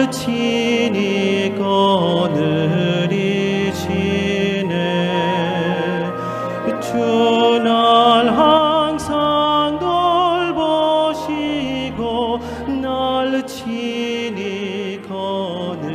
날 친히 거느리시네. 주 날 항상 돌보시고 날 친히 거느리시네.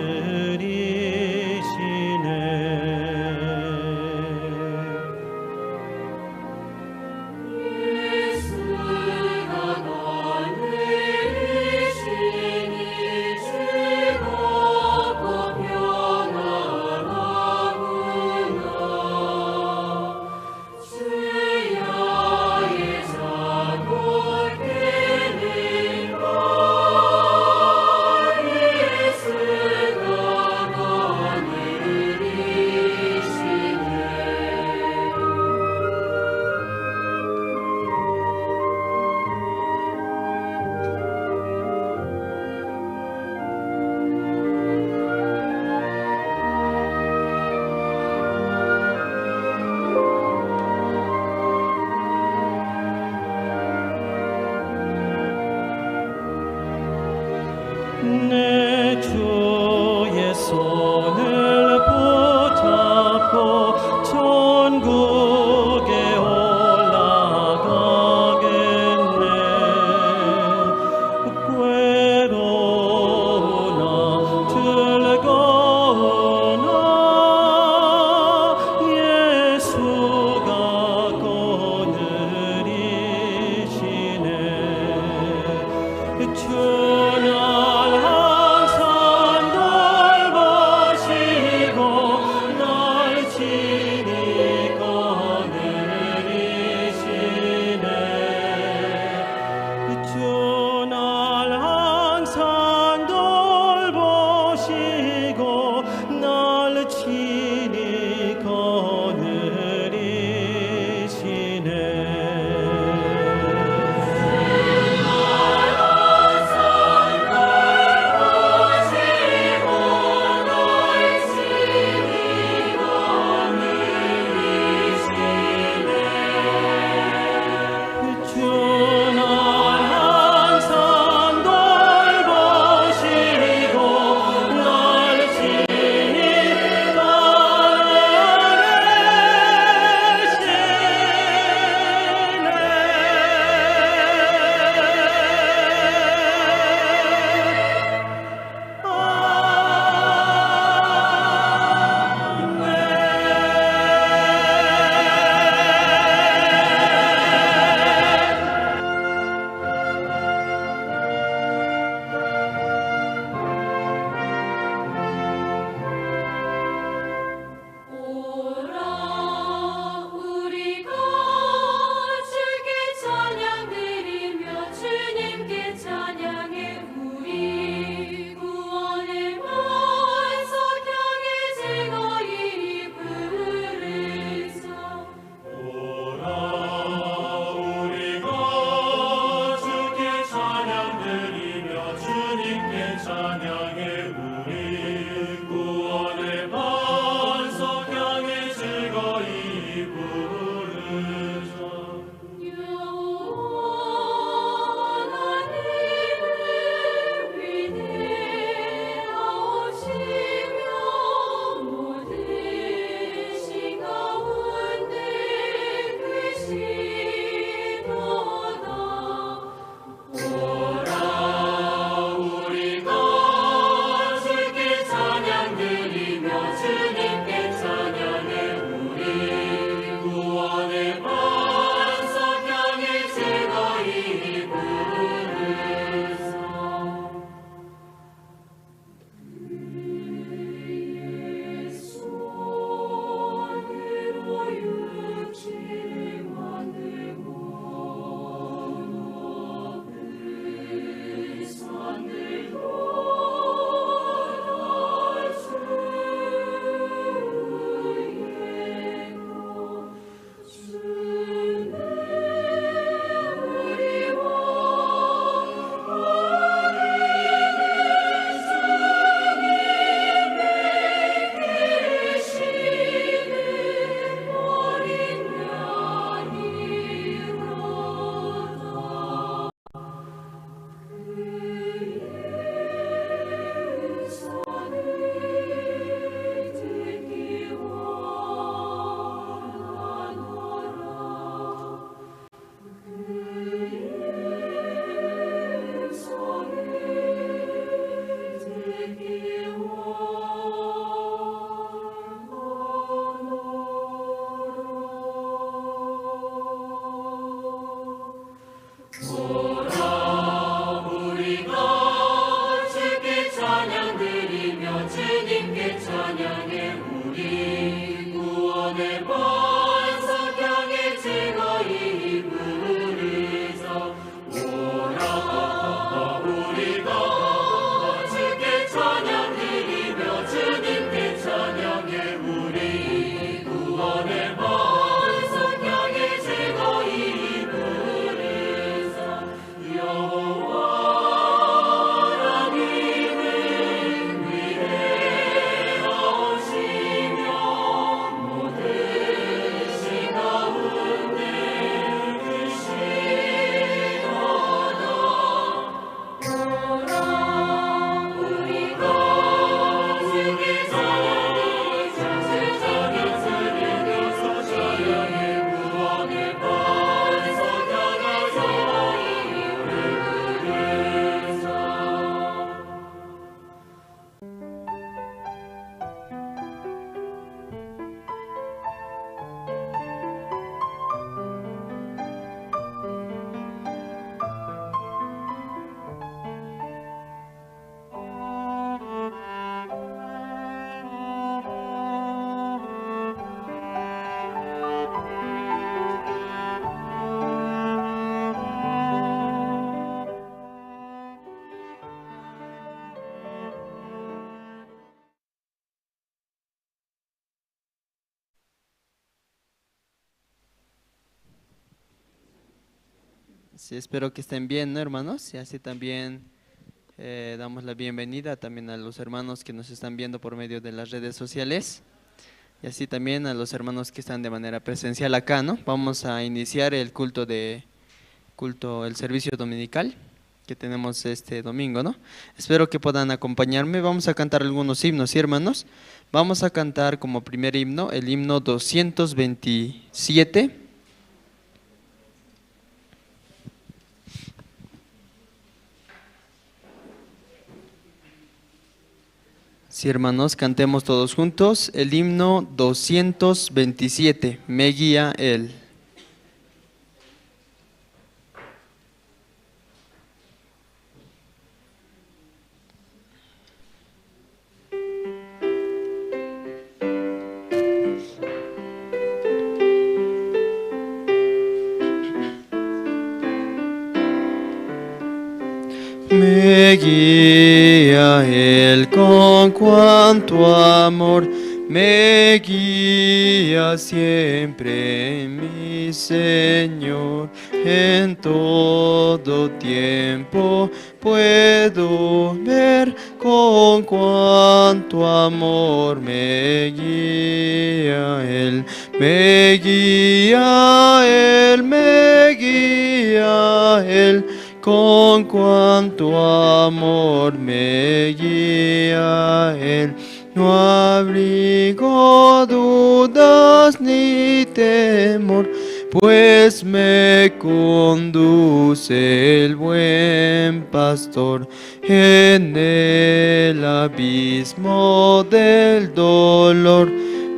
Sí, espero que estén bien, ¿no, hermanos? Y así también damos la bienvenida también a los hermanos que nos están viendo por medio de las redes sociales y así también a los hermanos que están de manera presencial acá, ¿no? Vamos a iniciar el el servicio dominical que tenemos este domingo, ¿no? Espero que puedan acompañarme. Vamos a cantar algunos himnos, ¿sí, hermanos? Vamos a cantar como primer himno el himno 227. Sí, hermanos, cantemos todos juntos el himno 227, Me guía Él. Me guía Él con cuanto amor, me guía siempre mi Señor. En todo tiempo puedo ver con cuanto amor me guía Él. Me guía Él, me guía Él. Con cuanto amor me guía Él, no abrigo dudas ni temor, pues me conduce el buen pastor en el abismo del dolor.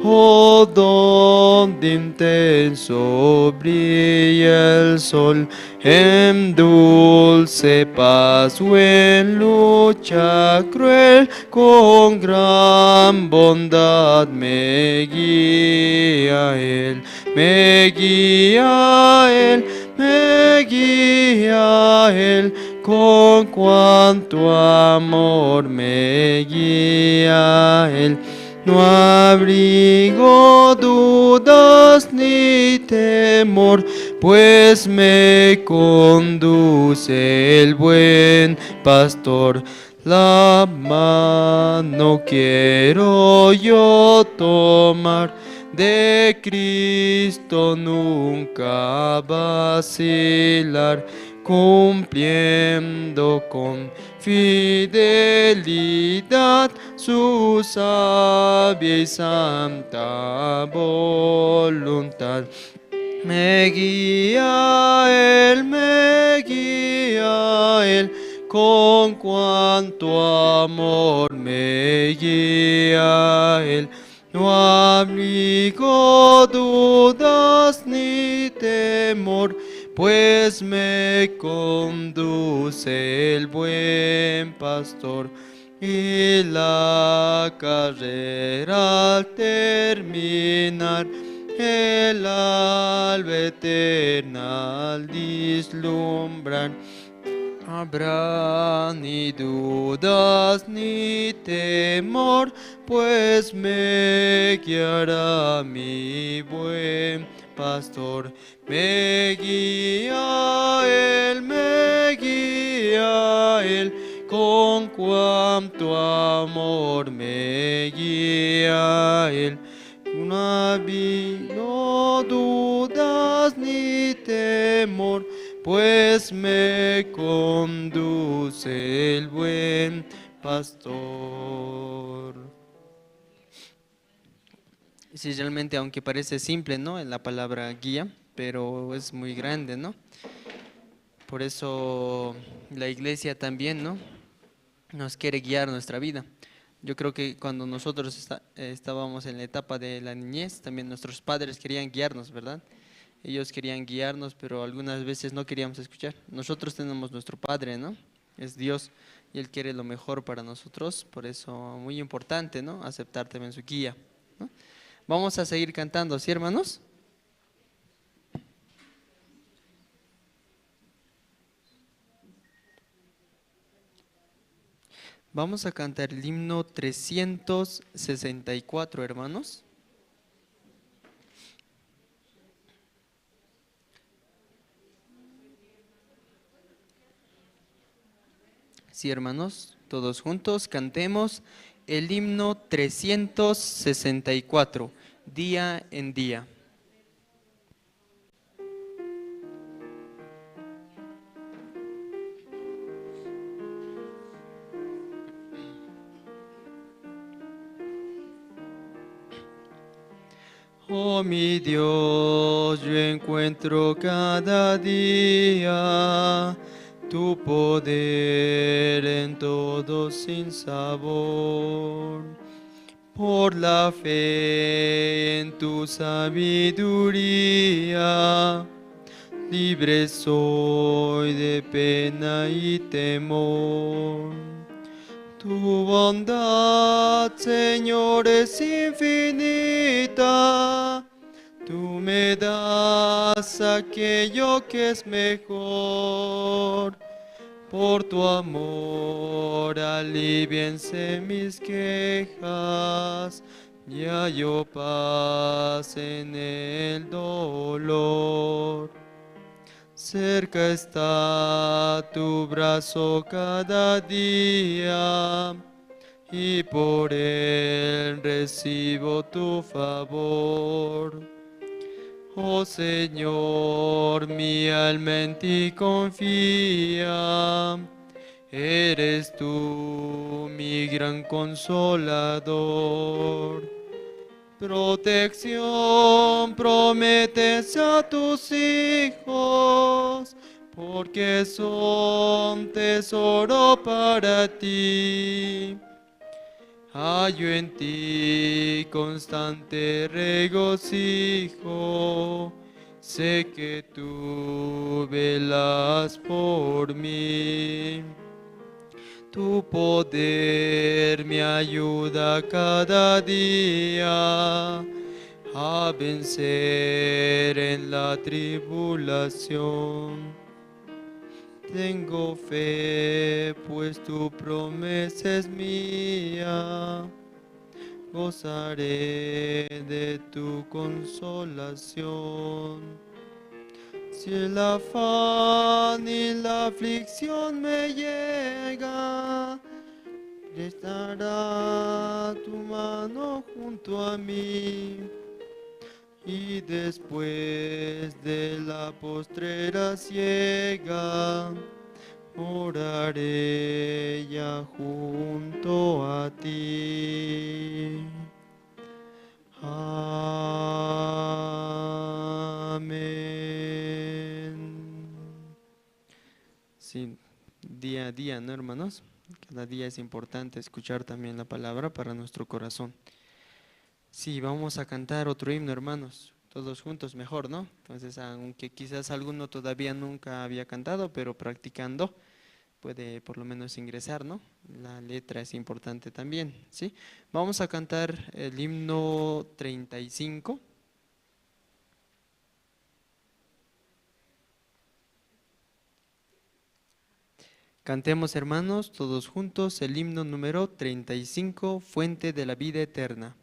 Oh, donde intenso brilla el sol, en dulce paz o en lucha cruel, con gran bondad me guía Él, me guía Él, me guía Él, con cuanto amor me guía Él. No abrigo dudas ni temor, pues me conduce el buen pastor. La mano quiero yo tomar, de Cristo nunca vacilar, cumpliendo con fidelidad su sabia y santa voluntad. Me guía Él, con cuanto amor me guía Él. No abrigo dudas ni temor, pues me conduce el buen pastor. Y la carrera al terminar, el alba eterna al vislumbrar, habrá ni dudas ni temor, pues me guiará mi buen pastor. Me guía Él, con cuanto amor me guía Él. No habido dudas ni temor, pues me conduce el buen pastor. Sí, realmente, aunque parece simple, ¿no? La palabra guía, pero es muy grande, ¿no? Por eso la iglesia también, ¿no? Nos quiere guiar nuestra vida. Yo creo que cuando nosotros estábamos en la etapa de la niñez, también nuestros padres querían guiarnos, ¿verdad? Ellos querían guiarnos, pero algunas veces no queríamos escuchar. Nosotros tenemos nuestro Padre, ¿no? Es Dios y Él quiere lo mejor para nosotros, por eso muy importante, ¿no? Aceptar también su guía, ¿no? Vamos a seguir cantando, ¿sí, hermanos? Vamos a cantar el himno 364, hermanos. Sí, hermanos, todos juntos cantemos el himno 364, día en día. Oh mi Dios, yo encuentro cada día tu poder en todo sin sabor. Por la fe en tu sabiduría, libre soy de pena y temor. Tu bondad, Señor, es infinita. Tú me das aquello que es mejor. Por tu amor, aliviense mis quejas. Y hallo paz en el dolor. Cerca está tu brazo cada día, y por él recibo tu favor. Oh Señor, mi alma en ti confía, eres tú mi gran consolador. Protección prometes a tus hijos, porque son tesoro para ti. Hallo en ti constante regocijo, sé que tú velas por mí. Tu poder me ayuda cada día a vencer en la tribulación. Tengo fe, pues tu promesa es mía. Gozaré de tu consolación. Si el afán y la aflicción me llega, estará tu mano junto a mí. Y después de la postrera ciega, oraré ya junto a ti. Amén. Sí, día a día, ¿no, hermanos? Cada día es importante escuchar también la palabra para nuestro corazón. Sí, vamos a cantar otro himno, hermanos, todos juntos mejor, ¿no? Entonces, aunque quizás alguno todavía nunca había cantado, pero practicando puede por lo menos ingresar, ¿no? La letra es importante también, ¿sí? Vamos a cantar el himno 35. Cantemos, hermanos, todos juntos el himno número 35, Fuente de la Vida Eterna.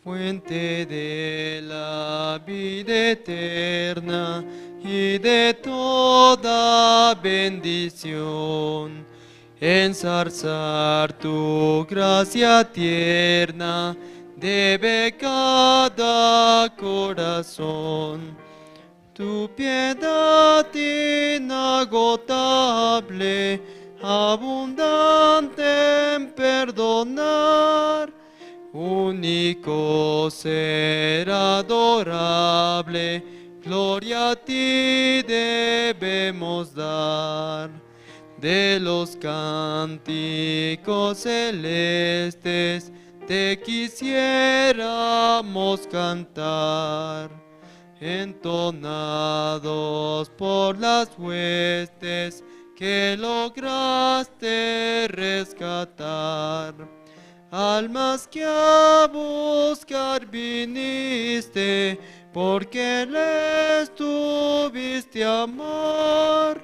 Fuente de la vida eterna y de toda bendición, ensalzar tu gracia tierna debe cada corazón. Tu piedad inagotable, abundante en perdonar, único ser adorable, gloria a ti debemos dar. De los cánticos celestes te quisiéramos cantar, entonados por las huestes que lograste rescatar. Almas que a buscar viniste, porque les tuviste amor,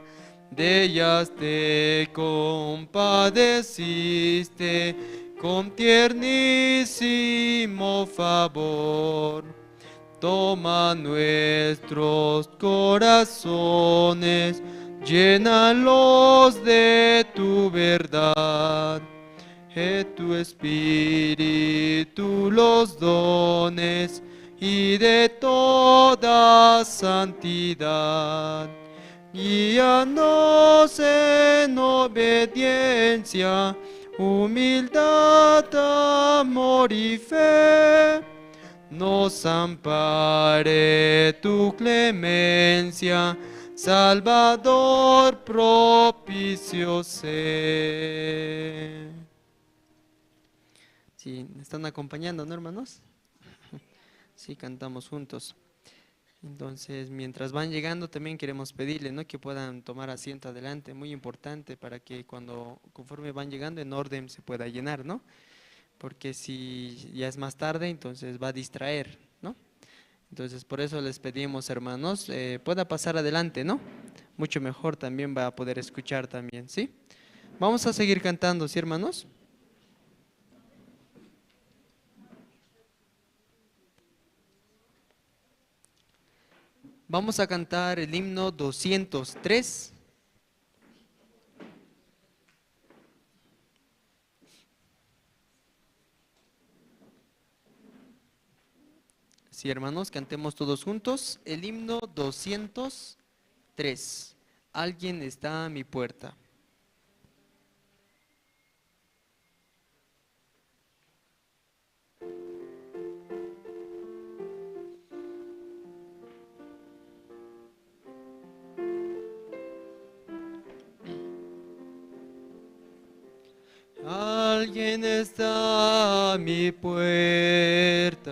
de ellas te compadeciste, con tiernísimo favor. Toma nuestros corazones, llénalos de tu verdad. Tu espíritu los dones y de toda santidad. Guíanos en obediencia, humildad, amor y fe. Nos ampare tu clemencia, Salvador propicio sé. Sí, ¿me están acompañando, no, hermanos? Sí, cantamos juntos. Entonces, mientras van llegando, también queremos pedirle, ¿no?, que puedan tomar asiento adelante, muy importante para que conforme van llegando, en orden se pueda llenar, ¿no? Porque si ya es más tarde, entonces va a distraer, ¿no? Entonces, por eso les pedimos, hermanos, pueda pasar adelante, ¿no? Mucho mejor también va a poder escuchar también, ¿sí? Vamos a seguir cantando, ¿sí, hermanos? Vamos a cantar el himno 203. Sí, hermanos, cantemos todos juntos el himno 203. Alguien está a mi puerta. Alguien está a mi puerta,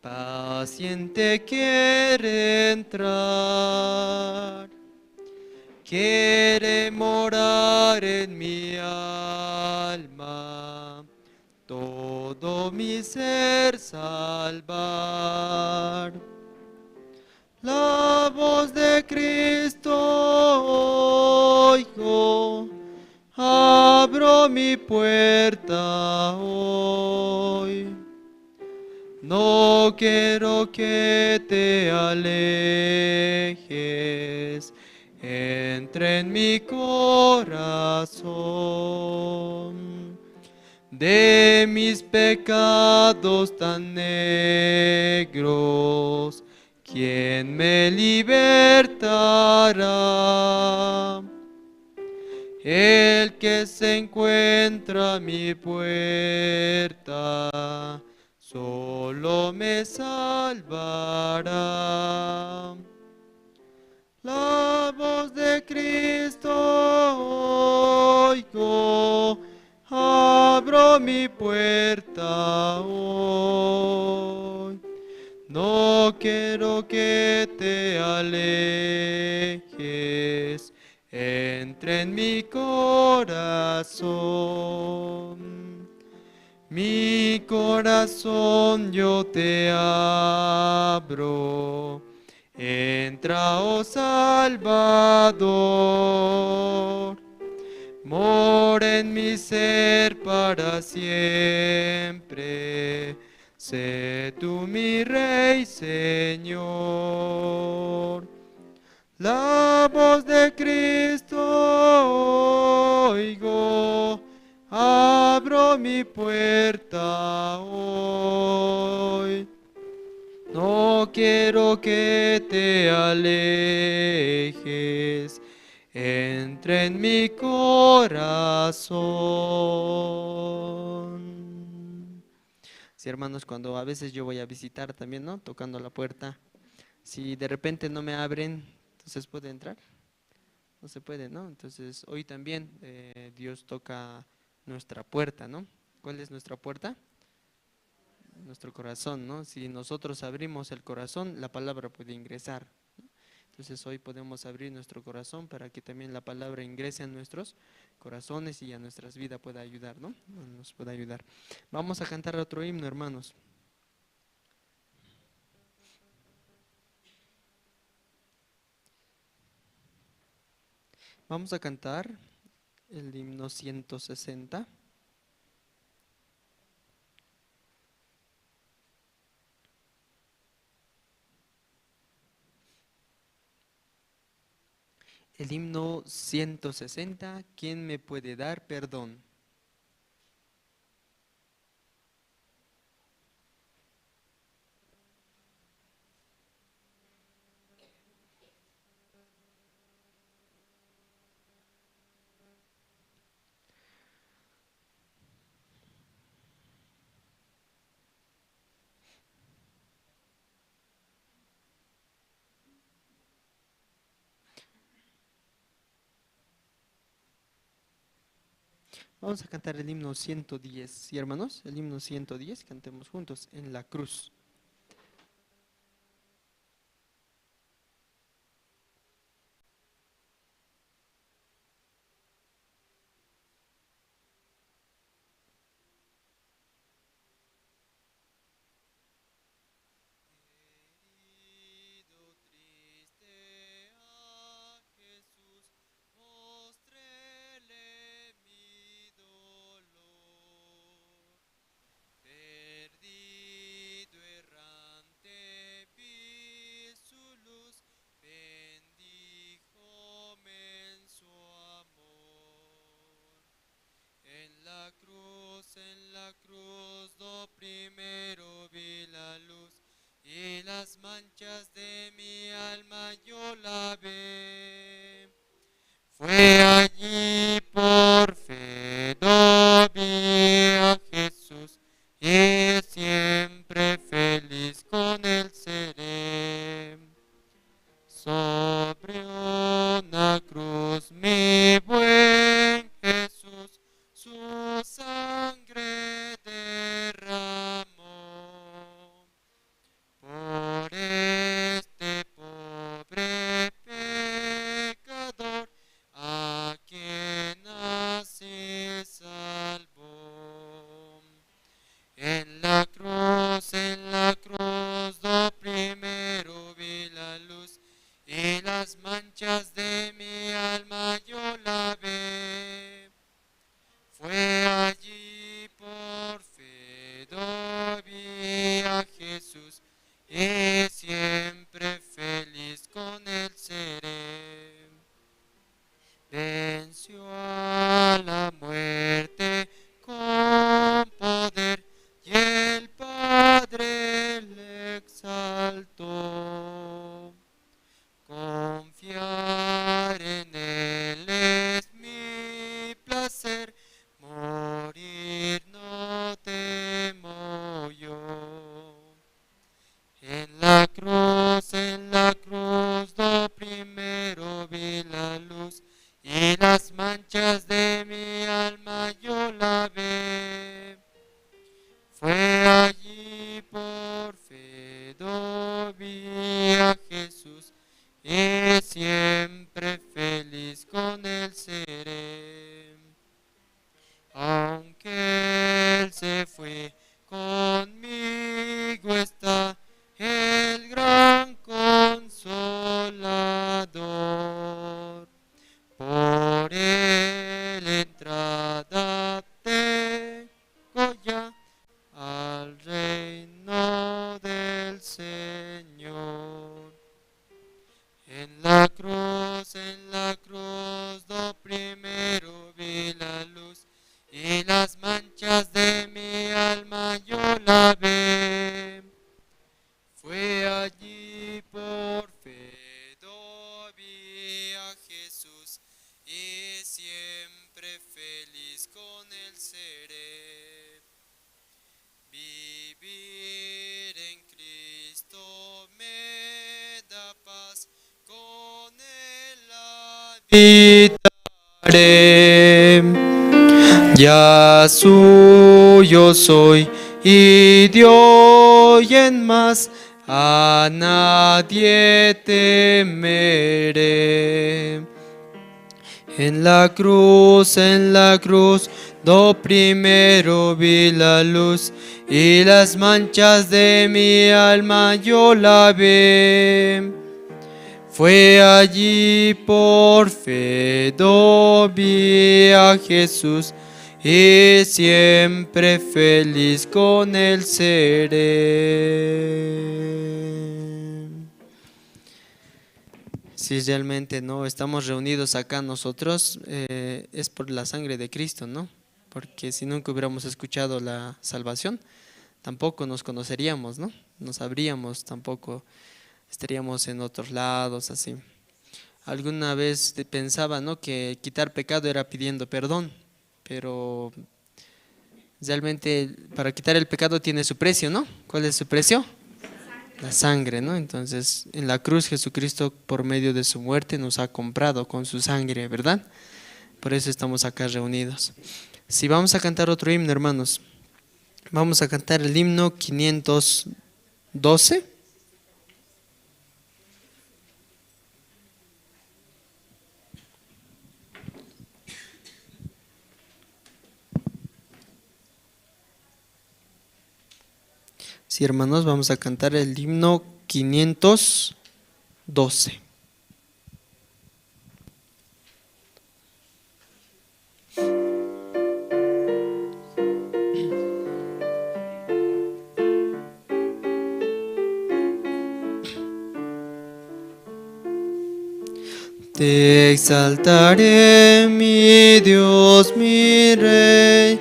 paciente quiere entrar, quiere morar en mi alma, todo mi ser salvar. La voz de Cristo oigo, abro mi puerta hoy. No quiero que te alejes, entra en mi corazón. De mis pecados tan negros, ¿quién me libertará? El que se encuentra a mi puerta, solo me salvará. La voz de Cristo oigo, abro mi puerta hoy. No quiero que te alejes, entra en mi corazón. Mi corazón yo te abro, entra, oh Salvador. Mora en mi ser para siempre, sé tú mi Rey, Señor. La voz de Cristo oigo, abro mi puerta hoy. No quiero que te alejes, entra en mi corazón. Sí, hermanos, cuando a veces yo voy a visitar también, ¿no?, tocando la puerta, si de repente no me abren, entonces ¿puede entrar? No se puede, ¿no? Entonces hoy también Dios toca nuestra puerta, ¿no? ¿Cuál es nuestra puerta? Nuestro corazón, ¿no? Si nosotros abrimos el corazón, la palabra puede ingresar, ¿no? Entonces hoy podemos abrir nuestro corazón para que también la palabra ingrese a nuestros corazones y a nuestras vidas pueda ayudar, ¿no? Nos pueda ayudar. Vamos a cantar otro himno, hermanos. Vamos a cantar el himno 160. el himno 160, ¿quién me puede dar perdón? Vamos a cantar el himno 110, ¿sí, hermanos? El himno 110, cantemos juntos, en la cruz. Herido triste a Jesús, mostréle mi dolor. Perdido errante vi su luz, bendíjome en su amor. En la cruz, do primero vi la luz, y las manchas de mi alma yo lavé. Fue allí por fe, do vi a Jesús, y siempre feliz con él seré. Sobre una cruz mi buen Jesús su sangre derramó. Por este pobre pecador a quien así salvó. En la cruz, do primero vi la luz, y las manchas de mi alma yo lavé. Fue allí por fe, do vi a Jesús, y siempre feliz con él seré. Venció a la muerte con poder, y el Padre le exaltó. Confiar en él es mi placer, morir no temo yo. En la cruz, do primero vi la luz, y las manchas de mi alma yo lavé. Fue allí por fe, do vi a Jesús, y siempre feliz con él seré. Aunque él se fue, conmigo está el gran consolador. Por él entrada tengo ya al reino del Señor. En la cruz, do primero vi la luz, y las manchas de mi alma yo lavé. Fue allí por fe, do vi a Jesús, y siempre feliz con él seré. Vivir en Cristo me da paz, con él habitaré. Ya suyo soy, y de hoy en más a nadie temeré. En la cruz, do primero vi la luz, y las manchas de mi alma yo lavé. Fue allí por fe, do vi a Jesús, y siempre feliz con él seré. si realmente no estamos reunidos acá nosotros, es por la sangre de Cristo, ¿no? Porque si nunca hubiéramos escuchado la salvación, tampoco nos conoceríamos, ¿no? No sabríamos, tampoco estaríamos en otros lados, así. Alguna vez pensaba, ¿no?, que quitar pecado era pidiendo perdón, pero realmente para quitar el pecado tiene su precio, ¿no? ¿Cuál es su precio? La sangre, ¿no? Entonces, en la cruz Jesucristo, por medio de su muerte, nos ha comprado con su sangre, ¿verdad? Por eso estamos acá reunidos. Si vamos a cantar otro himno, hermanos, vamos a cantar el himno 512. Sí, hermanos, vamos a cantar el himno 512. Te exaltaré, mi Dios, mi Rey,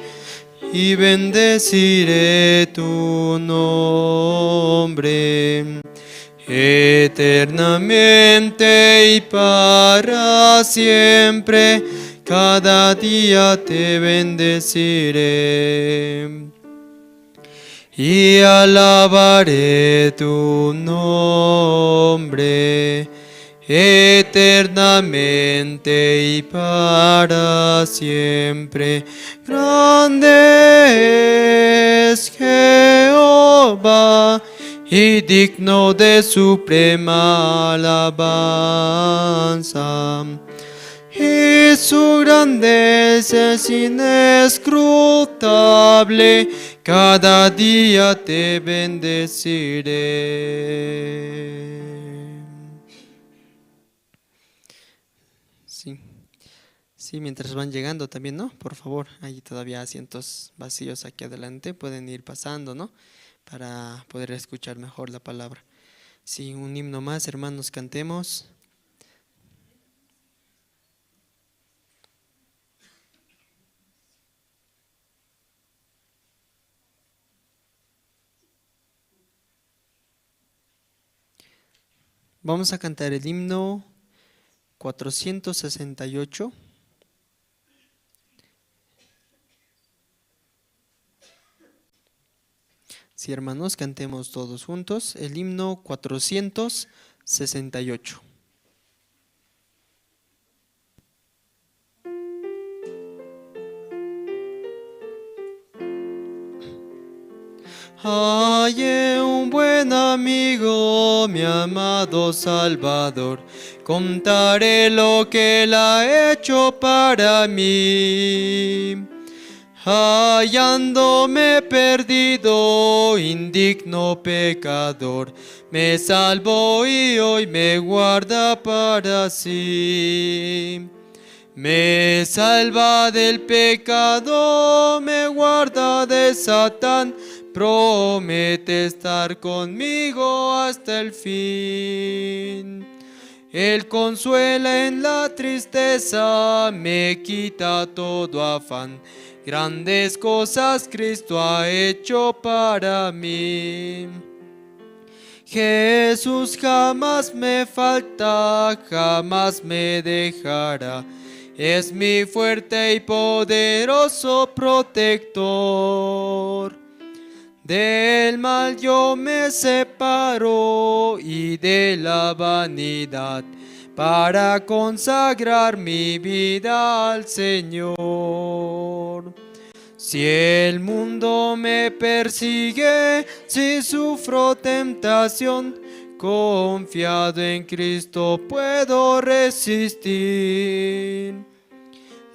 y bendeciré tu nombre eternamente y para siempre. Cada día te bendeciré y alabaré tu nombre eternamente y para siempre. Grande es Jehová y digno de suprema alabanza, y su grandeza es inescrutable. Cada día te bendeciré. Sí, mientras van llegando también, ¿no? Por favor, hay todavía asientos vacíos aquí adelante, pueden ir pasando, ¿no? Para poder escuchar mejor la palabra. Sí, un himno más, hermanos, cantemos. Vamos a cantar el himno 468. Sí, hermanos, cantemos todos juntos el himno 468. Hallé un buen amigo, mi amado Salvador, contaré lo que Él ha hecho para mí. Hallándome perdido, indigno pecador, me salvó y hoy me guarda para sí. Me salva del pecado, me guarda de Satán, promete estar conmigo hasta el fin. Él consuela en la tristeza, me quita todo afán. Grandes cosas Cristo ha hecho para mí. Jesús jamás me falta, jamás me dejará. Es mi fuerte y poderoso protector. Del mal yo me separo y de la vanidad, para consagrar mi vida al Señor. Si el mundo me persigue, si sufro tentación, confiado en Cristo puedo resistir.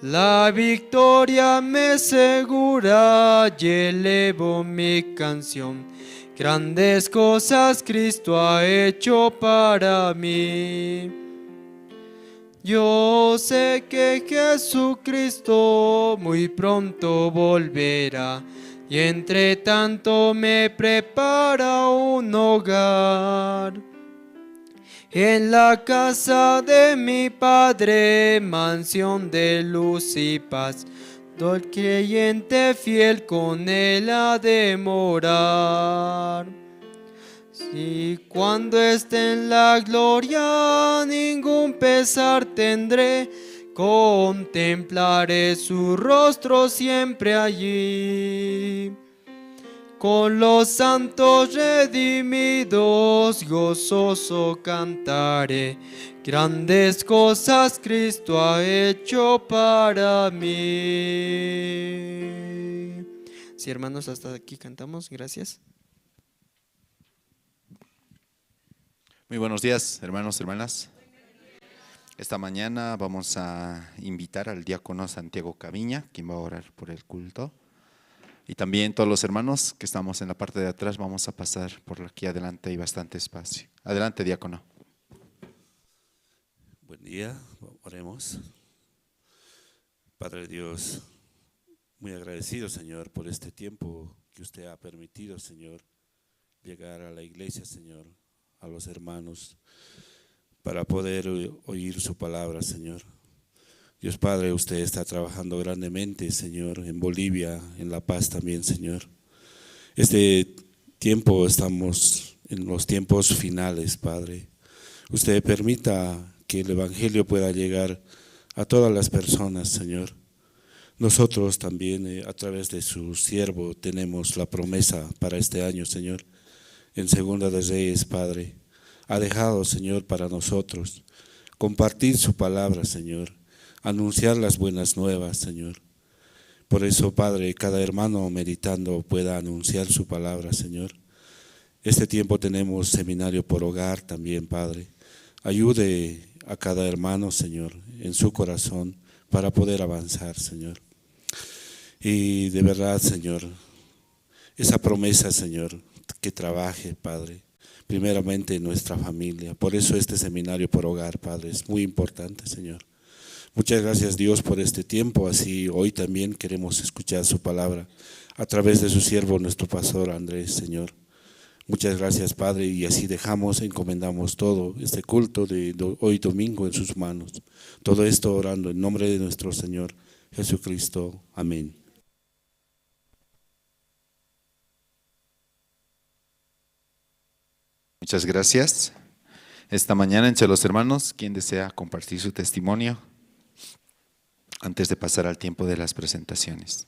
La victoria me segura y elevo mi canción. Grandes cosas Cristo ha hecho para mí. Yo sé que Jesucristo muy pronto volverá, y entre tanto me prepara un hogar. En la casa de mi Padre, mansión de luz y paz, todo creyente fiel con él ha de morar. Si cuando esté en la gloria ningún pesar tendré, contemplaré su rostro siempre allí. Con los santos redimidos gozoso cantaré, grandes cosas Cristo ha hecho para mí. Sí, hermanos, hasta aquí cantamos. Gracias. Muy buenos días, hermanos, hermanas. Esta mañana vamos a invitar al diácono Santiago Caviña, quien va a orar por el culto. Y también todos los hermanos que estamos en la parte de atrás vamos a pasar por aquí adelante, hay bastante espacio. Adelante, diácono. Buen día, oremos. Padre Dios, muy agradecido, Señor, por este tiempo que usted ha permitido, Señor, llegar a la iglesia, Señor, a los hermanos, para poder oír su palabra, Señor. Dios Padre, usted está trabajando grandemente, Señor, en Bolivia, en La Paz también, Señor. Este tiempo estamos en los tiempos finales, Padre. Usted permita que el Evangelio pueda llegar a todas las personas, Señor. Nosotros también, a través de su siervo, tenemos la promesa para este año, Señor. En Segunda de Reyes, Padre, ha dejado, Señor, para nosotros compartir su palabra, Señor. Anunciar las buenas nuevas, Señor. Por eso, Padre, cada hermano meditando pueda anunciar su palabra, Señor. Este tiempo tenemos seminario por hogar también, Padre. Ayude a cada hermano, Señor, en su corazón para poder avanzar, Señor. Y de verdad, Señor, esa promesa, Señor, que trabaje, Padre, primeramente en nuestra familia. Por eso este seminario por hogar, Padre, es muy importante, Señor. Muchas gracias, Dios, por este tiempo. Así hoy también queremos escuchar su palabra a través de su siervo, nuestro pastor Andrés, Señor. Muchas gracias, Padre, y así encomendamos todo este culto de hoy domingo en sus manos. Todo esto orando en nombre de nuestro Señor Jesucristo. Amén. Muchas gracias. Esta mañana entre los hermanos, ¿quién desea compartir su testimonio antes de pasar al tiempo de las presentaciones?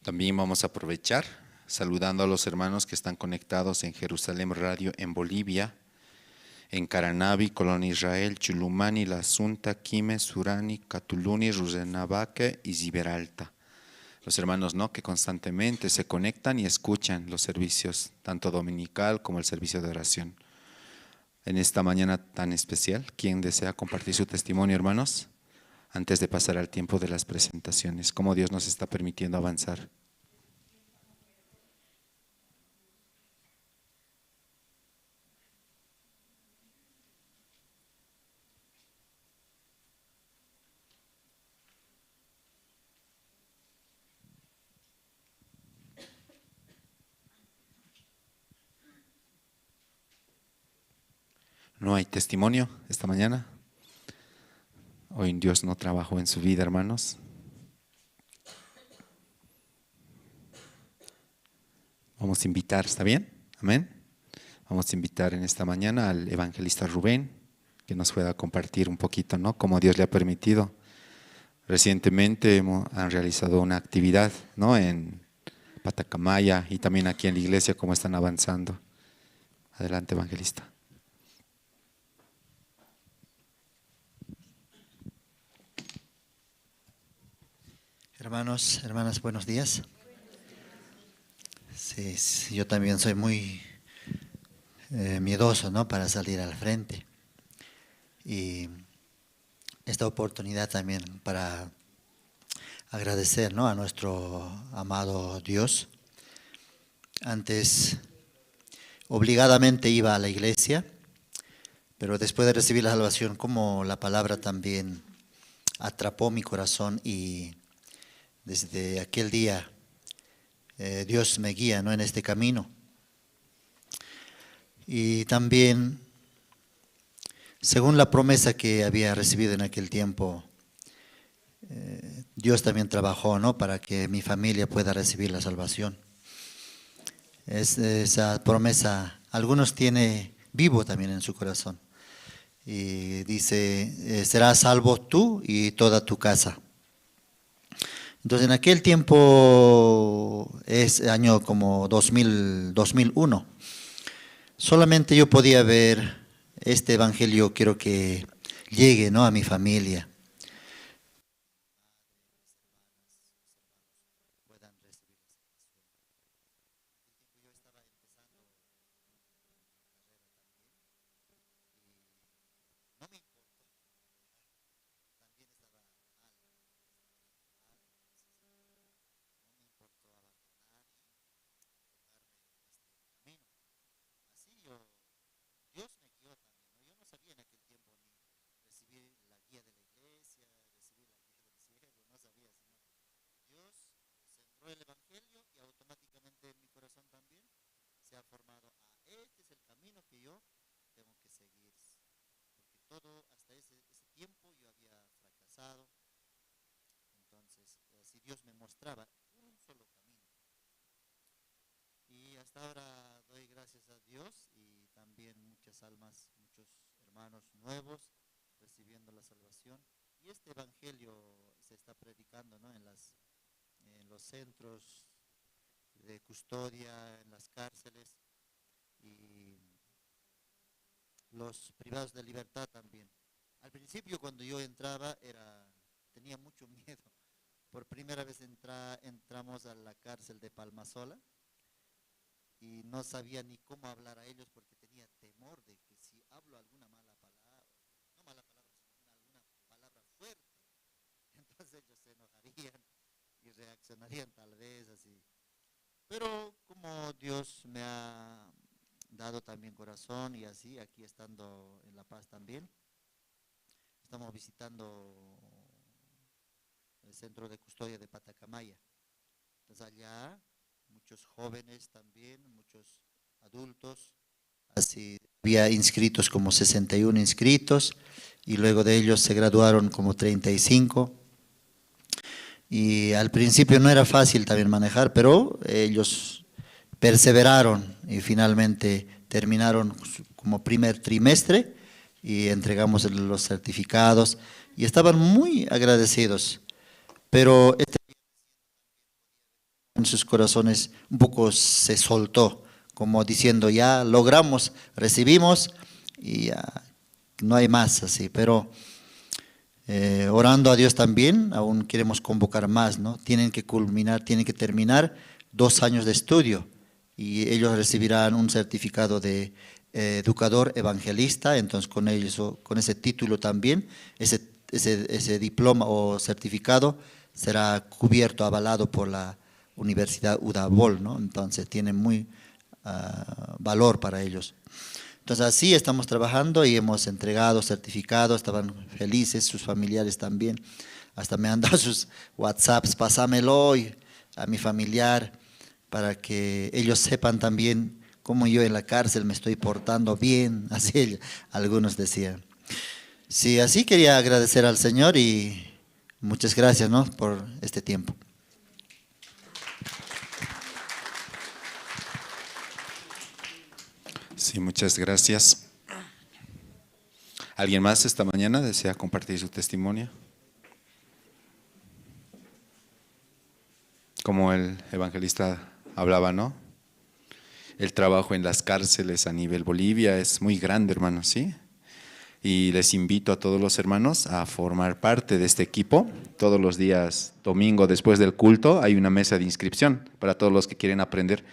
También vamos a aprovechar saludando a los hermanos que están conectados en Jerusalén Radio en Bolivia, en Caranavi, Colonia Israel, Chulumani, La Asunta, Quime, Surani, Catuluni, Ruzenavaque y Ziberalta. Los hermanos que constantemente se conectan y escuchan los servicios, tanto dominical como el servicio de oración. En esta mañana tan especial, ¿quién desea compartir su testimonio, hermanos? Antes de pasar al tiempo de las presentaciones, cómo Dios nos está permitiendo avanzar. ¿No hay testimonio esta mañana? Hoy Dios no trabajó en su vida, hermanos. Vamos a invitar, ¿está bien? Amén. Vamos a invitar en esta mañana al evangelista Rubén, que nos pueda compartir un poquito, cómo Dios le ha permitido. Recientemente han realizado una actividad, en Patacamaya y también aquí en la iglesia, cómo están avanzando. Adelante, evangelista. Hermanos, hermanas, buenos días. Sí, yo también soy muy miedoso, para salir al frente. Y esta oportunidad también para agradecer, a nuestro amado Dios. Antes obligadamente iba a la iglesia, pero después de recibir la salvación, como la palabra también atrapó mi corazón y desde aquel día Dios me guía, ¿no?, en este camino. Y también, según la promesa que había recibido en aquel tiempo, Dios también trabajó, ¿no?, para que mi familia pueda recibir la salvación. Esa promesa, algunos tiene vivo también en su corazón. Y dice, serás salvo tú y toda tu casa. Entonces en aquel tiempo, es año como 2001, solamente yo podía ver este evangelio, quiero que llegue, ¿no?, a mi familia. Dios me guió también, ¿no? Yo no sabía en aquel tiempo ni recibir la guía de la iglesia, recibir la guía del cielo, no sabía, sino Dios sembró el evangelio y automáticamente en mi corazón también se ha formado, este es el camino que yo tengo que seguir, porque todo hasta ese tiempo yo había fracasado. Entonces, si Dios me mostraba un solo camino, y hasta ahora doy gracias a Dios y también muchas almas, muchos hermanos nuevos recibiendo la salvación. Y este evangelio se está predicando, ¿no?, en los centros de custodia, en las cárceles y los privados de libertad también. Al principio, cuando yo entraba, tenía mucho miedo. Por primera vez entramos a la cárcel de Palmasola y no sabía ni cómo hablar a ellos porque tenía temor de que si hablo alguna mala palabra, no mala palabra, sino alguna palabra fuerte, entonces ellos se enojarían y reaccionarían tal vez así. Pero como Dios me ha dado también corazón y así, aquí estando en La Paz también, estamos visitando el centro de custodia de Patacamaya. Entonces allá muchos jóvenes también, muchos adultos, así había inscritos como 61 inscritos y luego de ellos se graduaron como 35. Y al principio no era fácil también manejar, pero ellos perseveraron y finalmente terminaron como primer trimestre y entregamos los certificados y estaban muy agradecidos. Pero en sus corazones un poco se soltó, como diciendo, ya logramos, recibimos y ya no hay más así. Pero orando a Dios también, aún queremos convocar más, ¿no? Tienen que culminar, tienen que terminar 2 años de estudio y ellos recibirán un certificado de educador evangelista. Entonces con ellos, con ese título también, ese diploma o certificado será cubierto, avalado por la Universidad Udabol, ¿no? Entonces tiene muy valor para ellos. Entonces así estamos trabajando y hemos entregado certificados, estaban felices, sus familiares también, hasta me han dado sus WhatsApps, pásamelo a mi familiar para que ellos sepan también cómo yo en la cárcel me estoy portando bien, así algunos decían. Sí, así quería agradecer al Señor y muchas gracias, ¿no?, por este tiempo. Sí, muchas gracias. ¿Alguien más esta mañana desea compartir su testimonio? Como el evangelista hablaba, ¿no? El trabajo en las cárceles a nivel Bolivia es muy grande, hermanos, ¿sí? Y les invito a todos los hermanos a formar parte de este equipo. Todos los días, domingo, después del culto, hay una mesa de inscripción para todos los que quieren aprender,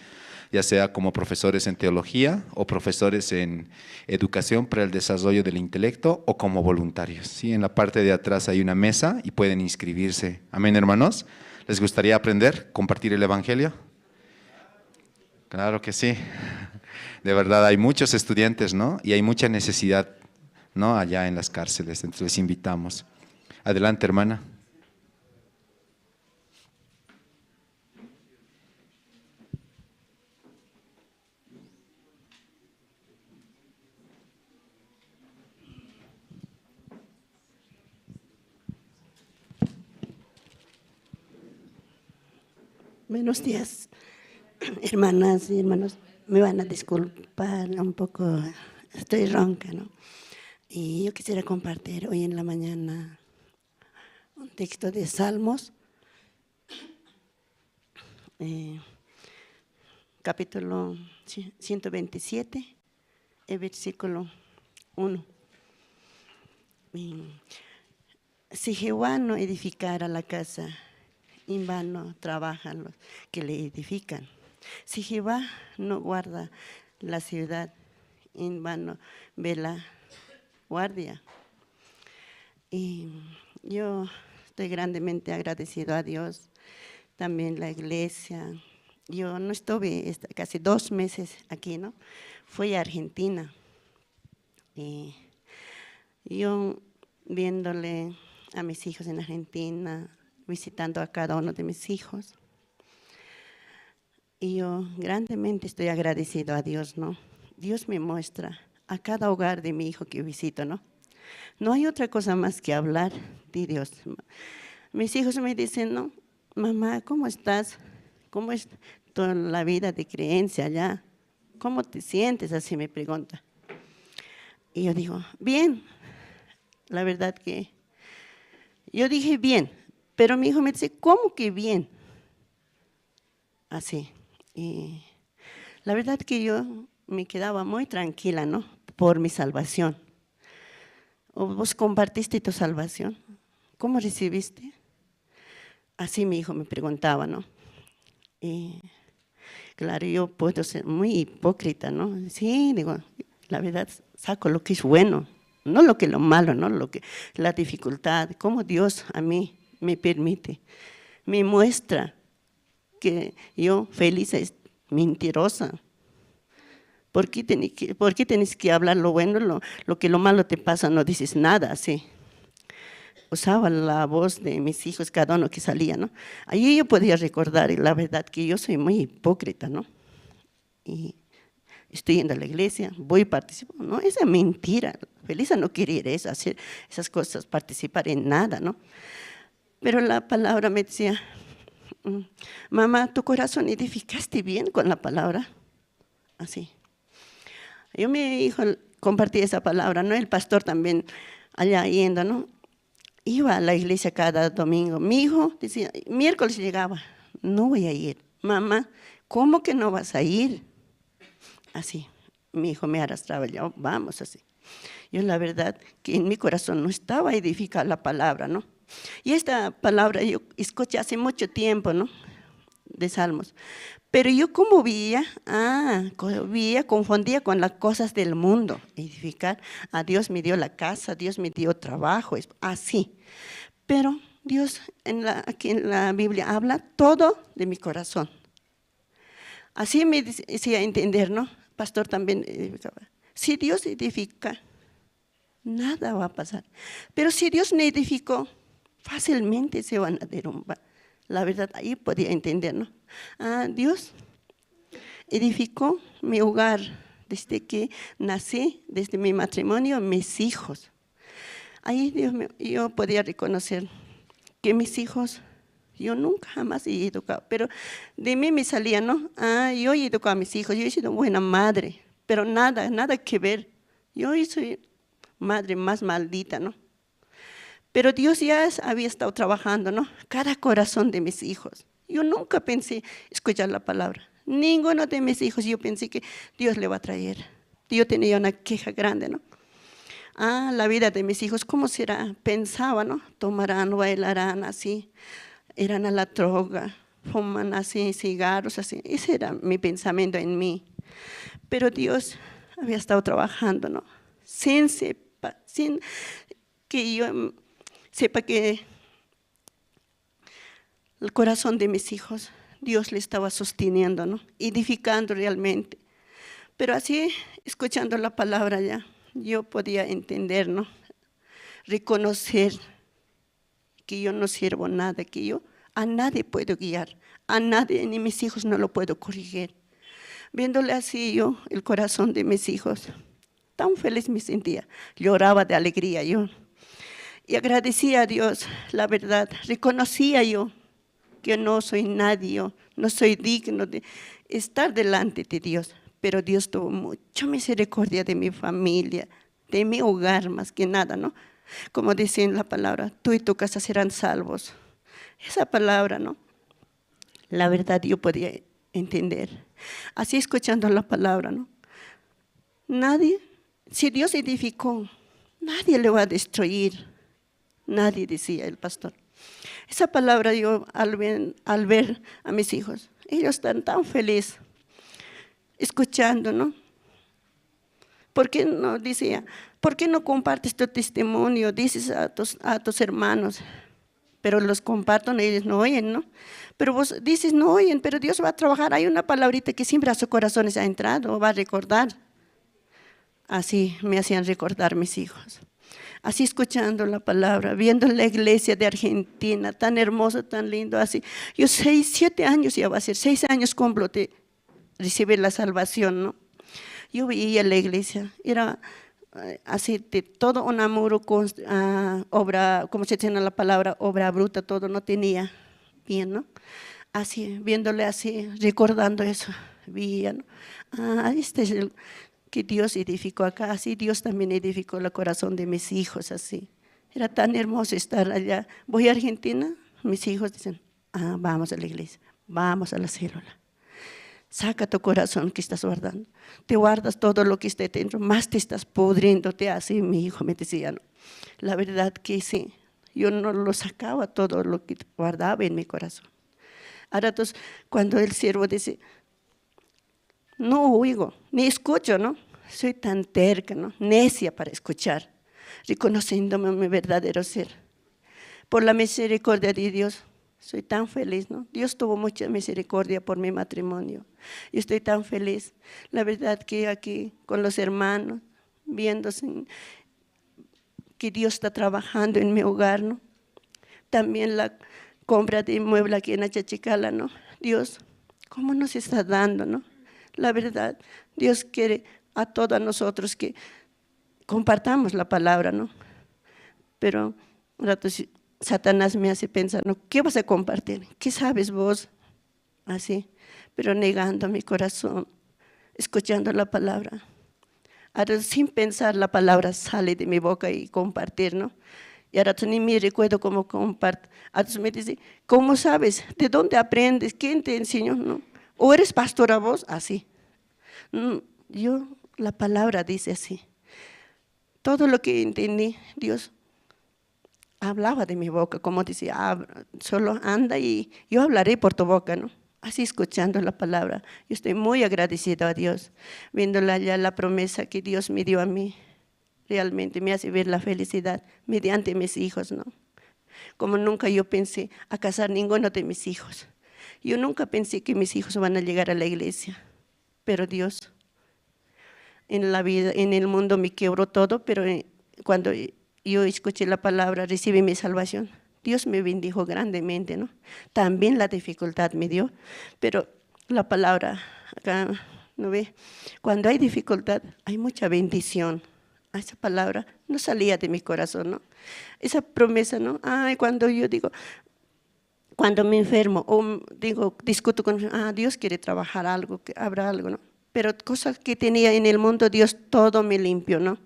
ya sea como profesores en teología o profesores en educación para el desarrollo del intelecto o como voluntarios, ¿sí? En la parte de atrás hay una mesa y pueden inscribirse. Amén, hermanos. ¿Les gustaría aprender, compartir el evangelio? Claro que sí. De verdad, hay muchos estudiantes, ¿no? Y hay mucha necesidad, ¿no? Allá en las cárceles, entonces les invitamos. Adelante, hermana. Buenos días, hermanas y hermanos. Me van a disculpar un poco, estoy ronca, ¿no? Y yo quisiera compartir hoy en la mañana un texto de Salmos, capítulo 127, el versículo 1. Si Jehová no edificara la casa, en vano trabajan los que le edifican. Si Jehová no guarda la ciudad, en vano vela guardia. Y yo estoy grandemente agradecido a Dios, también la iglesia. Yo no estuve casi 2 meses aquí, ¿no? Fui a Argentina. Y yo viéndole a mis hijos en Argentina, visitando a cada uno de mis hijos. Y yo grandemente estoy agradecido a Dios, ¿no? Dios me muestra a cada hogar de mi hijo que visito, ¿no? No hay otra cosa más que hablar de Dios. Mis hijos me dicen, no, mamá, ¿cómo estás? ¿Cómo es toda la vida de creencia allá? ¿Cómo te sientes? Así me pregunta. Y yo digo, bien. La verdad que yo dije bien, pero mi hijo me dice, ¿cómo que bien? Así. Y la verdad que yo me quedaba muy tranquila, ¿no? Por mi salvación. ¿Vos compartiste tu salvación? ¿Cómo recibiste? Así mi hijo me preguntaba, ¿no? Y claro, yo puedo ser muy hipócrita, ¿no? Sí, digo, la verdad, saco lo que es bueno, no lo que es lo malo, ¿no? Lo que, la dificultad, cómo Dios a mí me permite, me muestra que yo feliz es mentirosa. ¿Por qué tenés que hablar lo bueno, lo que lo malo te pasa, no dices nada, así? Usaba la voz de mis hijos, cada uno que salía, ¿no? Allí yo podía recordar, la verdad, que yo soy muy hipócrita, ¿no? Y estoy yendo a la iglesia, voy a participar, ¿no? Esa es mentira. Felisa no quiere ir eso, hacer esas cosas, participar en nada, ¿no? Pero la palabra me decía, mamá, tu corazón edificaste bien con la palabra. Así. Yo mi hijo compartí esa palabra, ¿no? El pastor también allá yendo, ¿no? Iba a la iglesia cada domingo. Mi hijo decía, miércoles llegaba, no voy a ir. Mamá, ¿cómo que no vas a ir? Así, mi hijo me arrastraba, yo, vamos así. Yo la verdad que en mi corazón no estaba edificada la palabra, ¿no? Y esta palabra yo escuché hace mucho tiempo, ¿no? De Salmos. Pero yo como veía, confundía con las cosas del mundo. Edificar, a Dios me dio la casa, Dios me dio trabajo, así. Pero Dios aquí en la Biblia habla todo de mi corazón. Así me decía entender, ¿no? Pastor también edificaba. Si Dios edifica, nada va a pasar. Pero si Dios no edificó, fácilmente se van a derrumbar. La verdad, ahí podía entender, ¿no? Dios edificó mi hogar desde que nací, desde mi matrimonio, mis hijos. Ahí yo podía reconocer que mis hijos, yo nunca jamás he educado, pero de mí me salía, ¿no? Yo he educado a mis hijos, yo he sido buena madre, pero nada que ver. Yo soy madre más maldita, ¿no? Pero Dios ya había estado trabajando, ¿no? Cada corazón de mis hijos. Yo nunca pensé escuchar la palabra. Ninguno de mis hijos yo pensé que Dios le va a traer. Yo tenía una queja grande, ¿no? La vida de mis hijos, ¿cómo será? Pensaba, ¿no? Tomarán, bailarán así, irán a la droga, fuman así, cigarros así. Ese era mi pensamiento en mí. Pero Dios había estado trabajando, ¿no? Sin que yo sepa que el corazón de mis hijos, Dios le estaba sosteniendo, ¿no? Edificando realmente. Pero así, escuchando la palabra ya, yo podía entender, ¿no? Reconocer que yo no sirvo nada, que yo a nadie puedo guiar, a nadie, ni mis hijos no lo puedo corregir. Viéndole así yo, el corazón de mis hijos, tan feliz me sentía, lloraba de alegría yo. Y agradecía a Dios, la verdad, reconocía yo que no soy nadie, yo no soy digno de estar delante de Dios, pero Dios tuvo mucha misericordia de mi familia, de mi hogar más que nada, ¿no? Como dice en la palabra, tú y tu casa serán salvos. Esa palabra, ¿no? La verdad yo podía entender. Así escuchando la palabra, ¿no? Nadie, si Dios edificó, nadie le va a destruir. Nadie, decía el pastor. Esa palabra yo al ver a mis hijos, ellos están tan felices escuchando, ¿no? ¿Por qué no, decía, por qué no compartes tu testimonio? Dices a tus hermanos, pero los comparto, ellos no oyen, ¿no? Pero vos dices, no oyen, pero Dios va a trabajar. Hay una palabrita que siempre a sus corazones ha entrado, va a recordar. Así me hacían recordar mis hijos. Así escuchando la palabra, viendo la iglesia de Argentina, tan hermosa, tan lindo, así. Yo 6, 7 años ya va a ser, 6 años cumplo de recibir la salvación, ¿no? Yo veía la iglesia, era así de todo un amor, obra, ¿cómo se dice la palabra? Obra bruta, todo no tenía bien, ¿no? Así, viéndole así, recordando eso, veía, ¿no? Este es el que Dios edificó acá, así Dios también edificó el corazón de mis hijos, así. Era tan hermoso estar allá. Voy a Argentina, mis hijos dicen, vamos a la iglesia, vamos a la célula. Saca tu corazón que estás guardando. Te guardas todo lo que esté dentro, más te estás pudriéndote, así mi hijo me decía, ¿no? La verdad que sí, yo no lo sacaba todo lo que guardaba en mi corazón. Ahora entonces, cuando el siervo dice, no oigo, ni escucho, ¿no? Soy tan terca, ¿no? Necia para escuchar, reconociéndome mi verdadero ser. Por la misericordia de Dios, soy tan feliz, ¿no? Dios tuvo mucha misericordia por mi matrimonio. Yo estoy tan feliz. La verdad que aquí con los hermanos, viéndose que Dios está trabajando en mi hogar, ¿no? También la compra de inmueble aquí en Achachicala, ¿no? Dios, ¿cómo nos está dando, no? La verdad, Dios quiere a todos nosotros que compartamos la palabra, ¿no? Pero Satanás me hace pensar, ¿no? ¿Qué vas a compartir? ¿Qué sabes vos? Así, pero negando mi corazón, escuchando la palabra. Ahora, sin pensar, la palabra sale de mi boca y compartir, ¿no? Y ahora ni me recuerdo cómo comparto. Ahora me dice, ¿cómo sabes? ¿De dónde aprendes? ¿Quién te enseñó? ¿No? ¿O eres pastora vos? Así. Yo, la palabra dice así. Todo lo que entendí, Dios hablaba de mi boca, como decía, solo anda y yo hablaré por tu boca, ¿no? Así escuchando la palabra. Yo estoy muy agradecido a Dios, viéndola ya la promesa que Dios me dio a mí. Realmente me hace ver la felicidad mediante mis hijos, ¿no? Como nunca yo pensé a casar ninguno de mis hijos. Yo nunca pensé que mis hijos van a llegar a la iglesia, pero Dios en la vida, en el mundo me quebró todo, pero cuando yo escuché la palabra, recibí mi salvación, Dios me bendijo grandemente, ¿no? También la dificultad me dio, pero la palabra, acá, ¿no ve? Cuando hay dificultad, hay mucha bendición. Esa palabra no salía de mi corazón, ¿no? Esa promesa, ¿no? Cuando yo digo, cuando me enfermo o digo, discuto con Dios quiere trabajar algo, que habrá algo, ¿no? Pero cosas que tenía en el mundo, Dios todo me limpió, ¿no?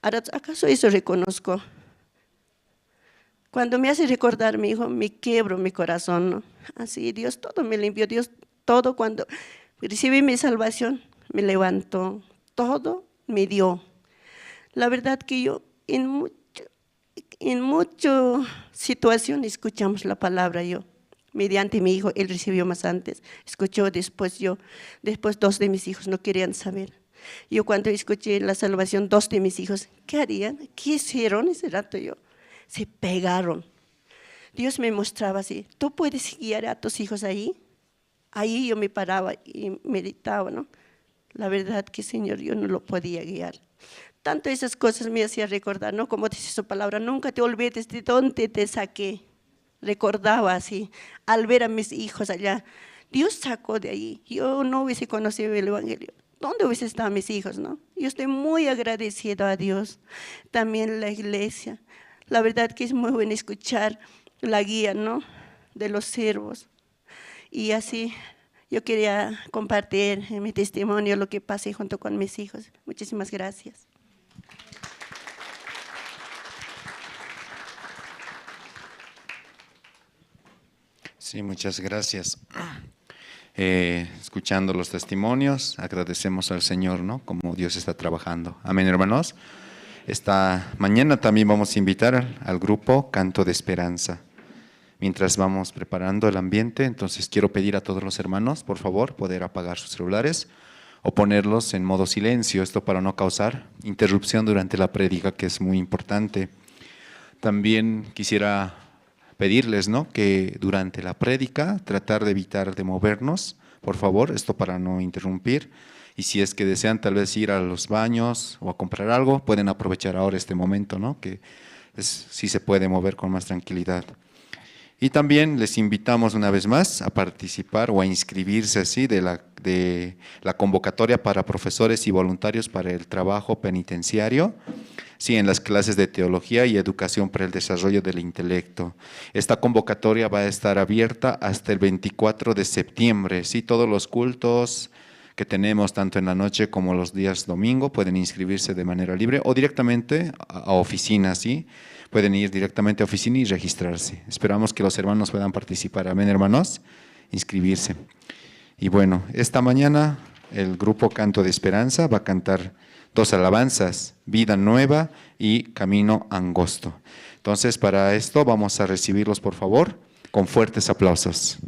Ahora, ¿acaso eso reconozco? Cuando me hace recordar mi hijo, me quiebro mi corazón, ¿no? Así, Dios todo me limpió, Dios todo cuando recibí mi salvación, me levantó, todo me dio. La verdad que yo en muchas situaciones escuchamos la palabra yo. Mediante mi hijo, él recibió más antes, escuchó después yo, después 2 de mis hijos no querían saber. Yo cuando escuché la salvación, 2 de mis hijos, ¿qué harían? ¿Qué hicieron ese rato yo? Se pegaron. Dios me mostraba así, ¿tú puedes guiar a tus hijos ahí? Ahí yo me paraba y meditaba, ¿no? La verdad que, Señor, yo no lo podía guiar. Tanto esas cosas me hacía recordar, ¿no? Como dice su palabra, nunca te olvides de dónde te saqué. Recordaba así, al ver a mis hijos allá, Dios sacó de ahí. Yo no hubiese conocido el Evangelio. ¿Dónde hubiesen estado mis hijos, no? Yo estoy muy agradecido a Dios. También la iglesia. La verdad que es muy bueno escuchar la guía, ¿no? De los siervos. Y así yo quería compartir en mi testimonio lo que pasé junto con mis hijos. Muchísimas gracias. Sí, muchas gracias. Escuchando los testimonios, agradecemos al Señor, ¿no? Como Dios está trabajando. Amén, hermanos. Esta mañana también vamos a invitar al grupo Canto de Esperanza. Mientras vamos preparando el ambiente, entonces quiero pedir a todos los hermanos, por favor, poder apagar sus celulares o ponerlos en modo silencio, esto para no causar interrupción durante la prédica, que es muy importante. También quisiera pedirles, ¿no?, que durante la prédica tratar de evitar de movernos, por favor, esto para no interrumpir. Y si es que desean tal vez ir a los baños o a comprar algo, pueden aprovechar ahora este momento, ¿no?, que sí se puede mover con más tranquilidad. Y también les invitamos una vez más a participar o a inscribirse así de la convocatoria para profesores y voluntarios para el trabajo penitenciario, sí, en las clases de teología y educación para el desarrollo del intelecto. Esta convocatoria va a estar abierta hasta el 24 de septiembre, sí, todos los cultos que tenemos tanto en la noche como los días domingo pueden inscribirse de manera libre o directamente a oficina, sí. Pueden ir directamente a oficina y registrarse. Esperamos que los hermanos puedan participar. Amén, hermanos. Inscribirse. Y bueno, esta mañana el grupo Canto de Esperanza va a cantar 2 alabanzas, Vida Nueva y Camino Angosto. Entonces, para esto vamos a recibirlos, por favor, con fuertes aplausos.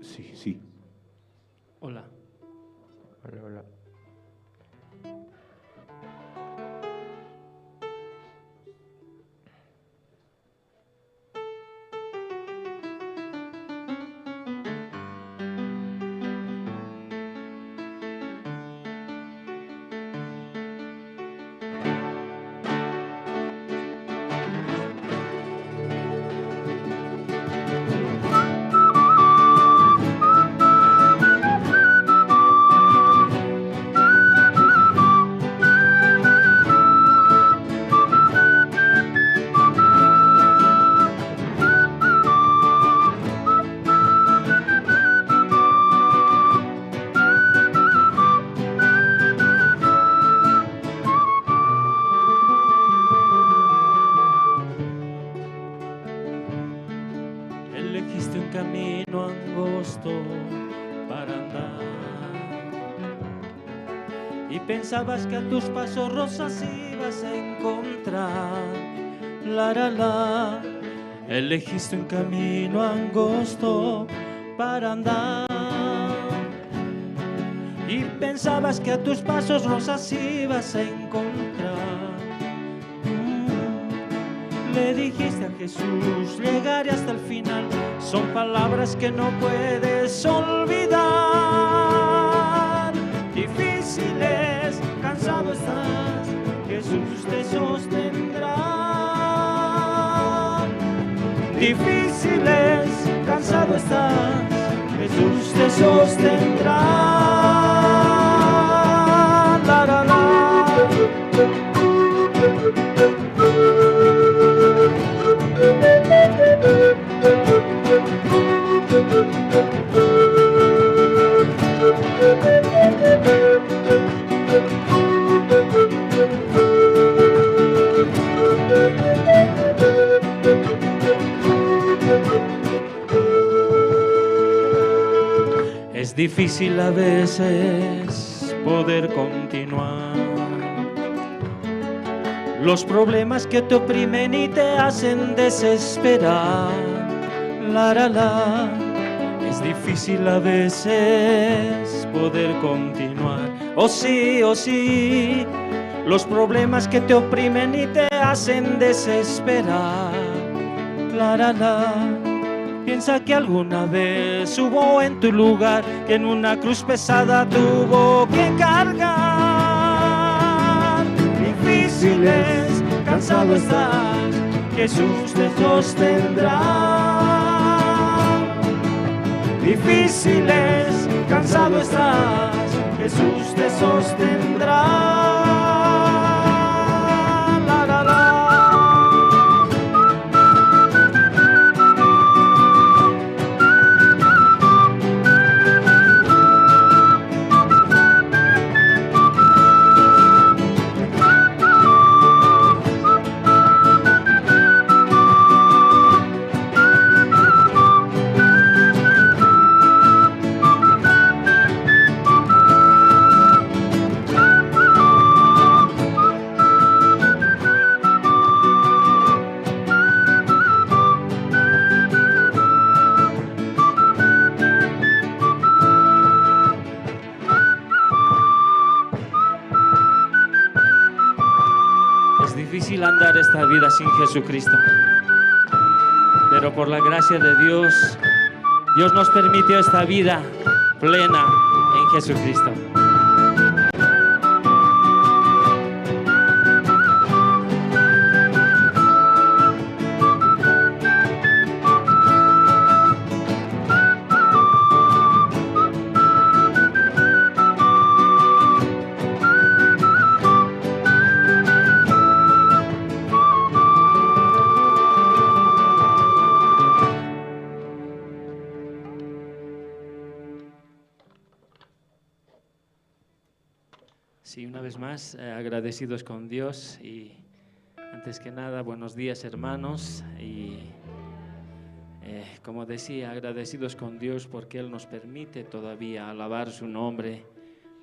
Sí, sí. Hola. Hola, hola. Elegiste un camino angosto para andar y pensabas que a tus pasos rosas ibas a encontrar. La, Elegiste un camino angosto para andar y pensabas que a tus pasos rosas ibas a encontrar. Le dijiste a Jesús, llegaré hasta el final. Son palabras que no puedes olvidar. Difíciles, cansado estás, Jesús te sostendrá. Difíciles, cansado estás, Jesús te sostendrá. La, la, la. Es difícil a veces poder continuar. Los problemas que te oprimen y te hacen desesperar. La, la, la. Es difícil a veces poder continuar. Oh sí, oh sí. Los problemas que te oprimen y te hacen desesperar. La, la, la. Piensa que alguna vez hubo en tu lugar que en una cruz pesada tuvo que cargar. Difíciles, cansado estás, Jesús te sostendrá. Difíciles, cansado estás, Jesús te sostendrá. La, la, la. Es difícil andar esta vida sin Jesucristo, pero por la gracia de Dios, Dios nos permitió esta vida plena en Jesucristo. Sí, una vez más, agradecidos con Dios y antes que nada, buenos días hermanos y como decía, agradecidos con Dios porque Él nos permite todavía alabar su nombre,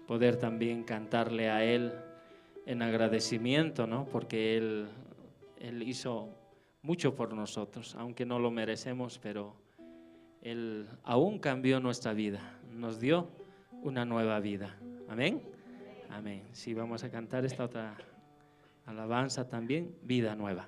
poder también cantarle a Él en agradecimiento, ¿no? Porque Él hizo mucho por nosotros, aunque no lo merecemos, pero Él aún cambió nuestra vida, nos dio una nueva vida. Amén. Amén. Sí, vamos a cantar esta otra alabanza también, Vida Nueva.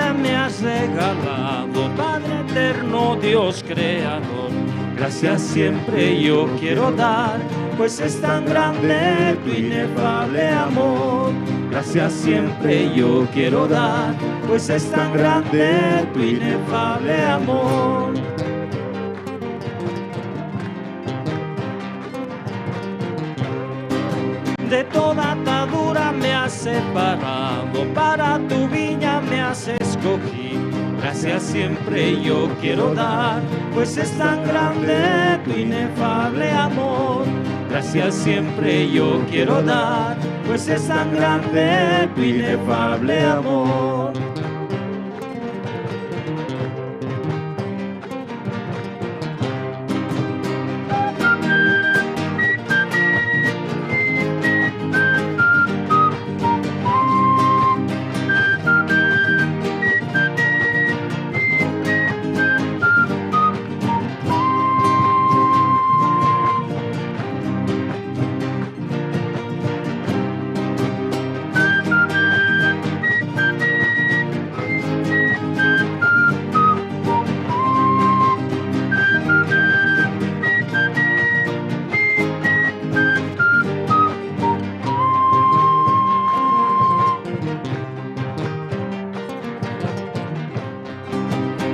vida me has regalado, Padre eterno, Dios creador. Gracias siempre yo quiero dar, pues es tan grande tu inefable amor. Gracias siempre yo quiero dar, pues es tan grande tu inefable amor. De toda atadura me has separado, para tu viña me has escogido. Gracias siempre yo quiero dar, pues es tan grande tu inefable amor. Gracias siempre yo quiero dar, pues es tan grande tu inefable amor.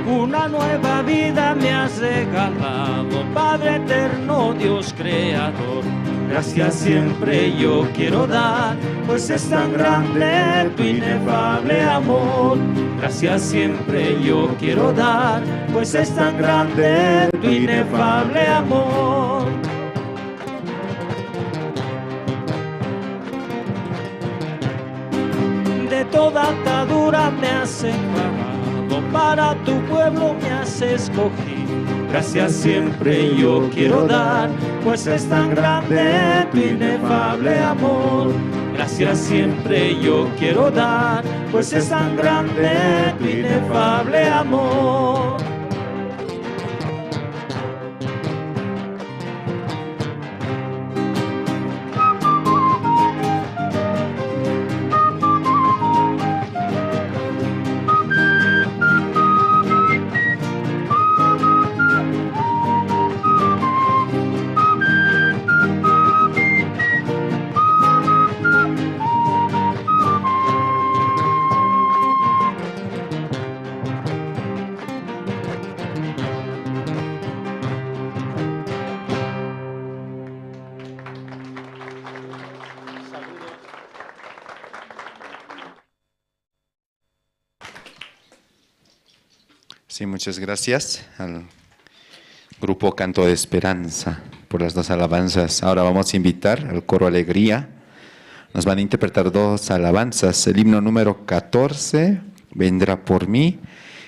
Una nueva vida me has regalado, Padre eterno, Dios creador. Gracias siempre yo quiero dar, pues es tan grande tu inefable amor. Gracias siempre yo quiero dar, pues es tan grande tu inefable amor. De toda atadura me has separado, para tu pueblo me has escogido. Gracias siempre yo quiero dar, pues es tan grande tu inefable amor. Gracias siempre yo quiero dar, pues es tan grande tu inefable amor. Sí, muchas gracias al grupo Canto de Esperanza por las dos alabanzas. Ahora vamos a invitar al coro Alegría. Nos van a interpretar dos alabanzas. El himno número 14, Vendrá por mí.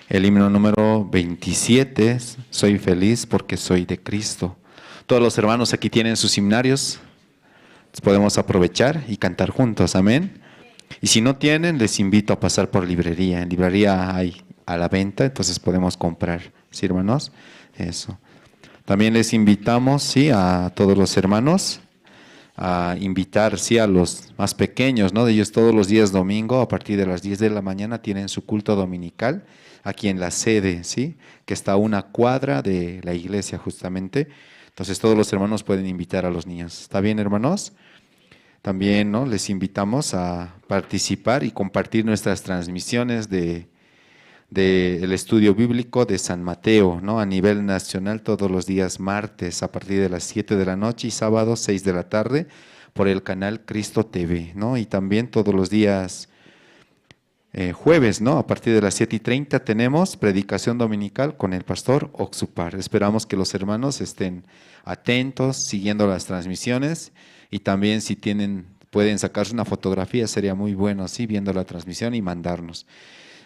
El himno número 27, Soy feliz porque soy de Cristo. Todos los hermanos aquí tienen sus himnarios. Los podemos aprovechar y cantar juntos. Amén. Y si no tienen, les invito a pasar por librería. En librería hay a la venta, entonces podemos comprar. ¿Sí, hermanos? Eso. También les invitamos, sí, a todos los hermanos a invitar, sí, a los más pequeños, ¿no? De ellos todos los días domingo, a partir de las 10 de la mañana, tienen su culto dominical aquí en la sede, ¿sí? Que está a una cuadra de la iglesia justamente. Entonces todos los hermanos pueden invitar a los niños. ¿Está bien, hermanos? También, ¿no? Les invitamos a participar y compartir nuestras transmisiones del estudio bíblico de San Mateo, ¿no? A nivel nacional todos los días martes a partir de las 7 de la noche y sábado 6 de la tarde por el canal Cristo TV, ¿no? Y también todos los días jueves, ¿no? A partir de las 7:30 tenemos predicación dominical con el pastor Oxupar. Esperamos que los hermanos estén atentos, siguiendo las transmisiones y también si pueden sacarse una fotografía, sería muy bueno, ¿sí? Viendo la transmisión y mandarnos.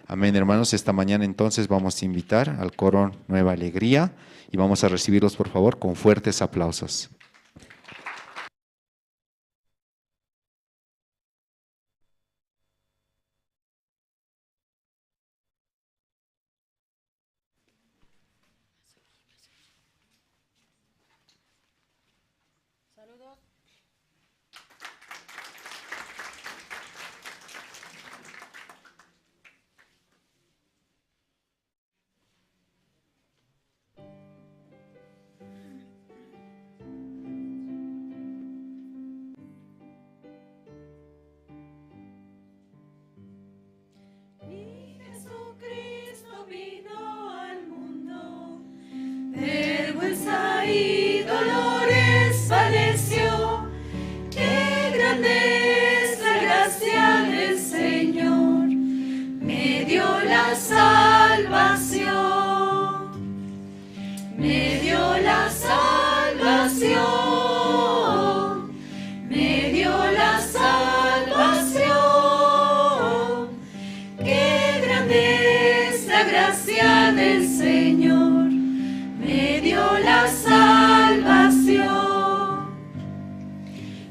Amén, hermanos. Esta mañana entonces vamos a invitar al coro Nueva Alegría y vamos a recibirlos, por favor, con fuertes aplausos.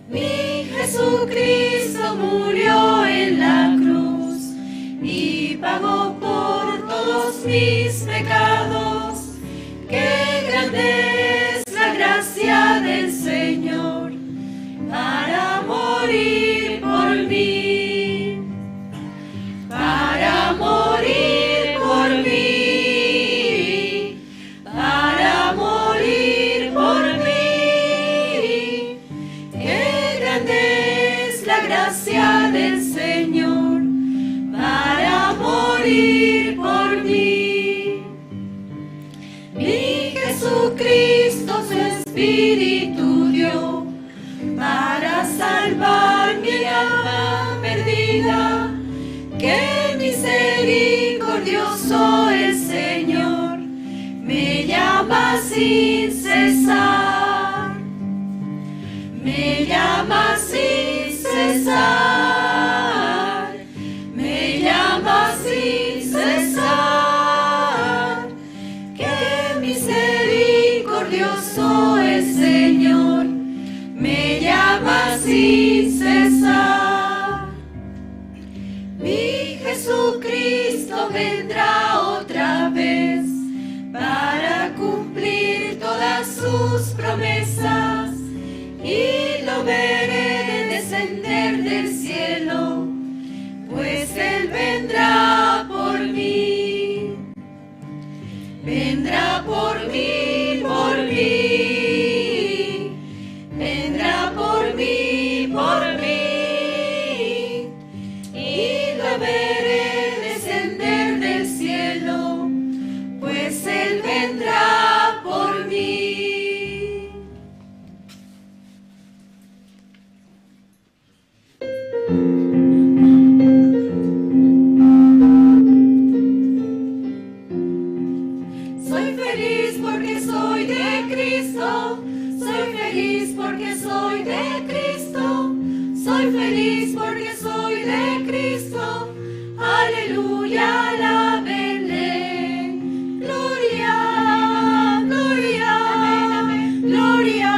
Mi Jesucristo murió en la cruz y pagó por todos mis pecados. Qué grande es la gracia del Señor para morir por mí, para morir por mí, para morir por mí. Qué grande es la gracia del Señor para morir por mí. Mi Jesucristo su Espíritu dio para salvar mi alma perdida. Qué misericordioso el Señor, me llama sin cesar, me llama sin cesar, me llama sin cesar. Qué misericordioso el Señor, me llama sin cesar. Mi Jesucristo vendrá otra vez para cumplir todas sus promesas y lo veré descender del cielo, pues Él vendrá por mí, vendrá por mí, por mí, vendrá por mí, por mí, y lo veré descender del cielo, pues Él vendrá por mí. Soy feliz porque soy de Cristo, soy feliz porque soy de Cristo, soy feliz porque soy de Cristo, aleluya, alábenle, gloria, gloria, gloria, gloria,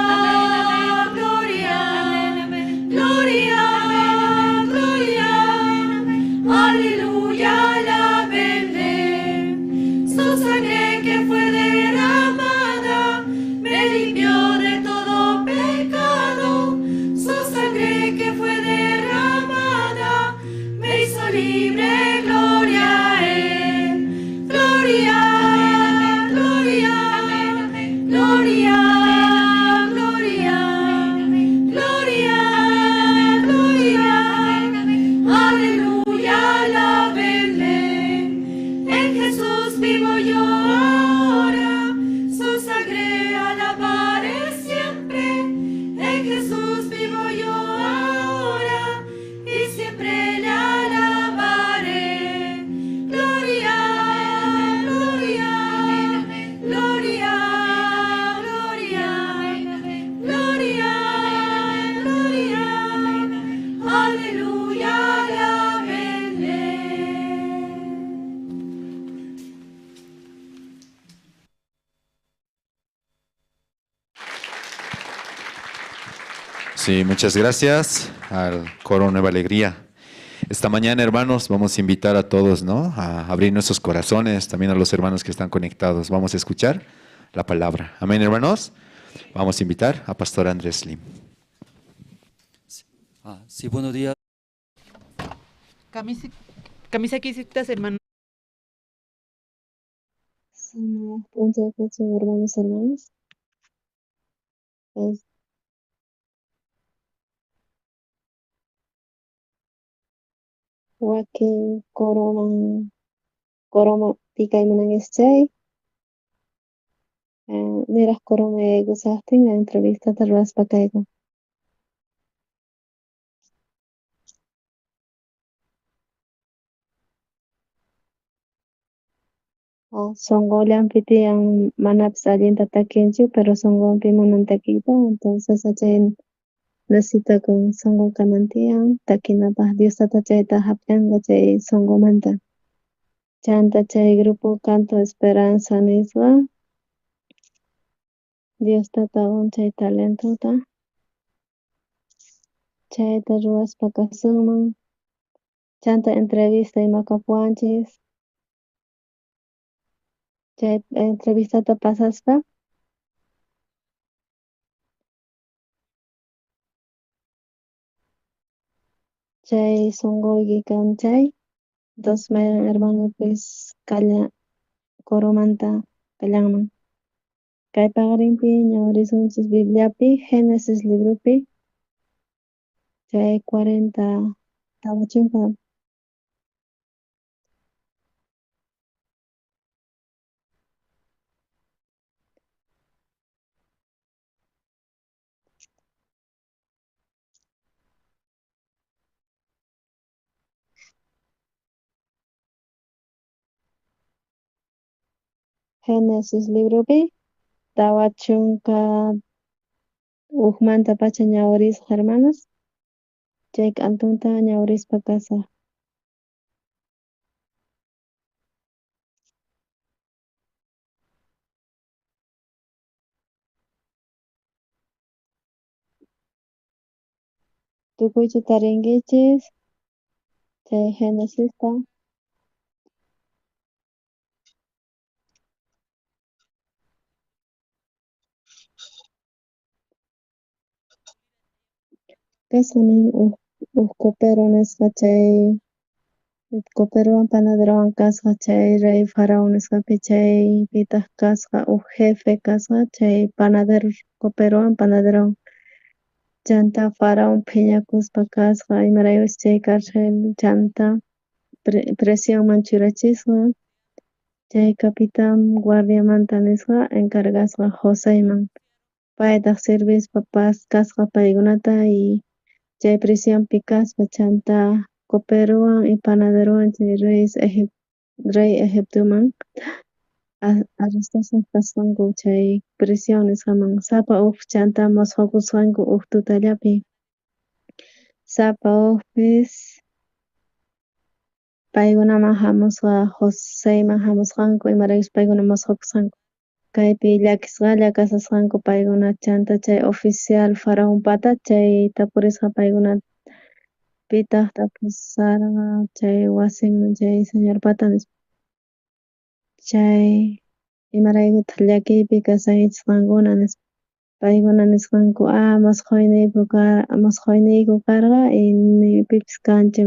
gloria, gloria, aleluya, alábenle. Su sangre que fue derramada me limpió de todo pecado. Su sangre que fue derramada me hizo libre. Gloria a Él. Gloria, gloria, gloria, gloria, gloria, gloria. Aleluya, alábenle. En Jesús vivo yo ahora, su sangre alabaré siempre. En Jesús vivo yo ahora y siempre le alabaré. Gloria, gloria, gloria, gloria, gloria, gloria. Aleluya, alábenle. Sí, muchas gracias al Coro Nueva Alegría. Esta mañana, hermanos, vamos a invitar a todos, ¿no?, a abrir nuestros corazones, también a los hermanos que están conectados. Vamos a escuchar la palabra. Amén, hermanos. Vamos a invitar a Pastor Andrés Lim. Sí, buenos días. Camisas, hermano. Punto de hermanos, hermanas. Waki koroma pikai menangischay. Niras koroma gusahtin la entrevista terras pakaigo. Songo piti yang manap salin tatakenju, pero songo pimunan takito, entonces achain necesita con songo kanantian, takinapah Dios tatachay tahapyan gachay songo manta. Chanta chay grupo Canto Esperanza Niswa. Dios tata chay talento ta. chayta ruwaspa kasuman chanta entrevista imakapuanchis chay entrevistata pasaspa chay sunquyki kan chay dos hermanopis coromanta kallanman kay paqarinpi ñawirisunchis Bibliapi Génesis libropi chay 40 tawa chunka Génesis libropi tawa chunka ukmanta pacha ñawirisqa hermanos chay k'antunta ñawirispa kasaq tukuychita rinkichis chay Génesista kashanin copero nisqa chay coperowan panaderowan kasqa chay rey faraón nisqapi chay pitaq kasqa jefe kasqa chay panadero coperowan panaderowan chanta faraón phiñakuspa kasqa imaraykuchus chay carcel chanta prisionman churachisqa chay capitan guardiamanta nisqa encargasqa Joséman paytaq servispa kasqa paykunata y chay prisionpi kaspa chanta coperowan y panaderowan chay rey Egiptoman arrestasun kasqanku chay prisión nisqaman sapa huk chanta mosqokusqanku huk tutallapi sapa hukpis paykunaman hamusqa Joséman hamusqanku imaraykuchus paykuna mosqokusqanku kaypi llakisqalla kasasqanku paykuna chanta chay oficial faraónpata chay tapurisqa paykuna pitaq tapusarqa chay wasinman chay señorpata nispa chay imaraykutaq llakiypi kasanchisqankuna nispa paykuna nisqanku mosqoyniyku karqa y pipis kanchu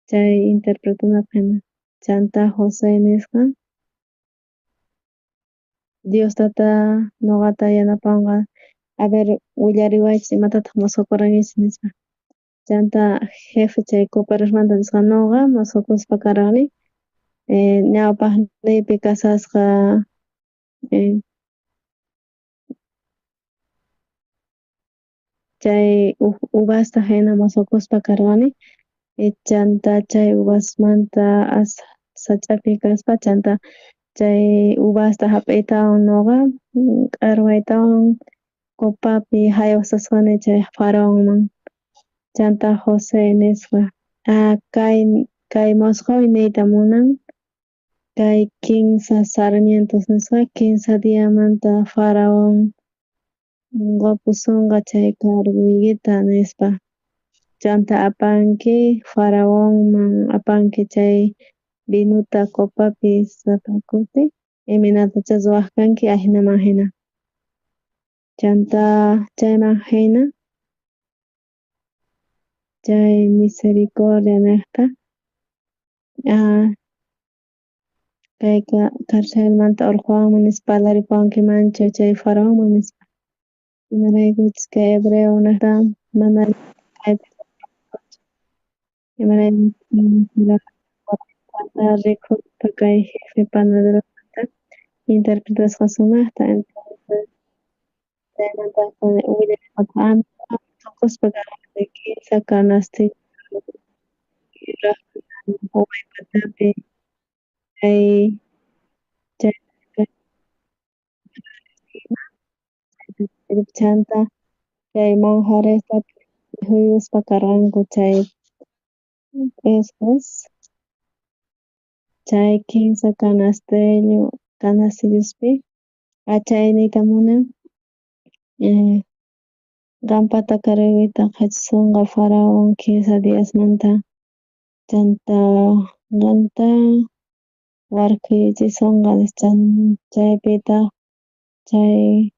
chay interpretunapaq chanta José nisqa Diostata ñuqata yanapanqa a ver willariwaychis imatataq mosqokurankichis nispa chanta jefe chay cooperosmanta nisqa ñuqa mosqokuspa karqani ñawpaqniypi kasasqa chay uvasta hina mosqokuspa karqani chanta chay uvasmanta sach'api kaspa chanta chay uvasta hap'iytawan ñuqa q'arwaytawan copapi haywasasqani chay faraónman chanta José nisqa kay mosqoyniyta munan kay quinsa sarmientos nisqa quinsa diamanta faraón wapusunqa chay carguykita nispa chanta apanki faraónman apanki chay binuta copapi sapakupi iminatacha ruwaq ajinaman hina chanta chayman hina chay misericordia niqta kay carcelmanta urqwanman nispa parlaripankimanchu chay faraónman nispa imaraykuchus kay hebreo niqta mana rikuspa kay jefe panaderomanta interpretasqa sumaqta entonces chaymantaka willaripaqa tukuspa karqani quinsa canastita uway patapi chay chanta chay manjaresta huyuspa karqanku chay pesas chay quinsa canastilluspi chayniyta munan Gampata karewita qhachishunqa Faraón quesadillasmanta chanta ganta warkuchisonqa chaypita chay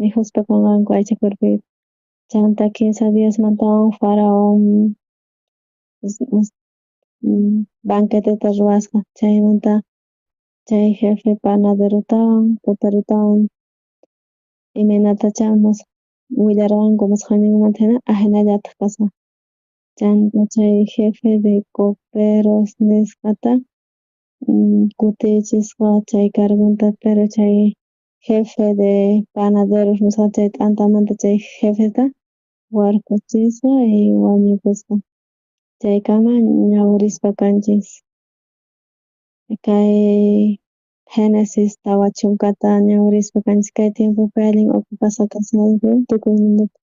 hijospa kanqanku aychakurpi chanta quesadillasmantawan Faraón banqueteta ruwasqa chaymanta chay jefe panaderotawan putarutawan imaynatacha willarqanku musqayninkumanta hina ahinallataq kasqa chanta chay jefe de coperos nisqata kutichisqa chay cargonta pero chay jefe de panaderos nisqa chay t'antamanta chay jefeta warkuchisqa y wañukusqa chaykama ñawirispa kanchis kay Génesis tawa chunkata ñawirispa kanchis kay tiempopi allin ocupasqa kashanku tukuy mundupi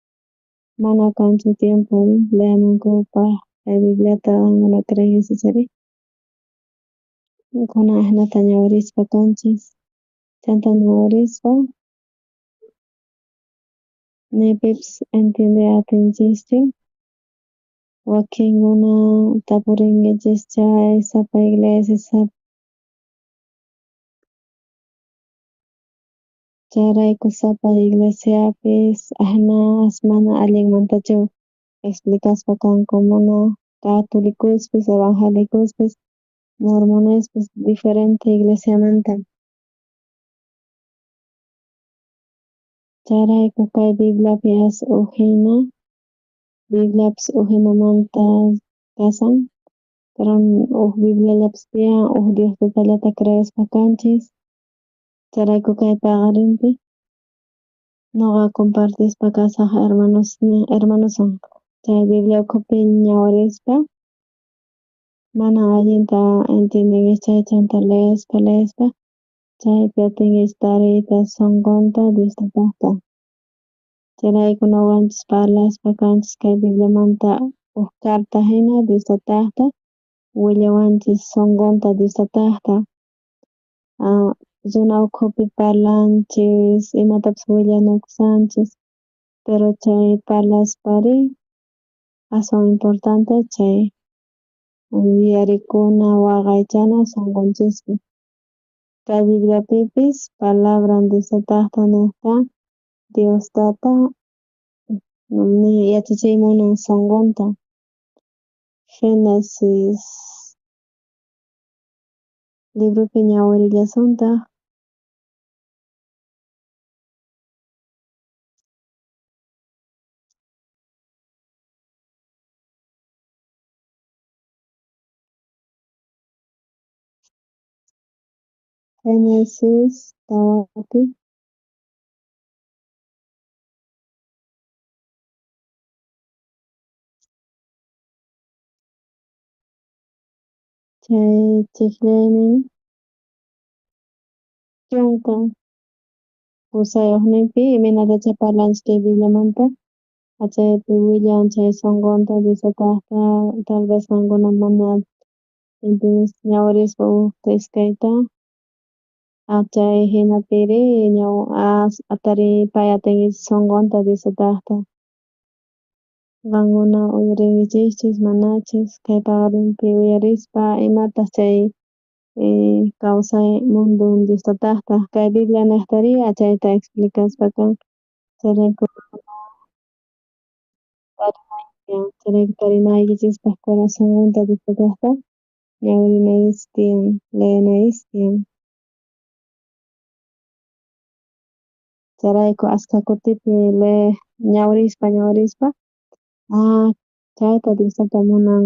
mana kanchu tiempo leanankupaq kay Bibliata mana creyensichari kunan hinata ñawirispa kanchis chanta ñawirispa ni pipas entiende atinchikchu wakinkuna tapurinkichis chay sapa iglesia chayrayku sapa iglesiapis mana allinmantachu explicaspa kanku mana catolicospis evangelicospis mormonespis diferente iglesiamanta chayrayku kay Bibliapis ujinamanta kasan karon Bibliallapis tiyan Dios tutallata creespa kanchis chayrayku kay paqarinpi ñuqa compartispa kasaq hermanusan chay Biblia ukhupi ñawirispa mana allinta entiendinkichis chay chanta leespa chaypi atinkichis tariyta sunqunta Diosta kaqta chayrayku ñuqanchis parlaspa kanchis kay Bibliamanta carta hina Diosta kaqta willawanchis sunqunta Diosta kaqta runa ukhupi parlanchis imatapas willanakusanchis pero chay parlaspari aswan importante chay yuyarikuna waqaychana sunqunchikpi kay Bibliapipis palabran Diosta kaqta nisqa Diostata yachachiymunan sunqunta Génesis libropi ñawirillasuntaq Génesis tawapi chay chiqniynin chunka pusayuqninpi imanatacha parlanchis kay Bibliamanta chaypi willan chay sunqunta Diosta kaqta tal vez qankuna mana ñawirispa utkayta chay hinapiri pay atinkichis sunqunta Diosta kaqta qankuna uyarinkichischis manachis kay paqarinpi uyarispa imataq chay kawsay mundun Diosta kaqta kay Biblia niqtari chayta explicaspa kan chayrayku tarinaykichikpas corazonkunta Diosta kaqta ñawirinaypis tiyan leyanaypis tiyan chayrayku ashka kutipi ñawirispa chayta Diostata munan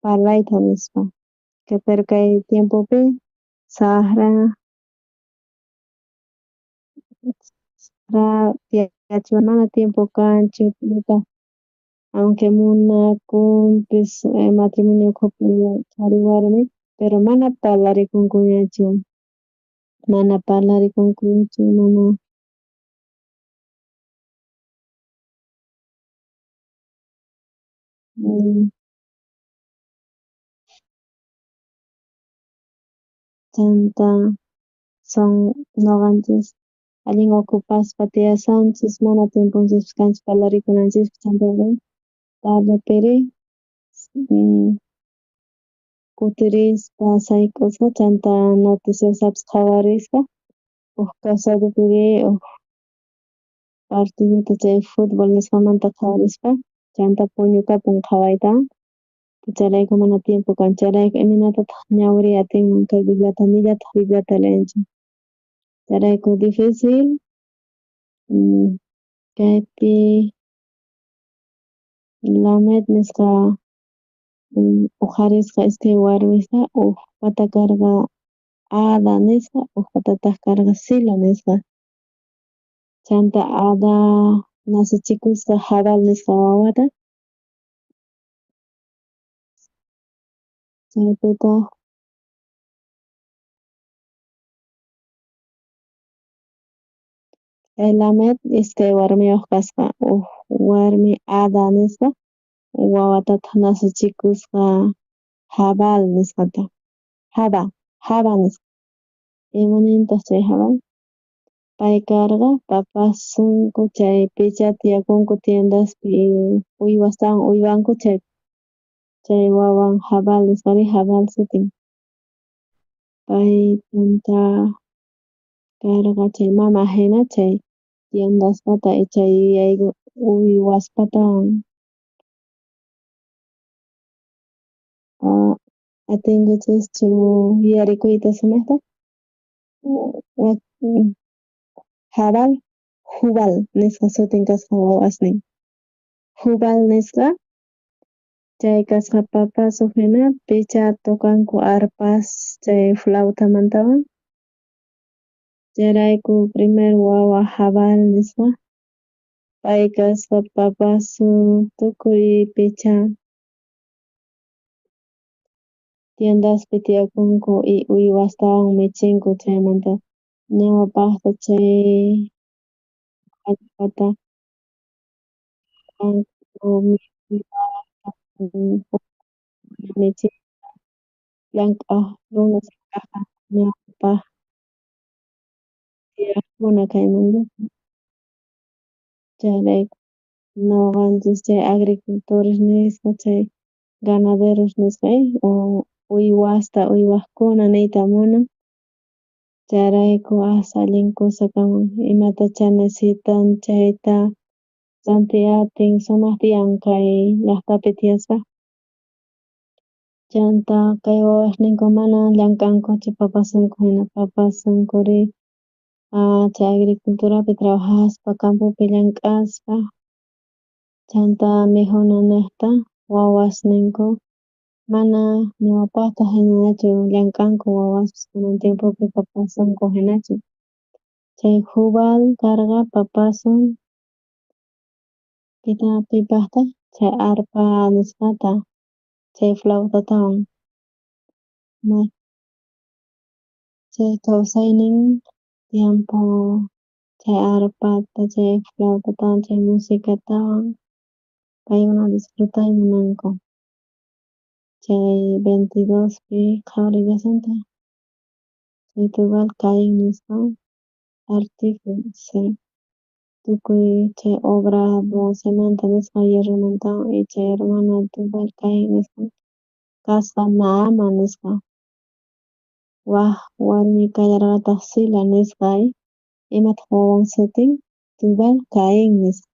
parlayta nispa pero kay tiempopi sahra mana tiempo kanchu aunque munakunpis matrimonio ukhupi chari warmi pero mana parlarikunkuñachu mana chanta son ñuqanchis allin ocupaspa tiyasanchis mana timpunchis kanchis parlarikunanchis chantaka tarlepiri kutirispa saykusqa chanta noticiasapas qhawarispa casadopiri partiduta chay futbol nisqamanta qhawarispa chanta puñukapan qhawaytawan chayraykun mana tiempo kan chayrayku iminatataq ñawiri atinman kay Bibliata nillataq Bibliata leyanchik chayrayku difícil kaypi Lamed nisqa uqharisqa iskay warmista pata karqa Ada nisqa patataq karqa Sila nisqa chanta Ada nasichikusqa Jabal nisqa wawata chaypita Lamed iskay warmiyuq kasqa warmi Ada nisqa wawatataq nasichikusqa Jabal nisqata Jaba nisqa imanintaq chay Jabal pay karqa papas sunqu chay picha tiyakunku tiendaspi uywastawan uywanku chay wawan Jabal nisqari Jabal sutin pay chanta karqa chay mama hina chay tiendaspata y chay uywaspatawan atinchichischu yarikuyta sumaqta Jabal Jubal nisqa sutin kasqa wawasnin Jubal nisqa chay kasqa papasuq hina picha tukanku arpas chay flautamantawan chayrayku primer wawa Jabal nisqa pay kasqa papasuq tukuy picha tiendaspi tiyakunku y uywastawan michinku chaymanta ñawpaqta chay allpata michik llank'aq runa saqaqa ñawpaq tiyaqkuna kay mundupi chayrayku ñuqanchis chay agricultores nisqa chay ganaderos nisqa uywasta uywaqkuna niyta munan chayrayku allin kusakaman imatacha necesitan chayta tantiatin sumaq tiyan kay llaqtapi tiyaspa chanta kay wawaqninku mana llamk'ankuchu papasunku hina papasunkurin chay agriculturapi trabajaspa campopi llamk'aspa chanta mijuna niqta wawasninku mana ñawpaqta hinachu llamk'anku wawaspas kunan tiempopi papasunku hinachu chay Jubal karqa papasun pipaqta chay arpa nisqata chay flautatawan chay kawsaynin tiempo chay arpata chay flautatawan chay musicatawan paykuna disfrutay munanku chay 22pi qhawarillasunta chay Tubal Cain nisqa artífice tukuy chay obra broncemanta nisqa hierromantawan y chay hermana Tubal Cain nisqa kasqa Naama nisqa waq warmi kallarqataq Sila nisqay imataq wawan sutin Tubal Cain nisqa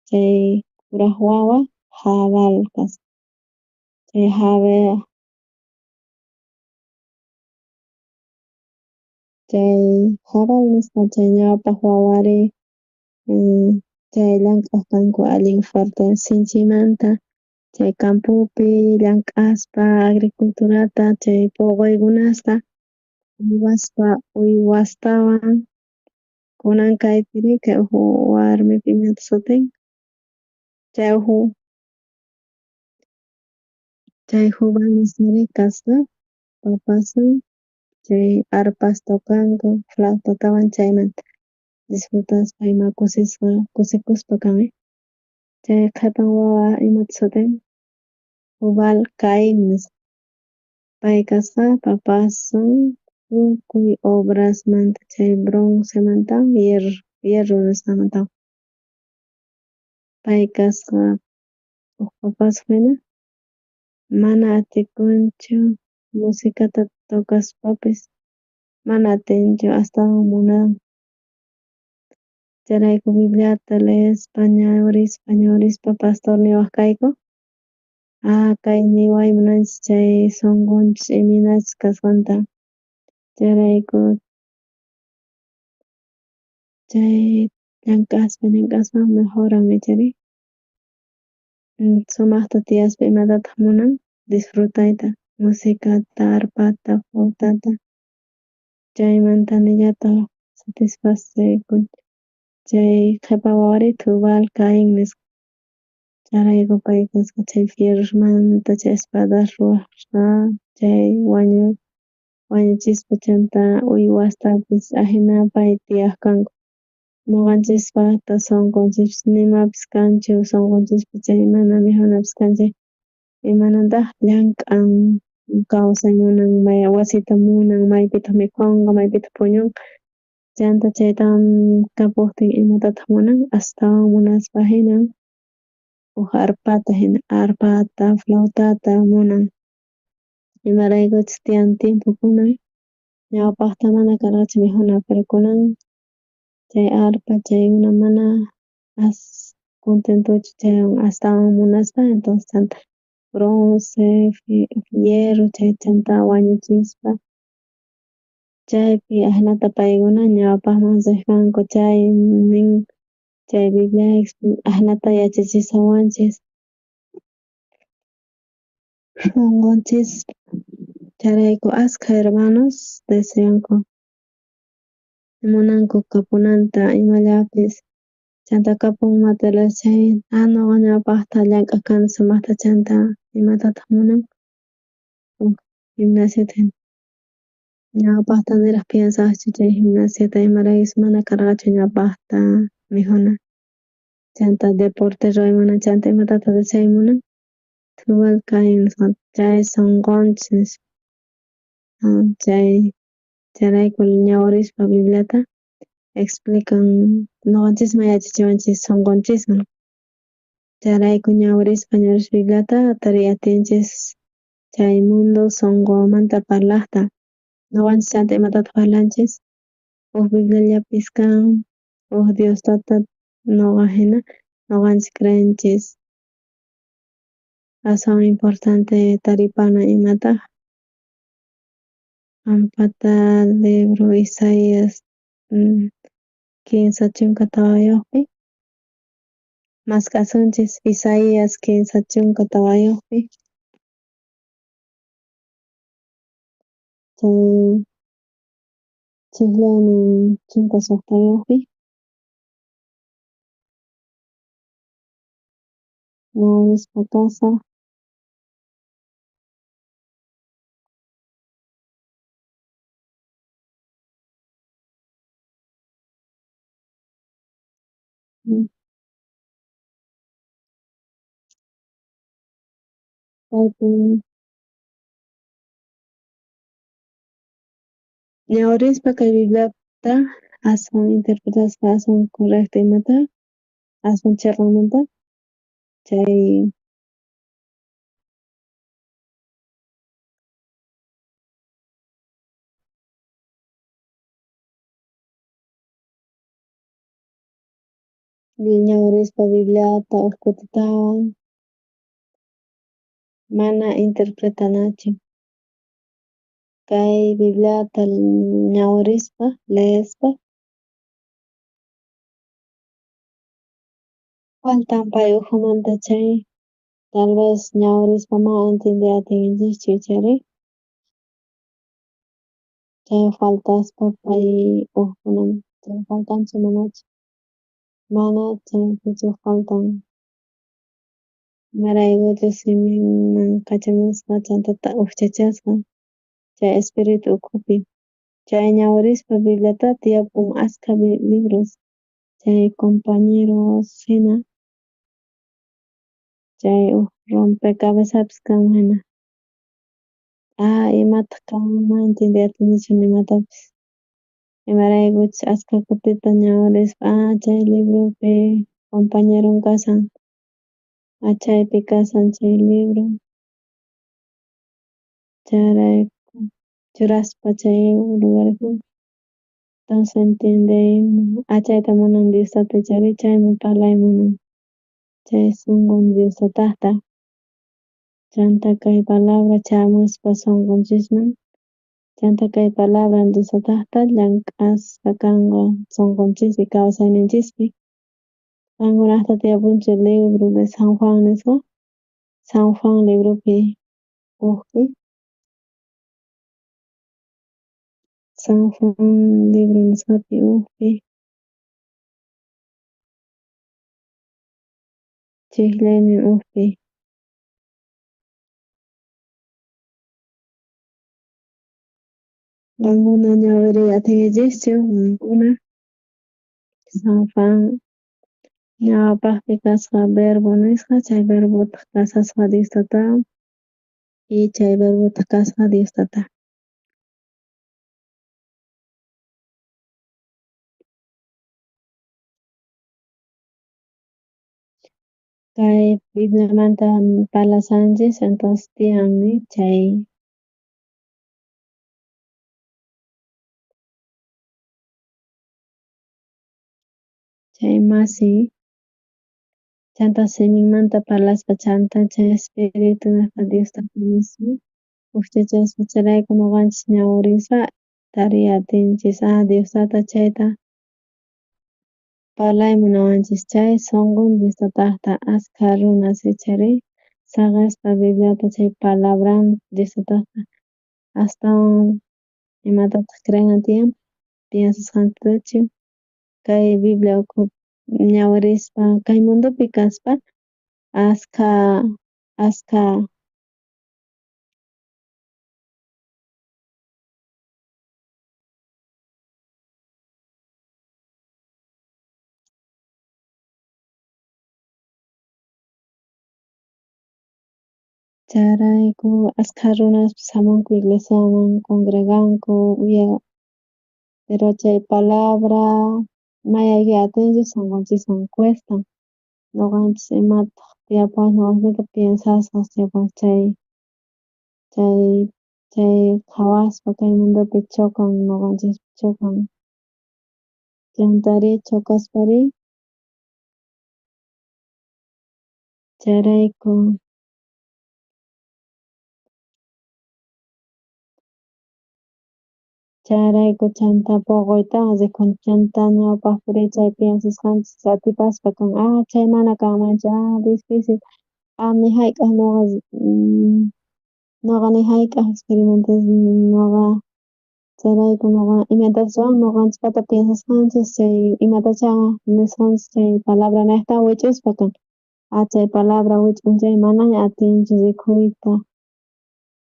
chay kuraq wawa Jabal kasqa chay Jabal nisqa chay ñawpaq wawari chay llank'aq kanku allin fuerte sinchimanta chay campopi llamk'aspa agriculturata chay puquykunasqa uywastawan kunan kaypiri kay warmipi imata sutin chay Jubal nisqari kasqa papasun chay arpas tukanku flautatawan chaymanta disfrutaspa ima kusikuspa kan chay qhipan wawa imata sutin Jubal Cain nisqa pay kasqa papasun tukuy obrasmanta chay broncemantaqa hierro nisqamantaqa pay kasqa papasqa hina mana atikunchu musicata tukaspapis mana atinchu astawan munan chayrayku Bibliata leespa ñawirispa pastor niwaq kayku kay niway munanchis chay sunqunchis imaynachis kasqanta chayrayku chay llank'aspa mejoran chari sumaqta tiyaspa imatataq munan disfrutayta musicata, arpata, flautata chaymantanillatak satisfacecunchik chay qhipa wawaritu Tubal Caín nisqa charayku pay kasqa chay fierrosmanta chay espadas ruwasqa chay wañuchispa chaymunta uywastapis pay tiyaq kanku ñuqanchispaqta sunqunchikpis nimapis kanchu sunqunchikpis chay mana mikhunapis kanchik imanantaq llank'an kawsay munan wasita munan maypitaq mikhunqa maypitaq puñunqa chayanta chayta kapuktin imatataq munan astawan munaspa hina arpata, flautata munan imaraykuchus tiyan tiempokunan ñawpaqta mana karqachu mikhuna pero kunan chay arpa chaykuna mana contentochu chaywan astawan munaspa entonces chanta bronce, hierro chaytanta wañuchispa chaypi ahnata paykuna ñawpaqman riqkanku chay nin chay Bibliapish ahnata yachachishawanchis sunqunchis charayku ashka hermanos deseanku munanku kapunanta imallapis chanta kapun material chay nuqa ñawpaqta llank'aq kani sumaqta chanta imatataq munan gimnasiota ñawpaqta niraq piensaqchu chay gimnasiota imaraykush mana karqachu ñawpaqta mikhuna chanta deporte ruwaymunan chanta imatataq desaymunan Tubal Caín nisqanta chay sunqunchis chayrayku ñawirispa Bibliata explican ñuqanchisman yachachiwanchis sunqunchikman chayrayku ñawirispa Bibliata atariy atinchis chay mundo sunqumanta parlaqta ñuqanchis chanta imatataq parlanchis Bibliallapis kan Diostata ñuqa hina ñuqanchis creenchis aswan importante taripana imataq ampata libro Isaías quinsa chunka tawayuqpi maskasunchis Isaías quinsa chunka tawayuqpi chiklaynin chunka suqtayuqpi ñawirispa kasaq paypi ñawirispa kay Bibliata aswan interpretasqa aswan correcto imata aswan chiqnimanta chay ñawirispa Bibliata utkupitawan mana interpretanachu kay Bibliata ñawirispa leespa faltan pay ujumanta chay tal vez ñawirispa mana entender atinchikchu chari chay faltaspa pay ujkunan chay faltanchu manachu mana chaypichu faltan imaraykuchus simiman kachamusqa chantata ukchachasqa chay espiritu ukhupi chay ñawirispa Bibliata tiyapun ashka libros chay compañeros hina chay rompecabezapis kan hina Imataq mana entendiatichu nimatapis. Imaraykuchus ashka kutita ñawirispa chay libropi compañeron kasan, chaypi kasan chay libro. Chayrayku churaspa chay lugarpi. Entonces entiende chayta munan Diostata chariy chayman parlay munan. Chay sunqun Diostataqta. Chanta kay palabra chamuspa sunqunchikman. Chanta kay palabra Diostataqta llank'asqa kanqa sunqunchikpi kawsayninchikpi. Qankunaqta tiyapunchu libro de San Juan nisqa. San Juan libropi ukpi. San Juan libro nisqapi ukpi. Chiqlaynin ukpi. Qankuna ñawiriy atiyachikchu qankuna. San Juan ñawapaqpi kasqa verbo nisqa chay verbota kasasqa Diostata y chay verbota kasqa Diostata. Kay Bibliamanta parlasanchis entonces tiyanmi chay masi chanta simimanta parlaspa chanta chay espiritu nisqa Diostata nispa ukchachaspa chayrayku ñuqanchis ñawirispa tariy atinchis Diostata chayta parlayman nawanchis chay sunqun Diostataqta ashka runa sichariy saqaspa Bibliata chay palabran Diostataqta astawan imatataq creenan tiyan piensasqantachu kay Biblia ukhupi ñawirispa kay mundupi kaspa ashka chayrayku ashka runas hamunku iglesiaman congreganku pero chay palabra mayaypi atinchik sunqunchikman cuestan ñuqanchis imataq tiyapuwan ñuqanchita piensasqa chay qhawaspa kay mundupi choqan ñuqanchikpi choqan llantari choqaspari chayrayku chanta puquyta rikunchik chanta ñawpaqpiri chay piensasqanchis atipaspa kan chay mana kanmanchu difícil ni hayk'aq ñuqa ni hayk'aq ñuqa chayrayku ñuqa imatapas ñuqanchikpata piensasqanchis chay imatacha nisqanchis chay palabra niqta wich'uspa kan chay palabra wich'unchay manaña atinchu rikhuyta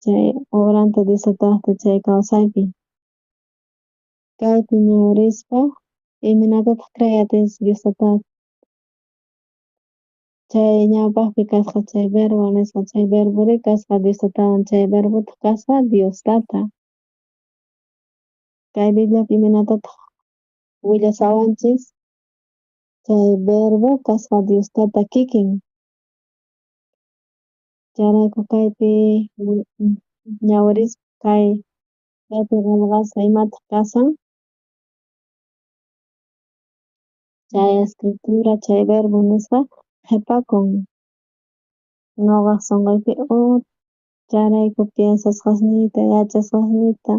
chay obranta Diostataqta chay kawsaypi. Kaypi ñawirispa iminatataq cray atinchik Diostata chay ñawpaqpi kasqa chay verbo nisqa chay verbori kasqa Diostatawan chay verbota kasqa Diostata. Kay Bibliapi iminatataq willasawanchis chay verbo kasqa Diostata kikin. Chayrayku kaypi ñawirispa kaypi qillqasqa imataq kasan chay escritura chay verbo nisqa qhipakun ñuqaq sunquypi chayrayku piensasqasniyta yachasqasniyta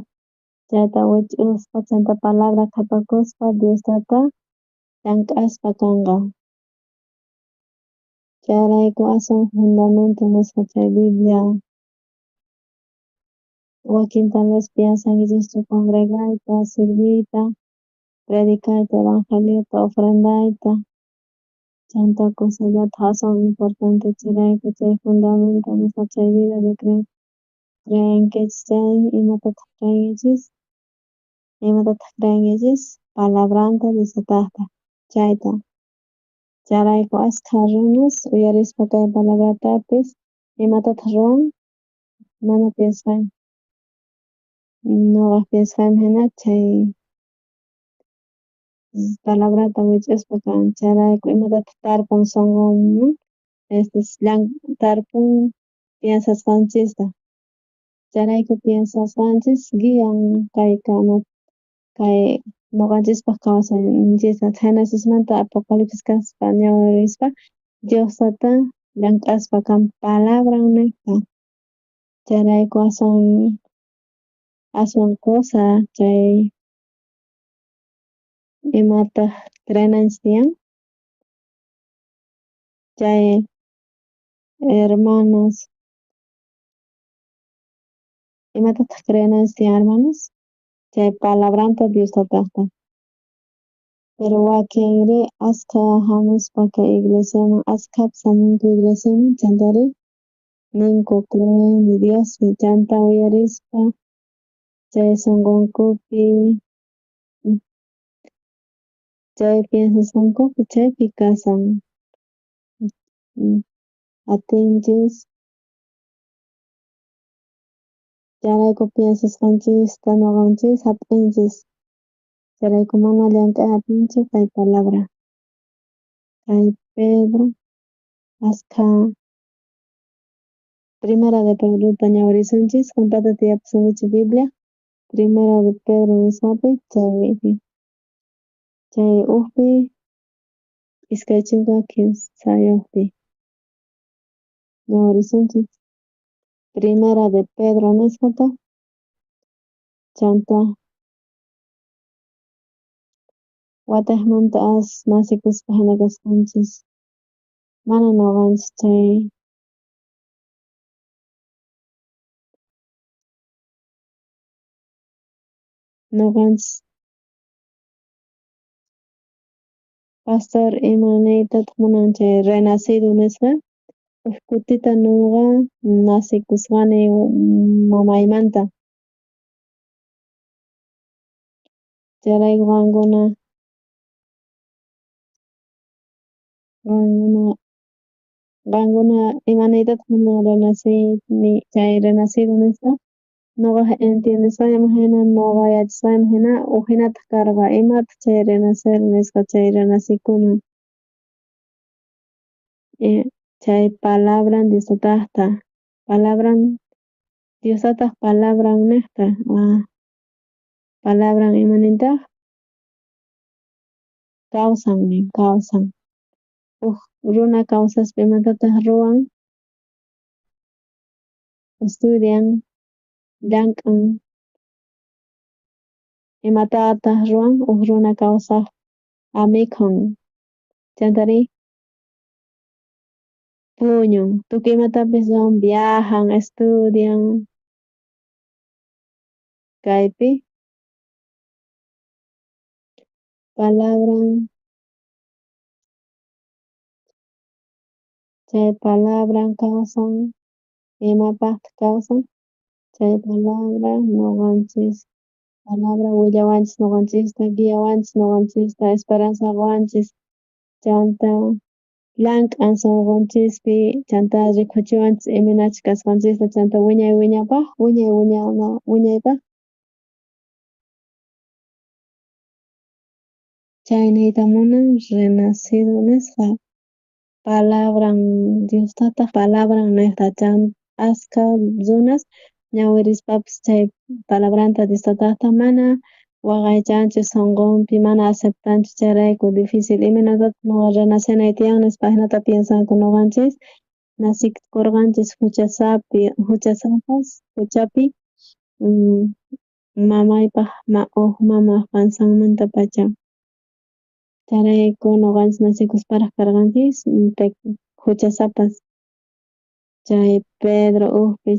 chayta wich'uspa chanta palabra qhipakuspa Diostata llank'aspa kanqa. Chayrayku aswan fundamento nisqa chay Biblia wakin tal vez piensankichikchu congregayta, sirviyta, predicayta, evangeliota ofrendayta chanta kusallata aswan importante chayrayku chay fundamento nisqa chay vida de creenkichis chay imatataq creenkichis palabranta Diostataqta chayta. Chayrayku ashkha runas uyarispa kay palabratapis imatataq ruwan mana piensay Noqa piensaym hina chay palabrata wich'aspa kan chayrayku imatataq tarpun sunqunman tarpun piensasqanchista chayrayku piensasqanchis guian kay kay ñuqanchispaq kawsayninchista Génesismanta Apocalipsis kaspa ñawirispa Diosata llank'aspa kan palabran nisqa chayrayku aswan kusa chay imataq creananchis tiyan chay hermanos imatataq creananchis tiyan hermanos chay palabranta Diostataqta pero wakinri ashka hamuspa kay iglesiaman ashkapas hamunku iglesiaman chantari ninku creeni Diospi chanta uyarispa chay sunqunkupi chay piensasqankupi chaypi kasan atinchis chayrayku piensasqanchista ñuqanchis hap'inchis chayrayku mana llank'ay atinchik kay palabra kay Pedro ashka Primera de Pedrota ñawirisunchis puntata tiyapusunkichik Biblia Primera de Pedro nisqapi chay ukpi iskay chunka kimsayuqpi ñawirisunchik Primera de Pedro nisqata chanta wataymanta nasikuspa hina kasqanchis mana ñuqanchis chay ñuqanchis pastor imanaytataq munan chay renacido nisqa kutita ñuqa nasikusqani mamaymanta chayrayku qankuna imanaytataq munan chay renacido nisqa ñuqa entiendisqayman hina ñuqa yachasqayman hina hinataq karqa imataq chay renacer nisqa chay renacikuna chay palabran Diostataqta palabran Diostataq palabran niqta palabran imanintaq kawsan nin kawsan huk runa kawsaspa imatataq ruwan estudian llank'an imatataq ruwan huk runa kawsaq amikun chantari puñun tukuy imatapis ruwan viajan estudian kaypi palabran chay palabran kawsan imapaqtaq kawsan chay palabra ñuqanchis palabra willawanchis ñuqanchista guiawanchis ñuqanchista esperanzawanchis chanta llank'an sunqunchispi chanta rikhuchiwanchis imanachik kasqanchista chanta wiñay wiñaypaq chay niyta munan renacido nisqa palabran Diostataq palabran niqta ashka runas ñawirispapas chay palabranta Diostataqta mana waqaychanchu sunqunpi mana aceptanchu chayrayku difícil imanataq ñuqa renacenay tiyan nispa hinata piensanku ñuqanchis nasikurqanchis huchapi mamaypaq huk mama pansanmantapacha chayrayku ñuqanchis nasikusparaq karqanchis huchasapas chay Pedro ukpi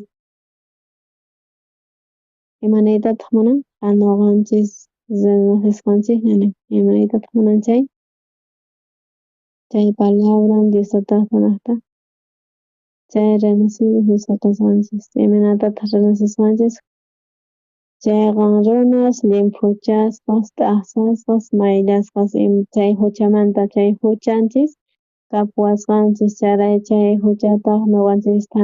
imanaytataq munan ñuqanchis renacisqanchikña nin imanaytataq munan chay palabran Diostataqta niqta chay renacido Diosqa kasqanchis imanataq renacisqanchis chayqa runas limpuchaspas t'aqsaspas mayllaspas chay huchamanta chay huchanchis kapuwasqanchis charay chay huchataq ñuqanchista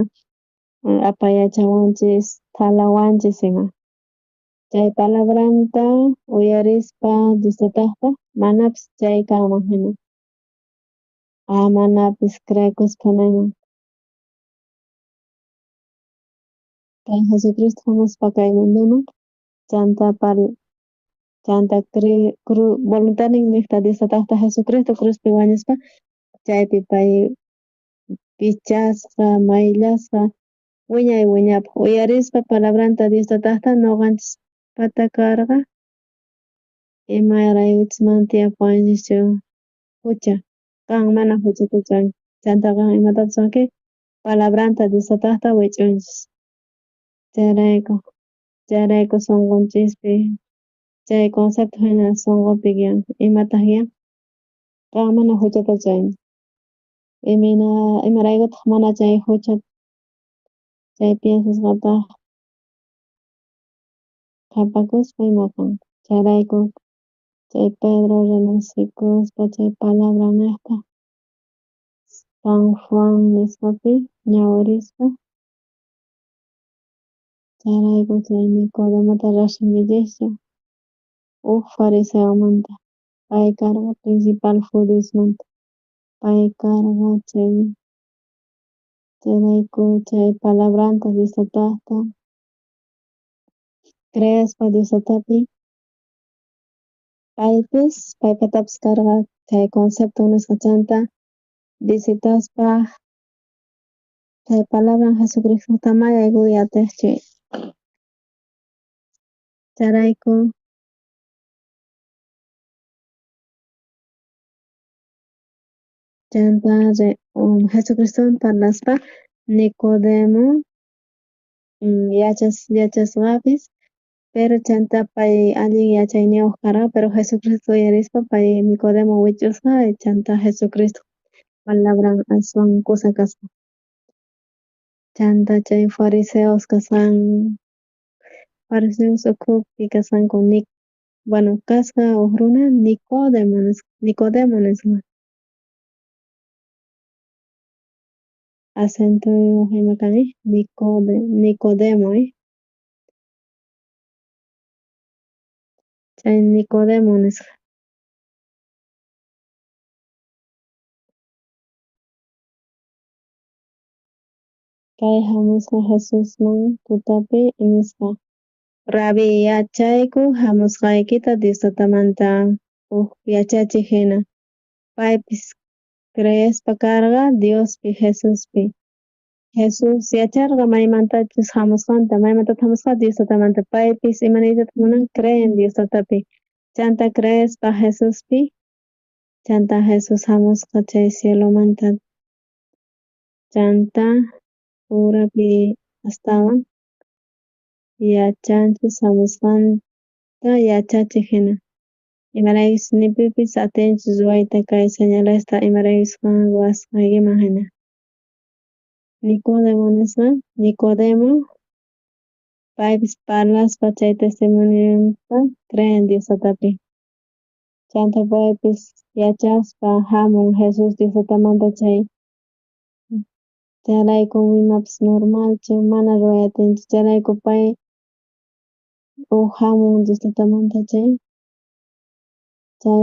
apayachawanchis qalawanchis ima chay palabranta uyarispa disfrutaqta manapas chay kanman hina manapis craykuspanayman kay Jesucristo hamuspa kay munduman chanta voluntariamente disfrutaqta Jesucristo cruzpi wañuspa chaypi pay pichasqa mayllasqa wiñay wiñapaq uyarispa palabranta disfrutaqta ñuqanchis patakarqa imaraykuchus mana tiyapunchikchu hucha kan mana huchata chanta kan imatapas waki palabranta disfrutaqta wich'unchis chayrayku sunqunchikpi chay concepto hina sunqupi imataq kan mana huchata chayna imaraykutaq mana chay hucha chay piensasqataq qhapakuspa ima kan chayrayku chay Pedro renunциkuspa chay palabra niqta San Juan nispapi ñawirispa chayrayku chay Nicodemota riqsini willashpa fariseomanta pay karqa principal judiosmanta pay karqa chayrayku chay palabranta disfrutaqta creespa Diostapi paypatapas karqa chay concepto nisqa chanta visitaspa chay palabran Jesucristota mayay uyatiqchi chayrayku chanta Jesucristowan parlaspa Nicodemo yachasqapis pero chanta pay allin yachayniyuq karqa pero Jesucristo uyarispa pay Nicodemo wich'usqa chanta Jesucristo palabran aswan kusa kasqa chanta chay fariseos kasqan fariseos ukhupi kasqanku bueno kasqa uq runa Nicodemo nisqa acento ima kan Nicodemo chay Nicodemo nisqa kay hamusqa Jesusman tutapi nisqa Rabi yachayku hamusqaykita Diostatamanta yachachiq hina paypis creespa karqa Diospi Jesuspi Jesus yacharqa maymantachus hamusqanta maymantataq hamusqa Diostatamanta paypis imanaytataq munan creen Diostatapi chanta creespa Jesuspi chanta Jesus hamusqa chay cielomanta chanta urapi astawan yachanchis hamusqanta yachachiq hina imaraykuchus ni pipis atinchis ruwayta kay señalesta imaraykuchus ruwasqaykiman hina Nicodemo nisqa Nicodemo paypis parlaspa chay testimonionta creen Diostatapi chanta paypis yachaspa hamun Jesus Diostatamanta chayrayku imapas normalchu mana ruray atinchu chayrayku pay hamun Diostatamanta chay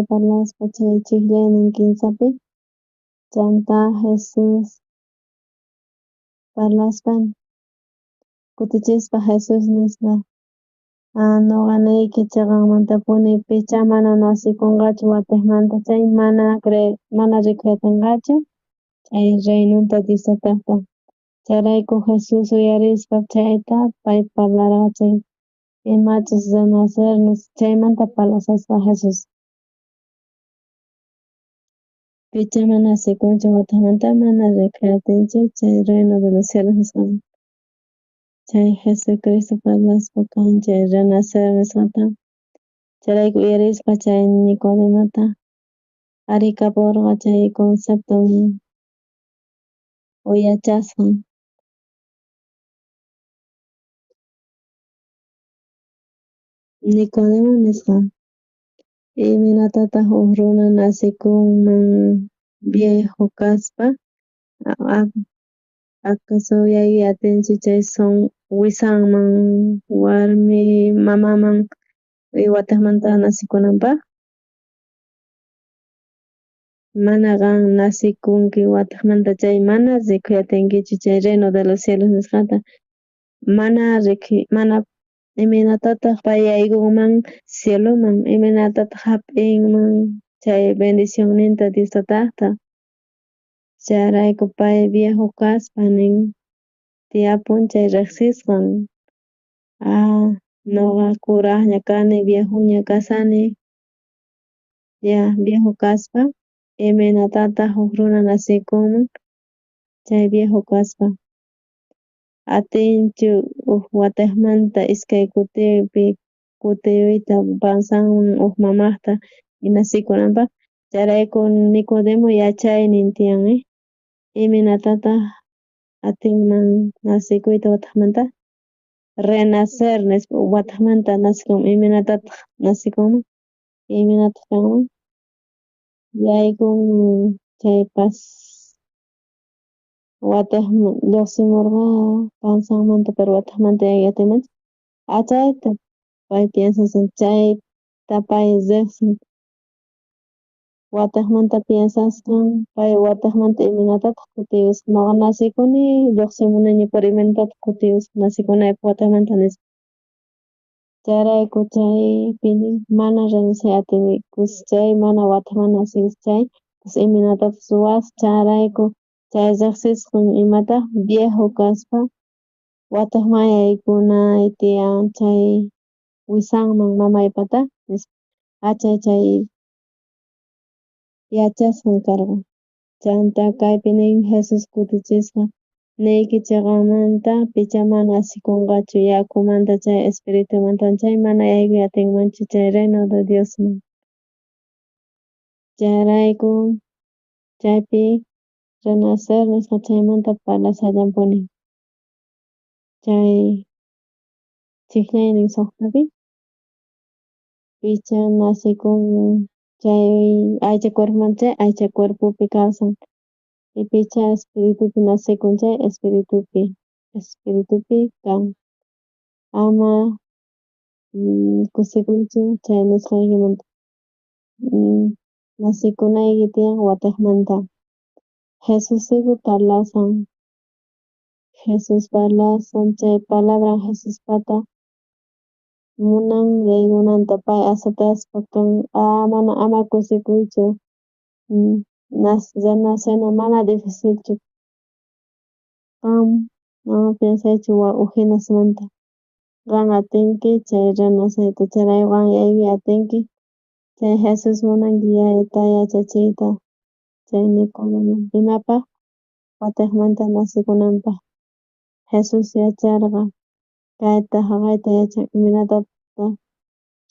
parlaspa chay chiqllaynin kinsapi chanta Jesus parlaspa kutichispa Jesus nisqa nuqa niyki chiqanmantapuni picha mana nasikunqachu wataymanta chay mana rikhuyatinqachu chay reynunta Diostataqta chayrayku Jesus uyarispa chayta pay parlarqa chay imachus renacer chaymanta parlasasqa Jesus picha mana nasikunchu wataymanta mana rikhuyatinchu chay reino de los cielos nisqaman chay Jesucristo parlaspa kan chay renacer nisqata chayrayku uyarispa chay Nicodemota ari kapurqa chay concepto uyachasqa Nicodemo nisqa iminatataq uq runa nasikunman viejo kaspa ¿acaso yayay atinchu chay wisanman warmi mamaman wataqmanta nasikunanpaq mana qan nasikunki wataqmanta chay mana rikuyatinkichu chay reino de los cielos nisqata mana iminatataq pay aygunman cieloman iminatataq hap'inman chay bendicionninta Diostataqta chayrayku pay viejo kaspa nin tiyapun chay riqsisqan nuqa kuraqña kani viejoña kasani ya viejo kaspa iminatataq huk runa nasikunman chay viejo kaspa atinchu huk wataqmanta iskay kutipi kutiyuyta pansanman huk mamaqta nasikunanpaq chayrayku Nicodemo yachaynin tiyan iminatataq atinman nasikuyta wataqmanta renacer nispa wataqmanta nasikunman iminatataq nasikunman iminataq kanman yaykunman chaypas wataqman lluqsimurqa pansanmanta pero wataqmanta yayatinachu achayta pay piensasan chayta pay riqsin wataqmanta piensasqan pay wataqmanta iminatataq kutiyusqa nuqa nasikuni lluqsimunani pero imanatataq kutiyusqa nasikunaypaq wataqmanta nispa chayrayku chaypi mana renunciay atini chay mana wataqman nasikusqa chay iminatapas ruwasqa chayrayku chay riqsisqan imataq viejo kaspa wataq mayaykuna tiyan chay wisanman mamaypataq nispa chay yachasqan karqan chayanta kaypi nin Jesus kutichisqa niyki chiqanmanta picha mana asikunqachu yakumanta chay espiritumanta chay mana yaykuy atinmanchu chay reino de Diosman chayrayku chaypi renacer nisqa chaymanta parlasallampuni chay chiqniynin suqtapi picha nasikunman chay aycha cuerpomanta chay aycha cuerpopi kawsan y picha espiritupi nasikun chay espiritupi kan ama kusikuychu chay nisqaykimanta nasikunayki tiyan wataqmanta Jesussiku parlasan Jesus parlasan chay palabran Jesuspata munan yaykunanta pay aceptaspa kan ama kusikuychu renaciona mana dificilchu qan ama piensaychu ujimasmanta qan atinki chay renaciyta chayrayku qan yaykuy atinki chay Jesus munanki yayata yachachiyta chay Nicodemo imapaq wataqmanta nasikunanpaq Jesus yacharqa kayta haqayta yachan iminatataq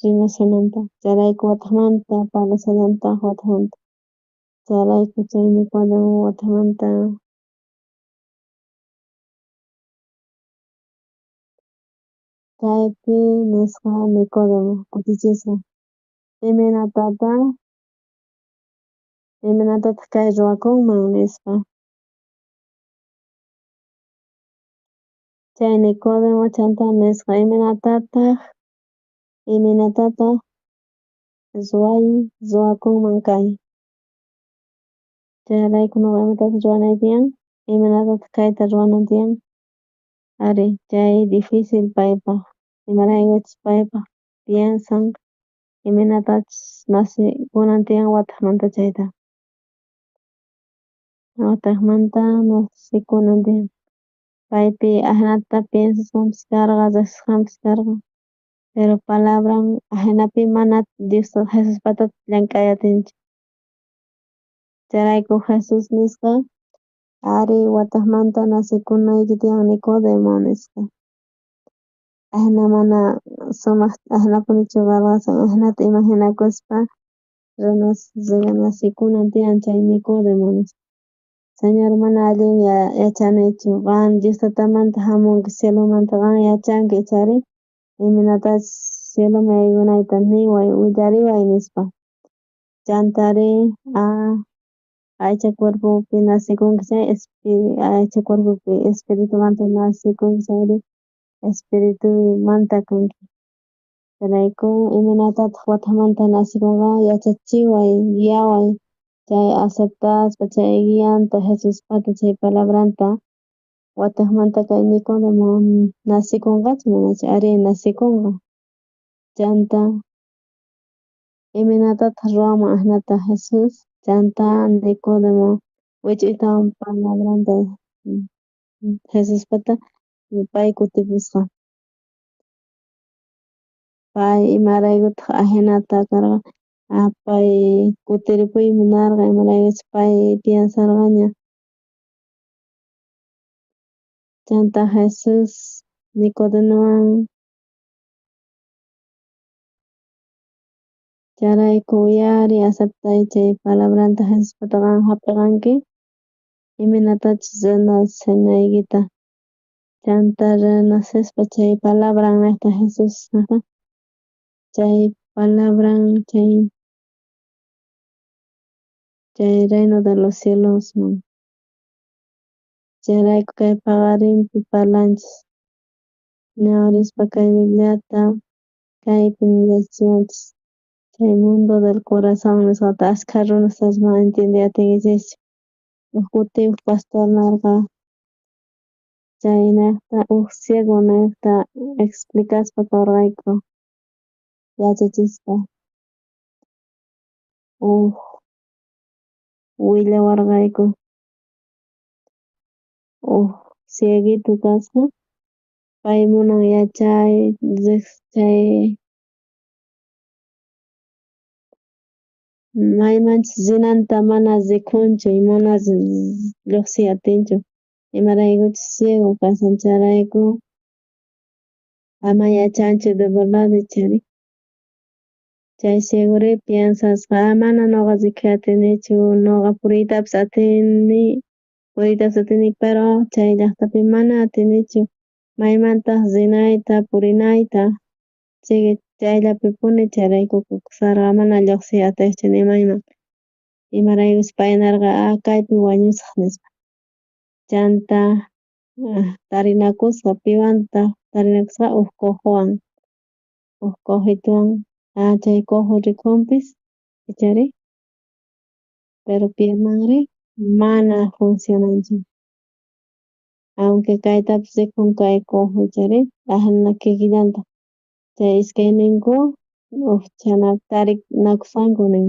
renacionanta chayrayku wataqmanta parlasallantaj wataqmanta chayrayku chay Nicodemo wataqmanta kaypi nisqa Nicodemo kutichisqa iminatataq kay ruwakunman nispa chay Nicodemo chayta nisqa iminatataq ruwakunman kay chayrayku nuqa imatataq ruwanay tiyan iminatataq kayta ruwanan tiyan ari chay difícil paypaq imaraykuchus paypaq piensan iminatachus nasikunan tiyan wataqmanta chayta wataqmanta nasikunan tiyan paypi ajenata piensasqanpis karqa riqsisqanpis karqa pero palabran ajenapi mana Diosta Jesuspata llank'ay atinchu chayrayku Jesus nisqa ari wataqmanta nasikunayki tiyan Nicodemo nisqa ajena mana sumaq ajenapunichu carqasan ajenata imaginakuspa nasikunan tiyan chay Nicodemo nisqa Señor mana allin yachanichu qan Diostatamanta hamunki cielomanta qan yachanki ichari iminatachus cieloman yaykunayta niway willariway nispa chantari aycha cuerpopi nasikunki chay aycha cuerpopi espiritumanta nasikunki chayri espíritu manta kanki. Chayraykun imanataq watamanta nasikunqa yachachiway, guiaway, chay aceptaspa chay guianta Jesuspata chay palabranta watakmanta kay Nicodemo nasikunqachu manachu ari nasikunqa. Chanta iminatataq ruwanman ahnata Jesus chanta Nicodemo wich'uytawan palabranta Jesuspata pay kutipusqa. Pay imaraykutaq ahinata karqa pay kutiripuymi narqa imaraykuchus pay piensarqaña. Chanta Jesus Nicodemuwan charayku uyari aceptay chay palabranta Jesuspata hap'iqanki imanatachus renacenaykita. Chanta renacespa chay palabran niqta Jesus chay palabran chay reino de los cielosman. Chayrayku kay paqarinpi parlanchis ñawirispa kay Bibliata kaypi yachachinchis chay mundo del corazón nisqata ashkha runapas mana entendiyatinkichikchu. Kuti pastor narqa chay niqta ciego niqta explicaspa karqayku yachachispa willawarqayku cieguito kasqa pay munan yachay chay maymanchis rinanta mana rikunchu y mana lluqsiy atinchu imaraykuchus ciego kashan charayku ama yachanchu de verdade chari chay ciegori piensasqa mana nuqa riqsiy atinichu nuqa puriytapas atini puriytapas atini pero chay llaqtapi mana atinichu maymantaq rinayta purinayta chayllapipuni chayrayku kusarqa mana lluqsiy atiqchu nimayman imaraykuchus pay narqa kaypi wañusaq nispa chanta tarinakusqa piwantaq tarinakusqa cojowan cojituwan chay cojo rikunpis kichari pero piernawanri mana funcionanchu aunque kaytapas rikun kay cojo chari ahina kikillantaq chay iskay ninku chana tarinakusanku nin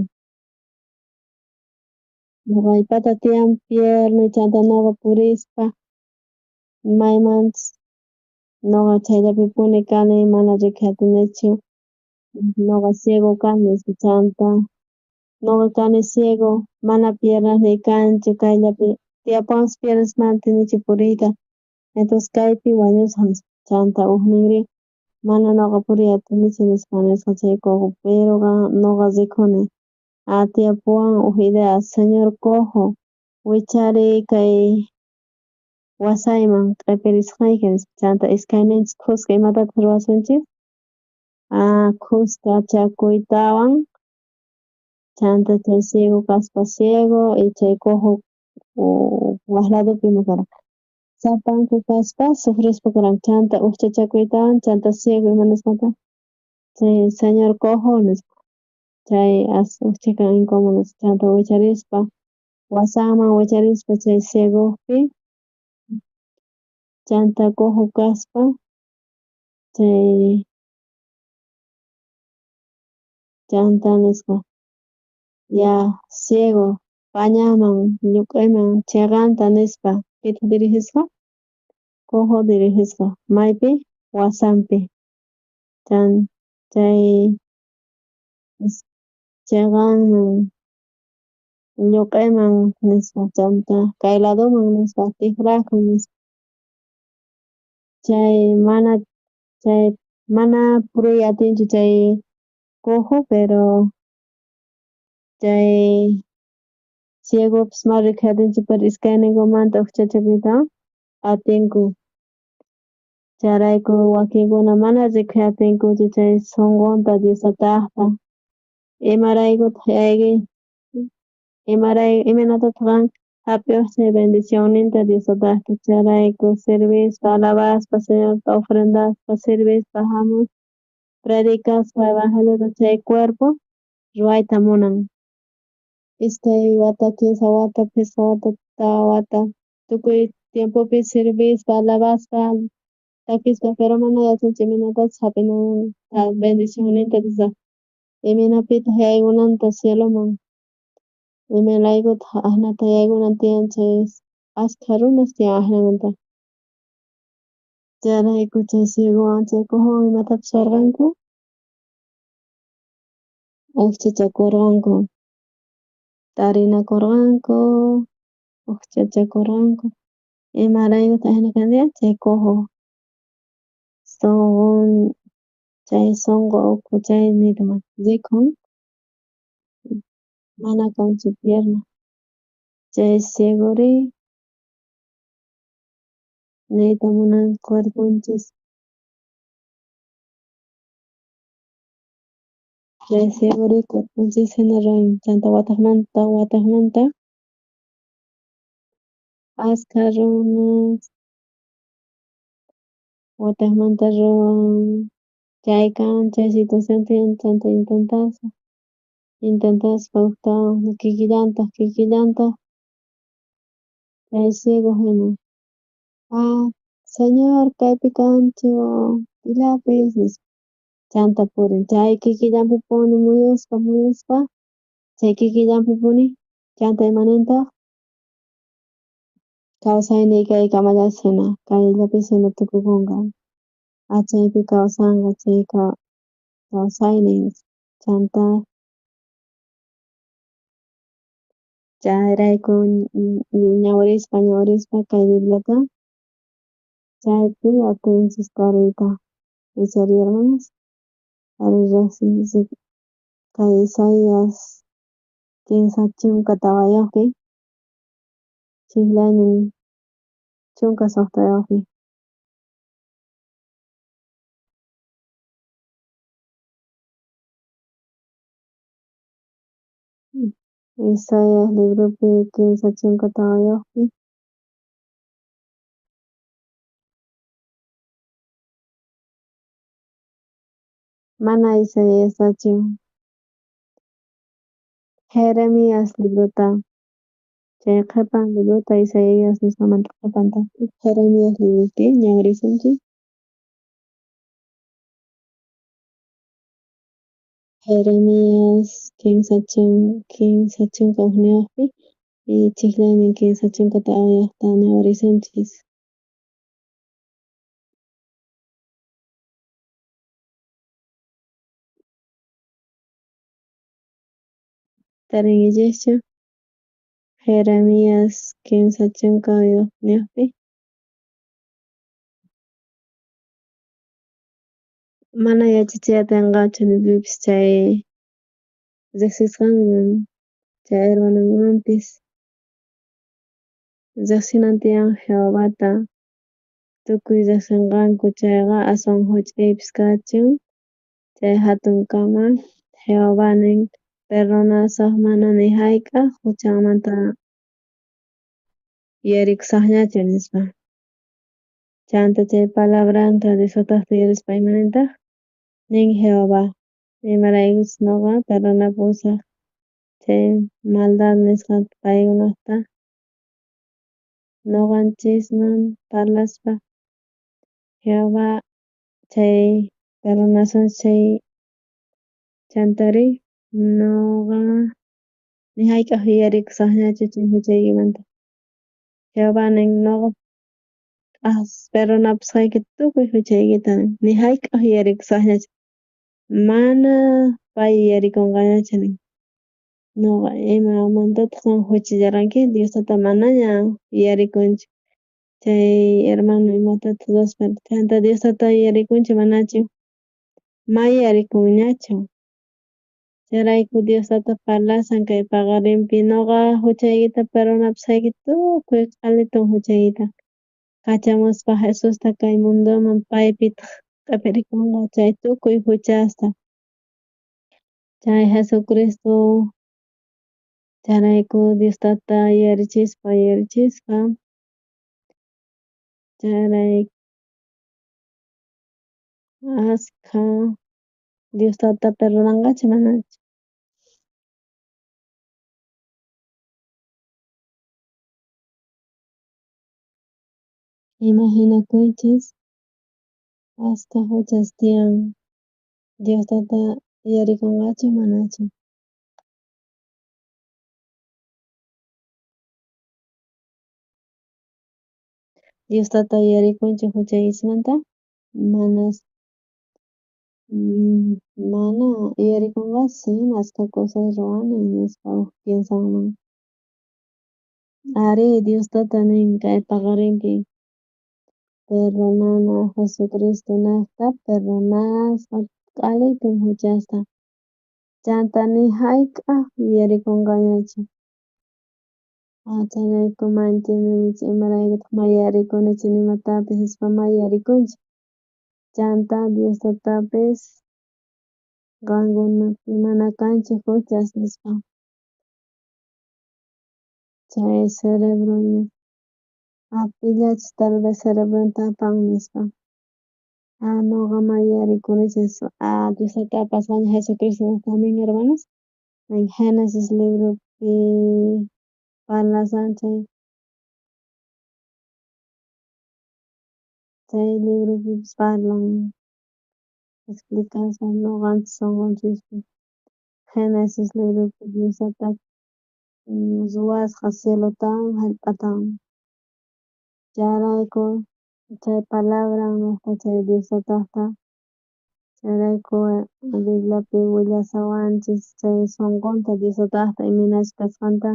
nuqay pata tiyan pierna chanta nuqa purispa maymantas nuqa chayllapipuni kani mana riqsiy atinichu nuqa ciego kani chanta nuqa kani ciego mana piernas ni kanchu kayllapi tiyapuwanpas piernas mana atinichu puriyta entonces kaypi wañusaq nispa chanta ninri mana nuqa puriy atinichu nispa nisqa chay cojo pero nuqa rikuni tiyapuwan idea señor cojo wichariy kay wasayman q'ipirisqayki nispa chanta iskayninchis kuska imatataq ruwasunchis kuska chakuytawan chanta chay ciego kaspa ciego y chay cojo waq ladopi ima karqa sapanku kaspa sufrispa karan chanta uqchachakuytawan chanta ciego ima nisqata chay señor cojo nispa chay uqchakan incómodo nispa chanta wicharispa wasanman wicharispa chay ciegopi chanta cojo kaspa chay chanta nisqa ya ciego pañaman ñuq'ayman chiqanta nispa pita dirijisqa cojo dirijisqa maypi wasanpi chay chiqanman ñuq'ayman nispa chanta kay ladoman nispa tiqraykuy nispa chay mana puriy atinchu chay cojo pero chay ciegopas mana riqsiy atinchu pero iskayninkumanta uqchachakuytawan atinku charayku wakinkuna mana riqsiy atinkuchu chay sunqunta Diostataqta imaraykutaq imanatataq Hapios de bendición inter Dios da que charaico servis para alabas, Señor, ofrendas, servis, bajamos, predicas, evangelio de este cuerpo, ruaita monan. Wata kisa wata pisa wata ta wata. Tukuy tiempo pi servis para alabas, takis pa pero mana ya senchimiento sapina bendición inter Dios. Emina pita hay unanta cielo man. Imelaigo ahna tayaigo nantian chase. Ascarunas te ahna. Jarayku chay sigue chaykuqa imatapas surqanku uqchachakurqanku tarinakurqanku uqchachakurqanku imaraykutaq hina kandiya chaykuqa son chay sunqu uku chay nirman rikhun mana kanchu pierna chay siguri niyta munan cuerpunchis chay siguri cuerpunchis hina ruwan chanta wataqmanta ashka runas wataqmanta ruwan chaykan chay situación tiyan chanta intentas pauta kikillantaq chay sigu hina señor kaypi kanchu pillapis nispa chanta purin chay kikillanpipuni muyuspa chay kikillanpipuni chanta imanentaq kawsayniy kay kamallash hina kayllapis hina tukukunqa chaypi kawsanqa chay kawsayniy chanta chayrayku ñawirispa kay Bibliata chaypi atinchis tariyta Isaías kay Isaías kimsa chunka tawayuqpi chiklaynin chunka suqtayuqpi Isaías libropi kimsa chunka tawayuqpi mana Isaíastachu Jeremías librota chay qhipan librota Isaías nisqamanta qhipanta Jeremías libropi ñawirisunchik Jeremías kimsa chunka ugniyuqpi y chiklaynin kimsa chunka tawayuqta ñawirisunchis tarinillischu Jeremías kimsa chunka ugniyuqpi mana yachachiy atinqachu ni pipis chay riqsisqanman chay hermanukunamanpis riqsinan tiyan Jehovata tukuy riqsinqanku chayqa aswan huch'iypis kachun chay hatun kama Jehová nin perdonasaq mana ni hayk'aq huchanmanta yarikusaqñachu nispa chanta chay palabranta disfrutaqta yurispa imanentaq nin Jehová imaraykuchus nuqa perdonapusaq chay maldad nisqa paykunaqta nuqanchisman parlaspa Jehová chay perdonasunchis chay chantari nuqa ni hayk'aq yarikusaqñachu chay huchaykimanta Jehová nin nuqa perdonapusqayki tukuy huchaykita ni hayk'aq yarikusaqñachu mana pay yarikunqañachu nin nuqa imamantataq huchillarqanki Diostata manaña yarikunchu chay hermano imatataq chanta Diostata yarikunchu manachu may yarikunñachu chayrayku Diostata parlasan kay paqarinpi nuqa huchaykita perdonapusqayki tukuy qhalitun huchaykita kachamuspa Jesusta kay munduman paypitaq q'ipirikunqa chay tukuy huchasta chay Jesucristo Charayku Diostata yarichispa charay askha Diostata perdonangachu manachu. Imaginakuychis hasta huchas tiyan Diostata yarikungachu manachu. Diostata yarikunchu huchayismanta manas mana yarikungashi ashka cosas ruwani nispa piensanman. Ari Diostata nin kay paqarinki perdonana Jesucristo naqta perdonaspa q'aliyta huchasta chanta ni hayk'aq yarikunqañachu. Chayraykun manchanichu imaraykutaq may yarikunichu nimatapis nispa may yarikunchik chanta Diostatapis qankunapi mana kanchik huchas nispa chay cerebro pillachik tal vez cerebrota apan nispa ñuqa may yarikunichis Diosllatapas maña Jesucristopas nin hermanos en Génesis libropi parlasan chay libropipis parlan explicación ñuqanchik sunqunchikpi Génesis libropi Diosllata ruwasqa cielotawan hallp'atawan chayrayku chay palabran chay Diosllata chayrayku Bibliapi willasawanchik chay sunqunta Diosllata imanachik kashqanta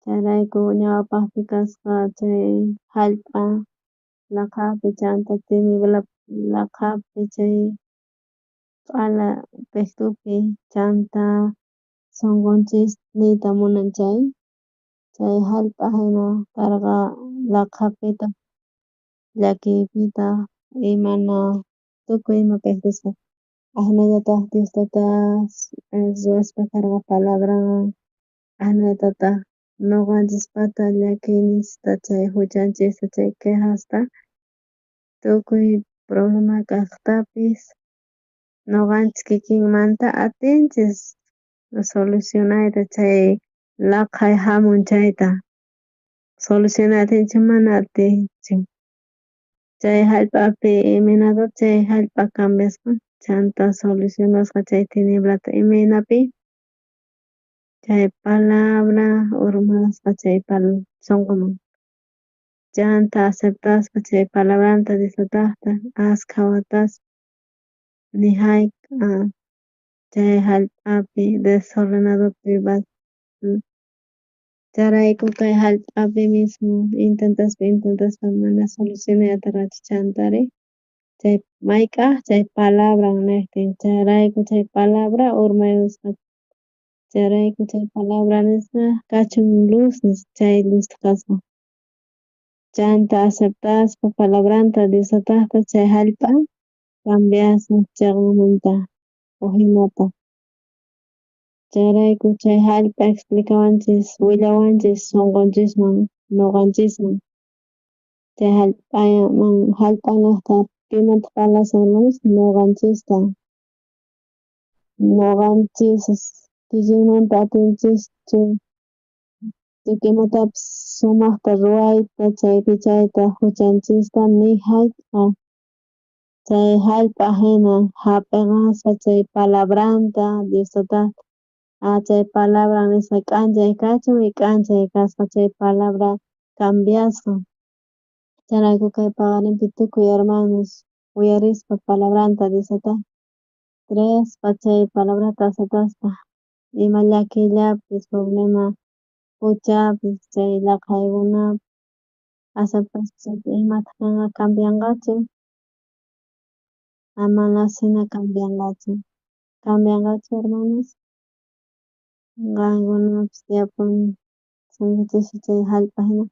chayrayku ñawpaqpi kasqa chay hallp'a laqhapi chanta tiniebla laqhapi chay p'ala pektupi chanta sunqunchik niyta munan chay hallp'a hina karqa laqhapita llakipita imana tukuy imapiktisqa ashnallatak Diostata ruwaspa karqa palabran ashnallatataq ñuqanchispata llakinchista chay huchanchista chay quejasta tukuy problema kaqtapis ñuqanchik kikinmanta atinchis solucionayta chay laqhay hamun chayta solucionay atinchik mana atinchik chay hallp'api imanataq chay hallp'a cambiasqa chanta solucionasqa chay tiniblata imaynapi chay palabra urmasqa chay sunqunman chanta aceptaspa chay palabranta Diosllata ashka watas ni hayk'a chay hallp'api desordenadorpi chayrayku kay hallp'api mismo intentaspa mana solucionayta chantari chay mayk'aq chay palabran nigtin chayrayku chay palabra urmayusqa chayrayku chay palabra nisqa kachun luz nisqa chay luzta kasqa chanta aceptaspa palabranta Diosllata chay hallp'a cambiasqa chaymunta ujinata chayrayku chay hallp'a explicawanchis willawanchis sunqunchikman ñuqanchisman chay hallp'anaqta pimanta parlasan hermanos ñuqanchista ñuqanchis kikinmanta atinchikchu tukuy imatapis sumaqta ruwayta chaypi chayta huchanchista ni hayk'a chay hallp'a hina hap'iqaspa chay palabranta Diosllata chay palabran nisqa k'anchay kachun y k'anchay kasqa chay palabra cambiasqa chayrayku kay paqarinpi tukuy hermanos uyarispa palabranta Diosllata creespa chay palabrata aceptaspa ima llakillapis problema puchapis chay laqhaykuna aceptaspa chaypi imata kanqa cambianqachu manashina cambianqachu hermanos qankunapas yapun sunqunchikshi chay hallp'a hina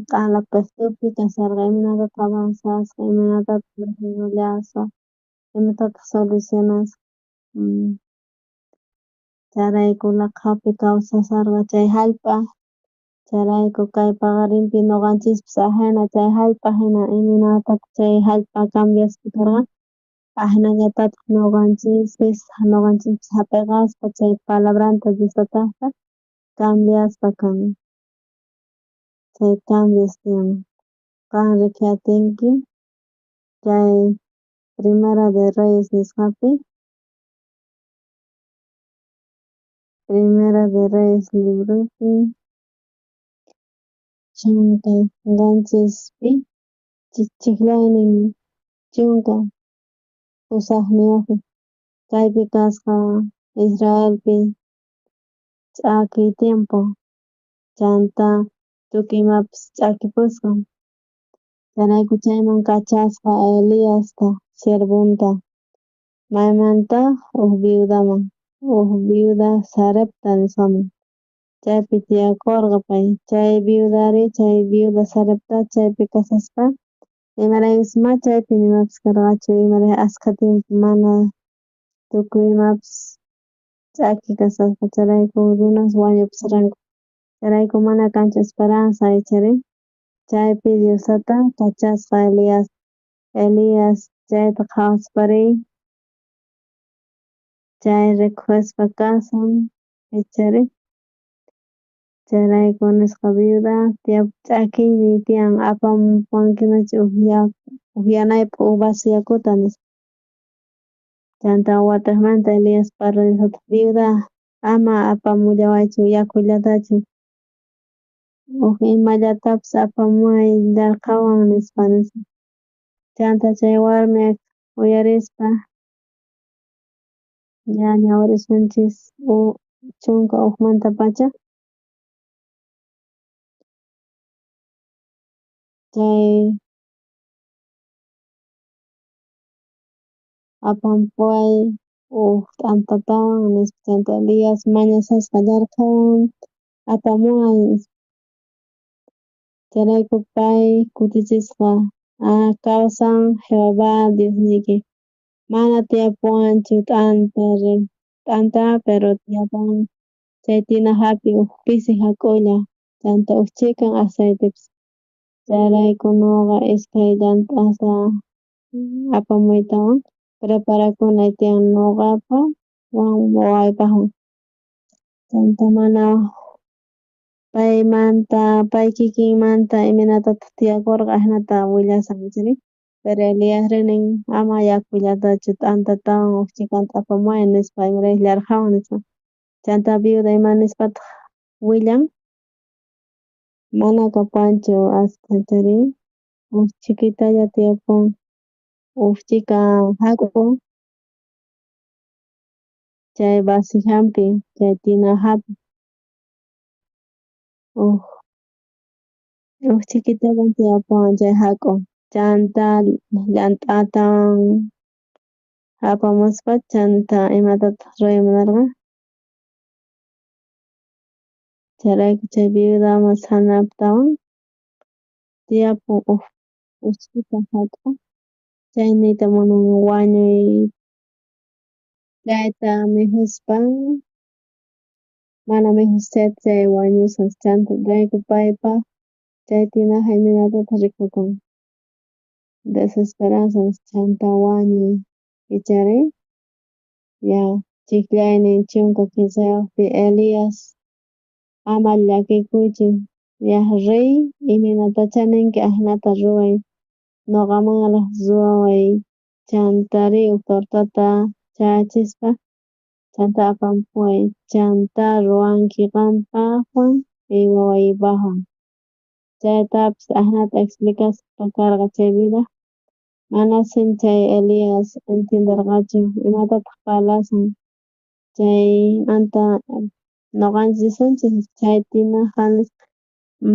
q'ala pektupi kasharqa imanataq avanzasqa imanataq llasqa imatataq solucionasqa Charayku laqhapi kawsasarqa chay hallp'a, charayku kay paqarinpi ñuqanchikpis ajena chay hallp'a hina imanataq chay hallp'a cambiasqa karqa ahinallataq ñuqanchikpis hap'iqaspa chay palabranta Diostataqta cambiaspa kan. Chay cambios tiyan kan rikyatinki chay Primera de Reyes nisqapi, Primera de Reyes librupi chunka qanchispi chiklaynin chunka usaqniyuqmi kaypi kasqa Israelpi ch'akiy tiempo chanta tukuymapis ch'akipusqa. Chanayku chayman kachasqa Eliasta siervunta maymantaq huk viudaman, huk viuda Sarepta nisqaman. Chaypi tiyakurqa pay chay viuda Sarepta chaypi kasasqa imaraykupas ma chaypi nimapis karqachu imaray ashka tiempo mana tukuymapis ch'aki kasasqa charayku runas wañupasarqanku. Charayku mana kanchu esperanza aycharin chaypi Diosata kachasqa Elias chayta qhawasparin chay rikushpa kasan aycharin charayku nisqa viuda ch'akiymi tiyan apamuwankimachu upyanaypaq huk vasu yakuta nispa. Chanta wataqmanta Elias parla Diosata viuda ama apamullawaychu yakullatachu huk imallatapis apamuway llaqhawan nispa. Chanta chay warmi uyarispa ña ñawirishanchis chunka ukmanta-pacha chay apamuway huk t'antatawan nispa chanta Elias mañasasqa llaqhawan apamuway nispa. Charayku pay kutichisqa kawsan Jehová Diosniki mana tiyapuwanchu t'anta pero tiyapan chay tina hapi huk pisi hak'ulla chanta ukchikan aceitepis. Charayku ñuqa iskay llant'ata apamuytawan preparakunay tiyan ñuqapak wawaypaqwan. Chanta mana pay kikinmanta iminatataq tiyakurqa ahinata willasan aycharin pero Eliasri nin ama yakullatachu t'antatawan ukchikanta apamuway nispa imaraykuska llaqhawan nispa. Chanta viuda imanispataq willan mana kapanchu ashkacharin ukchikitalla tiyapun ukchika hak'un chay vasijas chay tina hapi ukchikitalla tiyapuwan chay hak'un chanta llant'atawan apamuspa chanta imatataq ruraymunarqa charayku chay viuda Sareptawan tiyapun ukchita hak'un chayniyta munan wañuy chayta mijuspa mana mijushchayta chay wañushan chanta chayku paypak chay tinaja iminatataq rikukan desesperanza nispa chanta wañuy icharin ña chiklaynin chunka kimsayuqpi Elias ama llakikuychu ña riy imanatacha ninki ahinata ruray ñuqamanraq ruwaway chanta riy huk tortata chayachispa chanta apamuway chanta ruwanki qampaqwan y wawaypaqwan. Chaytapis ahinata explicasqa karqa chay viuda manashi chay Elias entienderqachu imatataq parlashun chaymanta ñuqanchik risunchik chay tinaja nispa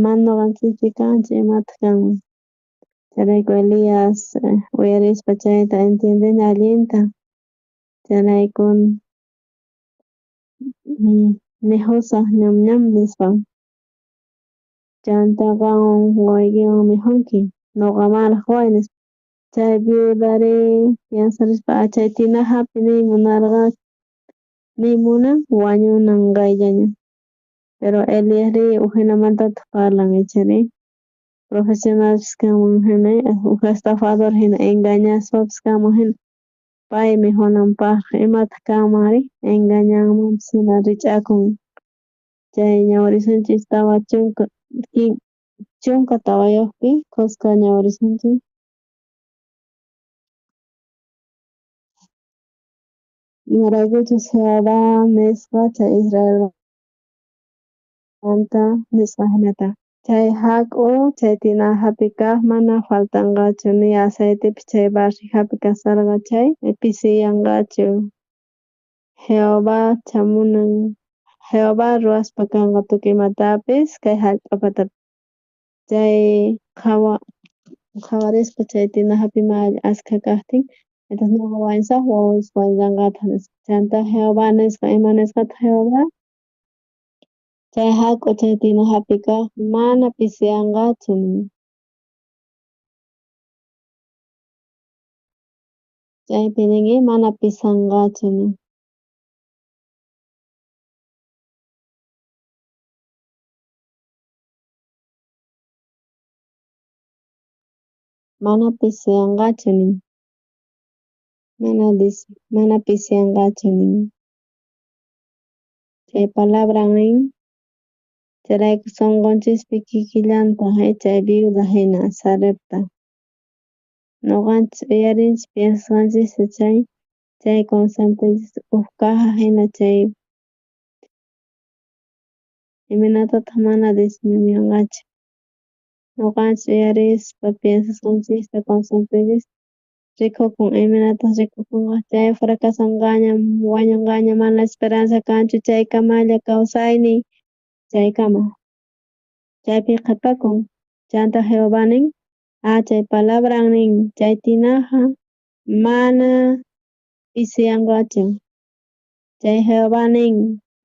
mana ñuqanchikpi kanchu imataq kanman. Charayku Elias uyarispa chayta entiendini allinta charayku mijusaq ñam nispa chanta qanwan wawaykiwan mijunki ñuqa manaq quway nispa chay viudari piensarispa chay tina hapi niymunarqa nimunan wañunanqallaña. Pero Eliasri ujinamantata parlan ichari profesionales kamun hina estafador hina engañaspapas kamun hina paymi hunanpaq imata kamari engañanman sina rich'akun chay ñawrisunchis tawa chunka tawayuqpi kuska ñawrisunchis imaraykuchus Jehová nisqa chay Israel manta nisqa hinata chay hak'u chay tinajapi kaq mana faltanqachu ni aceitepi chay barrijapi kasarqa chay pisiyanqachu Jehová chamunan Jehová ruwaspa kanqa tukuy imatapis kay hallp'apatapi chay qhawarispa chay tinajapi askha kaqtin entonces ñuqa wañusaq wawaypis wañullanqata nispa chayanta Jehová nisqa ima nisqataq Jehová chay hak'u chay tinajapi kaq mana pisiyanqachu nin. Chaypi ninki mana pisanqachu nin. Mana pisiyanqachu nin. Mana pisiyanqachu nin. Chay palabran nin chayrayku sunqunchikpi kikillanta chay viuda hina Sarepta ñuqanchis uyarinchik piensasqanchis chay conceptoyis huk caja hina chay iminatataq mana disminuyanqachu ñuqanchis uyarispa piensasqanchista conceptoyis rikhukun imanataq rikhukunqa chay fracasanqaña wañunqaña mana esperanza kanchu chaykamalla kawsayniy chaykama chaypi qhipakun chayanta Jehová nin chay palabran nin chay tinaja mana pisiyanqachu chay Jehová nin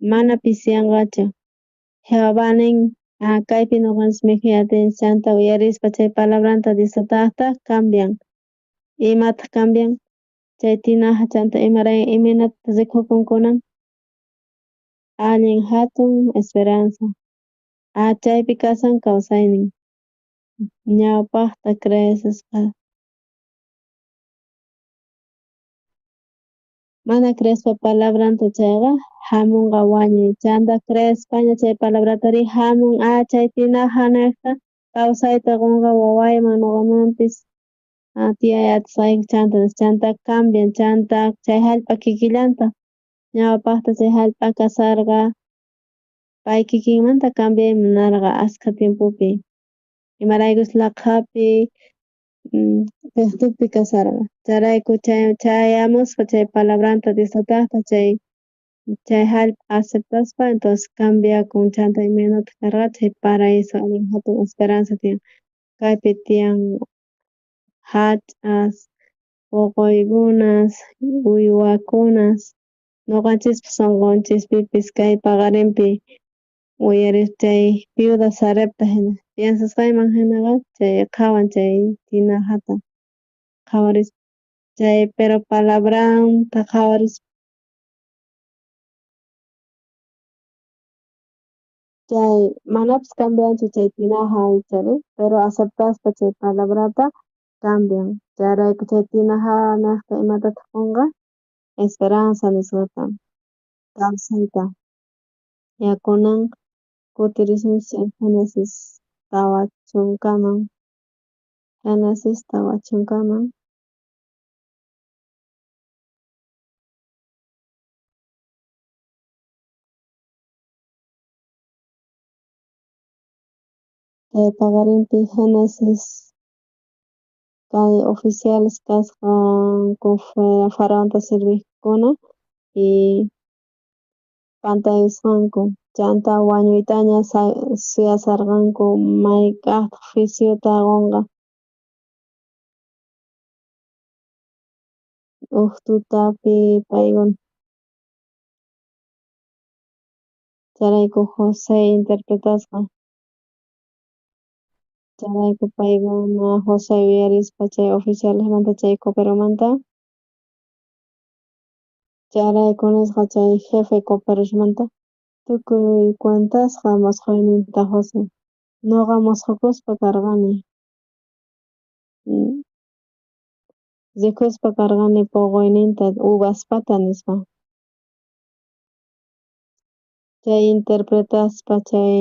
mana pisiyanqachu Jehová nin kaypi ñuqanchis mikuy atinchik chayanta uyarispa chay palabranta disataqta cambian imataq cambian chay tinaja chayanta imanata rikhukun kunan allin hatun esperanza chaypi kasan kawsaynin ñawpaqta creesisqa mana creespa palabranta chayqa hamunqa wañuy chayanta creespaña chay palabratari hamun chay tinaja niqta kawsayta qunqa wawayman ñuqamanpis tiyay atisqayki chayanta cambian chayanta chay hallp'a kikillanta ñawpaqta chay hallp'a kasarqa pay kikimanta cambiayman munarqa askha tiempopi imaraykuchus laqhapi fuqtupi kasarqa chayrayku chayamusqa chay palabranta disataqta chay hallp'a aceptaspa entonces cambiakun chayanta imanata karqa chay paraíso allin hatun esperanza tiyan kaypi tiyan hach'as uquykunas uywakunas ñuqanchikpis sunqunchispipis kay paqarinpi uyarispa chay viuda Sarepta hina piensasqayman hinaqa chay qhawan chay tinajata qhawarispa chay pero palabranta qhawarispa chay manapas cambianchu chay tinaja ichari pero aceptaspa chay palabrata cambian chayrayku chay tinaja niqta imatataq qunqa esperanza nisqata kawsayta kunan kutirisunchik Genesis tawa chunkaman Genesis tawa chunkaman kay paqarinpi Genesis kay oficiales kasqanku faraonta sirviqkuna y pantayusqanku chayanta wañuytaña suyasarqanku may kaqtaq juiciuta qunqa huk tutapi paykuna chayrayku José interpretasqa chayrayku paykuna José uyarispa chay oficialesmanta chay Coperomanta Chayraykun nisqa chay jefe cooperashmanta tukuy cuentasqa musquyninta Jose. Ñuqa musqhukuspa karqani. Rikuspa karqani puquyninta uvaspata nisqa. Chay interpretaspa chay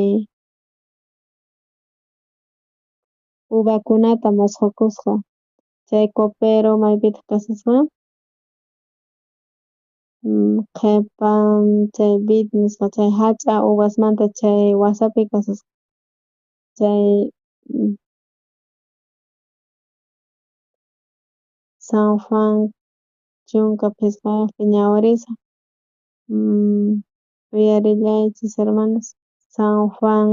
uvakunata musqhukusqa. Chay copero maypitaq kasasqa qhipan chay vid nisqa chay hach'a uvasmanta chay wasapi kasasqa. Chay San Juan chunka Pisqapi ñawirisqa. Uyarillaychis hermanos, San Juan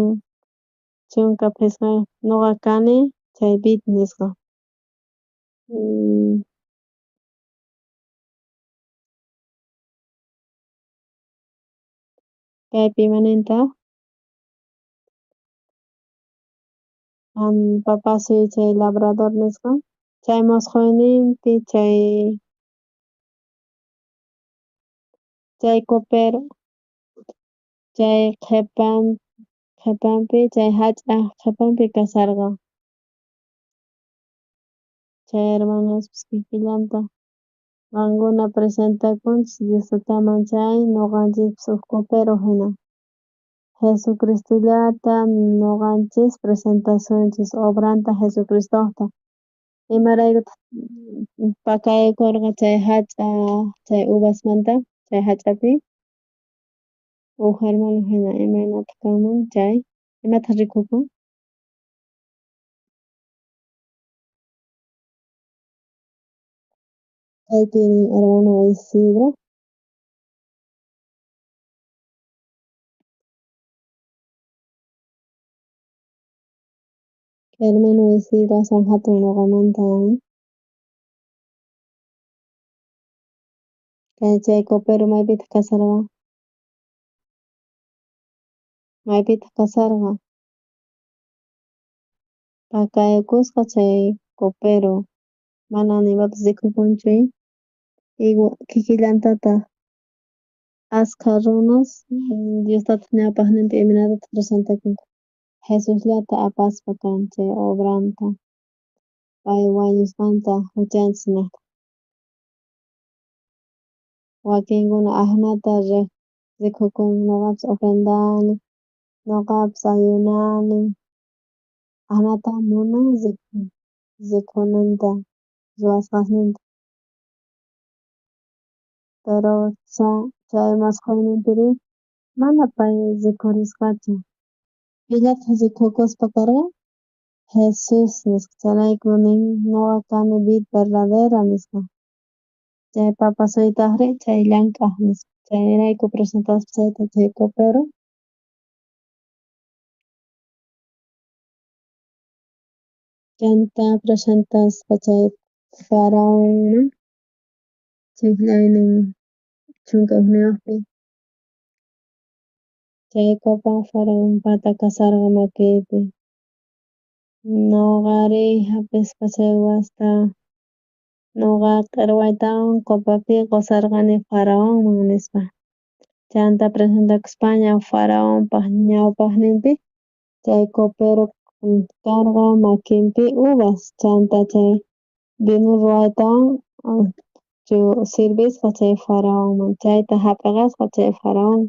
chunka Pisqapi ñuqa kani chay vid nisqa. Kaypi imanintaq papasuy chay labrador nisqa chay musquyninpi chay copero chay qhipanpi chay hach'a qhipanpi kasarqa. Chay hermanospis kikillanta qankuna presentakunchis Diostawan chay ñuqanchikpis huk copero hina. Jesucristullata ñuqanchis presentasunchis obranta Jesucristoqta. Imaraykutaq pakaykurqa chay hach'a chay uvasmanta chay hach'api huk hermano hina imaynata kanman chay imataq rikhukun? Kaypi hermano Isidro. Hermano Isidro aswan hatun ñuqamanta. Chay copero maypitaq kasarqa? Maypitaq kasarqa? Pakaykusqa chay copero mana nimapas rikukunchu kikillantataq ashkha runas Diostataq ñawpaqninpi imanatapas presentakunku. Jesusllata apaspa kan chay obranta pay wañusqanta huchanchis niqta. Wakinkuna agnata rikhukun ñuqapas ofrendani, ñuqapas ayunani, agnata munan rikhunanta ruwasqaqninta. Pero chay musquyninpiri mana pay rikhurisqachu. Pilataq rikhukuspa karqa Jesus nisqa chayrayku nin ñuqa kani vid verdadera nisqa. Chay papasuytaqri chay llank'aq nisqa. Chayrayku presentaspa chayta chay copero. Chayta presentaspa chay Faraonman chiqlaynin chunka hukniyuqpi. Chaykupan Faraon pata kasarqa makiypi. Ñuqari hapispa chay wasta ñuqa q'irwaytawan copapi qusarqani Faraonman nispa. Chayanta presentakuspaña Faraonpaq ñawpaqninpi chay copero karqa makinpi uvas chayanta chay vino ruwaytawan sirbisqa chay Faraonman chayta hap'irqasqa chay Faraon.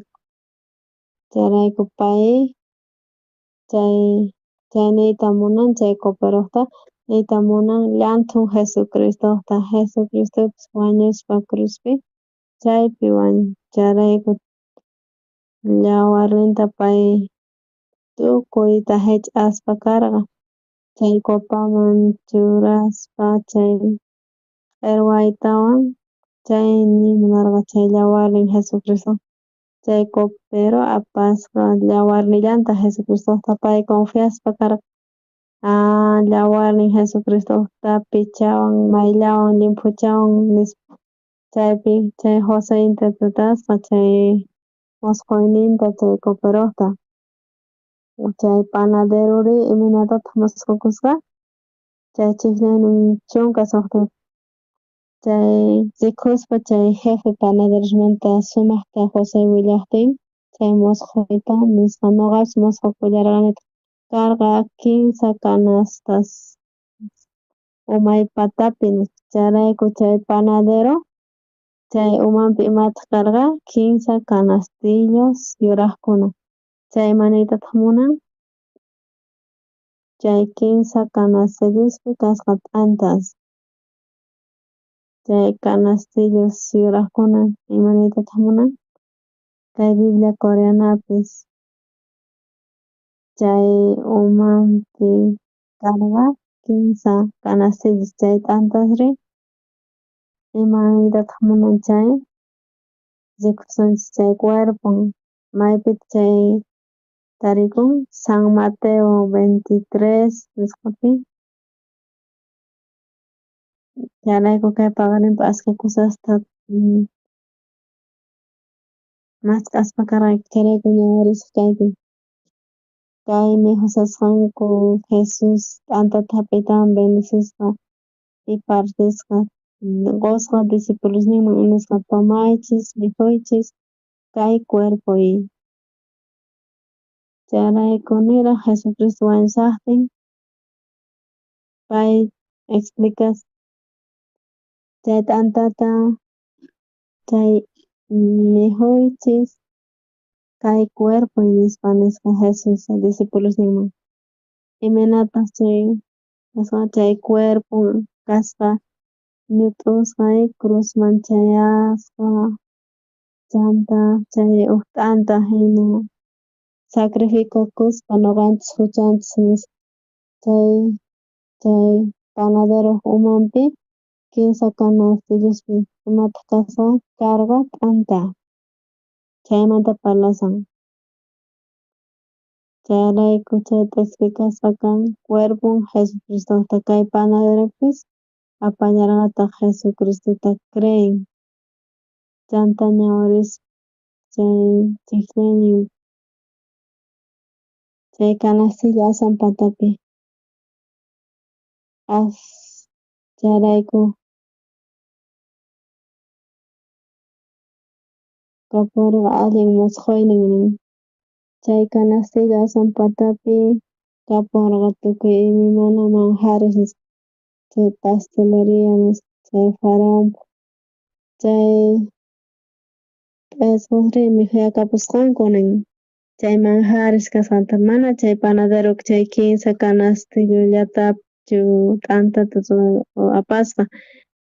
Chayrayku pay chay niyta munan chay coperoqta niyta munan llanthu Jesucristoqta. Jesucristopis wañushpa cruzpi chaypi chayrayku yawarninta pay tukuyta hich'aspa karqa. Chay copaman churaspa chay q'irwaytawan chaymi munarqa chay yawarnin Jesucristo chay copero apasqa yawarnillanta Jesucristoqta pay confiaspa karqa. Yawarnin Jesucristoqta pichawan mayllawan limpuchawan nispa. Chaypi chay Jose interpretasqa chay musquyninta chay coperoqta. Chay panaderori imanatataq musqhukusqa chay chiqniynin chunka suqta chay rikuspa chay jefe panaderismanta sumaqta Jose willaqtin chay musquyta nisqa ñuqapish musqukullarqanita karqa 15 canastas umay patapi nisqa chayrayku chay panadero chay umanpi imata karqa 15 canastillos yuraqkuna chay imaniytataq munan chay 15 canastilluspi kasqa t'antas chay canastillos yuraqkuna imaniytataq munan kay Biblia coreanapis chay umanpi karqa 15 canastillos chay t'antasri imaniytataq munan chay riqsinchik chay cuerpon maypita chay tarikun San Mateo 23 nisqapi chayrayku kay paqarinpi ashka kusasta maskaspa karqa chayrayku ñawirisqa kaypi kaymi Jesusqanku Jesus t'antata hap'iytawan bendisisqa y partisqa qusqa discipulusninman nisqa tomaychis mijuychis kay cuerpoy chayrayku niraq Jesucristo wañushaqtin pay explicas chay t'antata chay mijuychis kay cuerpoy nisqa Jesus discipulusninman imanataq chay cuerpo kasqa ñut'usqay cruzman chayasqa chanta chay huk t'anta hina sacrificakuspa ñuqanchis huchanchis nisqa chay panadero umanpi 15 canastillospi imataq kasqa karqa t'anta chaymanta parlasan chayrayku chayta explicasqa kan cuerpon Jesucristota kay panaderopis apallarqataq Jesucristuta creen chanta ñawirispa chay chiqniynin chay canastillo aswan patapi chayrayku kapurqa allin musquynin nin chay canastillo aswan patapi kapurqa tukuy imana manjares nisqa chay pasteleria nisqa chay faraon chay p'isqusrinmi yapapusqanku nin chay manjares kasqanta mana chay panaderopi chay 15 canastillollatachu t'antata apasqa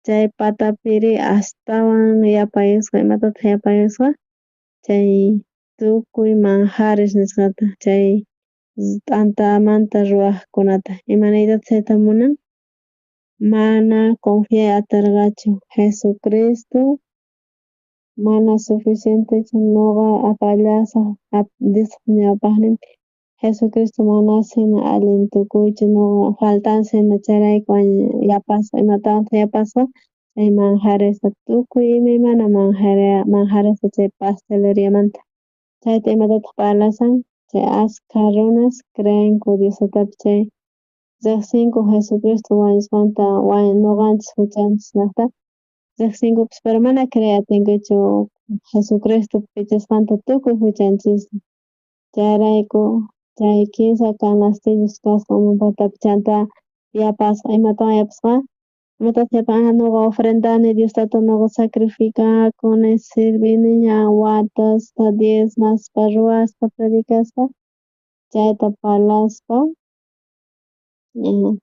chay patapiri astawan yapayusqa imatataq yapayusqa chay tukuy manjares nisqata chay t'antamanta ruwaqkunata imaniytataq chayta munan mana confiay atarqachu Jesucristo mana suficientechu ñuqa apallasaq Diosqa ñawpaqninpi Jesucristo manas hina allin tukuychu ñuqa faltansi hina chayrayku yapasqa imatawataq yapasqa chay manjaresta tukuy imaymana manjaresta chay pasteleriamanta chayta imatataq parlasan chay ashka runas creenku Diostapi chay riqsinku Jesucristo wañushqanta ñuqanchis huchanchis llaqta riqsinkupish pero mana creatinkichu Jesucristo pichasqanta tukuy huchanchisqa chayrayku chay 15 canastillos kasqa uman patapi chanta yapasqa imatawan yapasqa imatataq yapan ñuqa ofrendani Diostata ñuqa sacrificakuni sirbini ña watasta diezmaspa ruwaspa predicaspa chayta parlaspa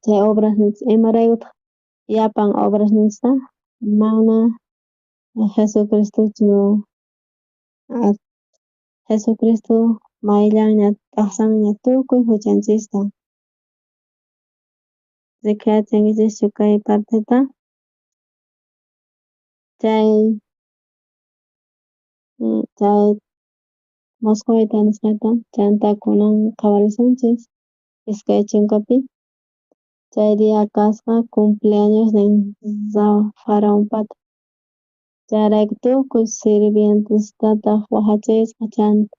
chay obras imaraykutaq yapan obras nisqa mana Jesucristochu Jesucristo mayllanña taqsanña tukuy huchanchista rikayachinkichikchu kay parteta chay musquyta nisqata chantakunan qhawarisunchis iskay chunkapi chay dia kasqa cumpleañosnin faraonpata chayrayku tukuy sirvientestataq waqhachisqa chanta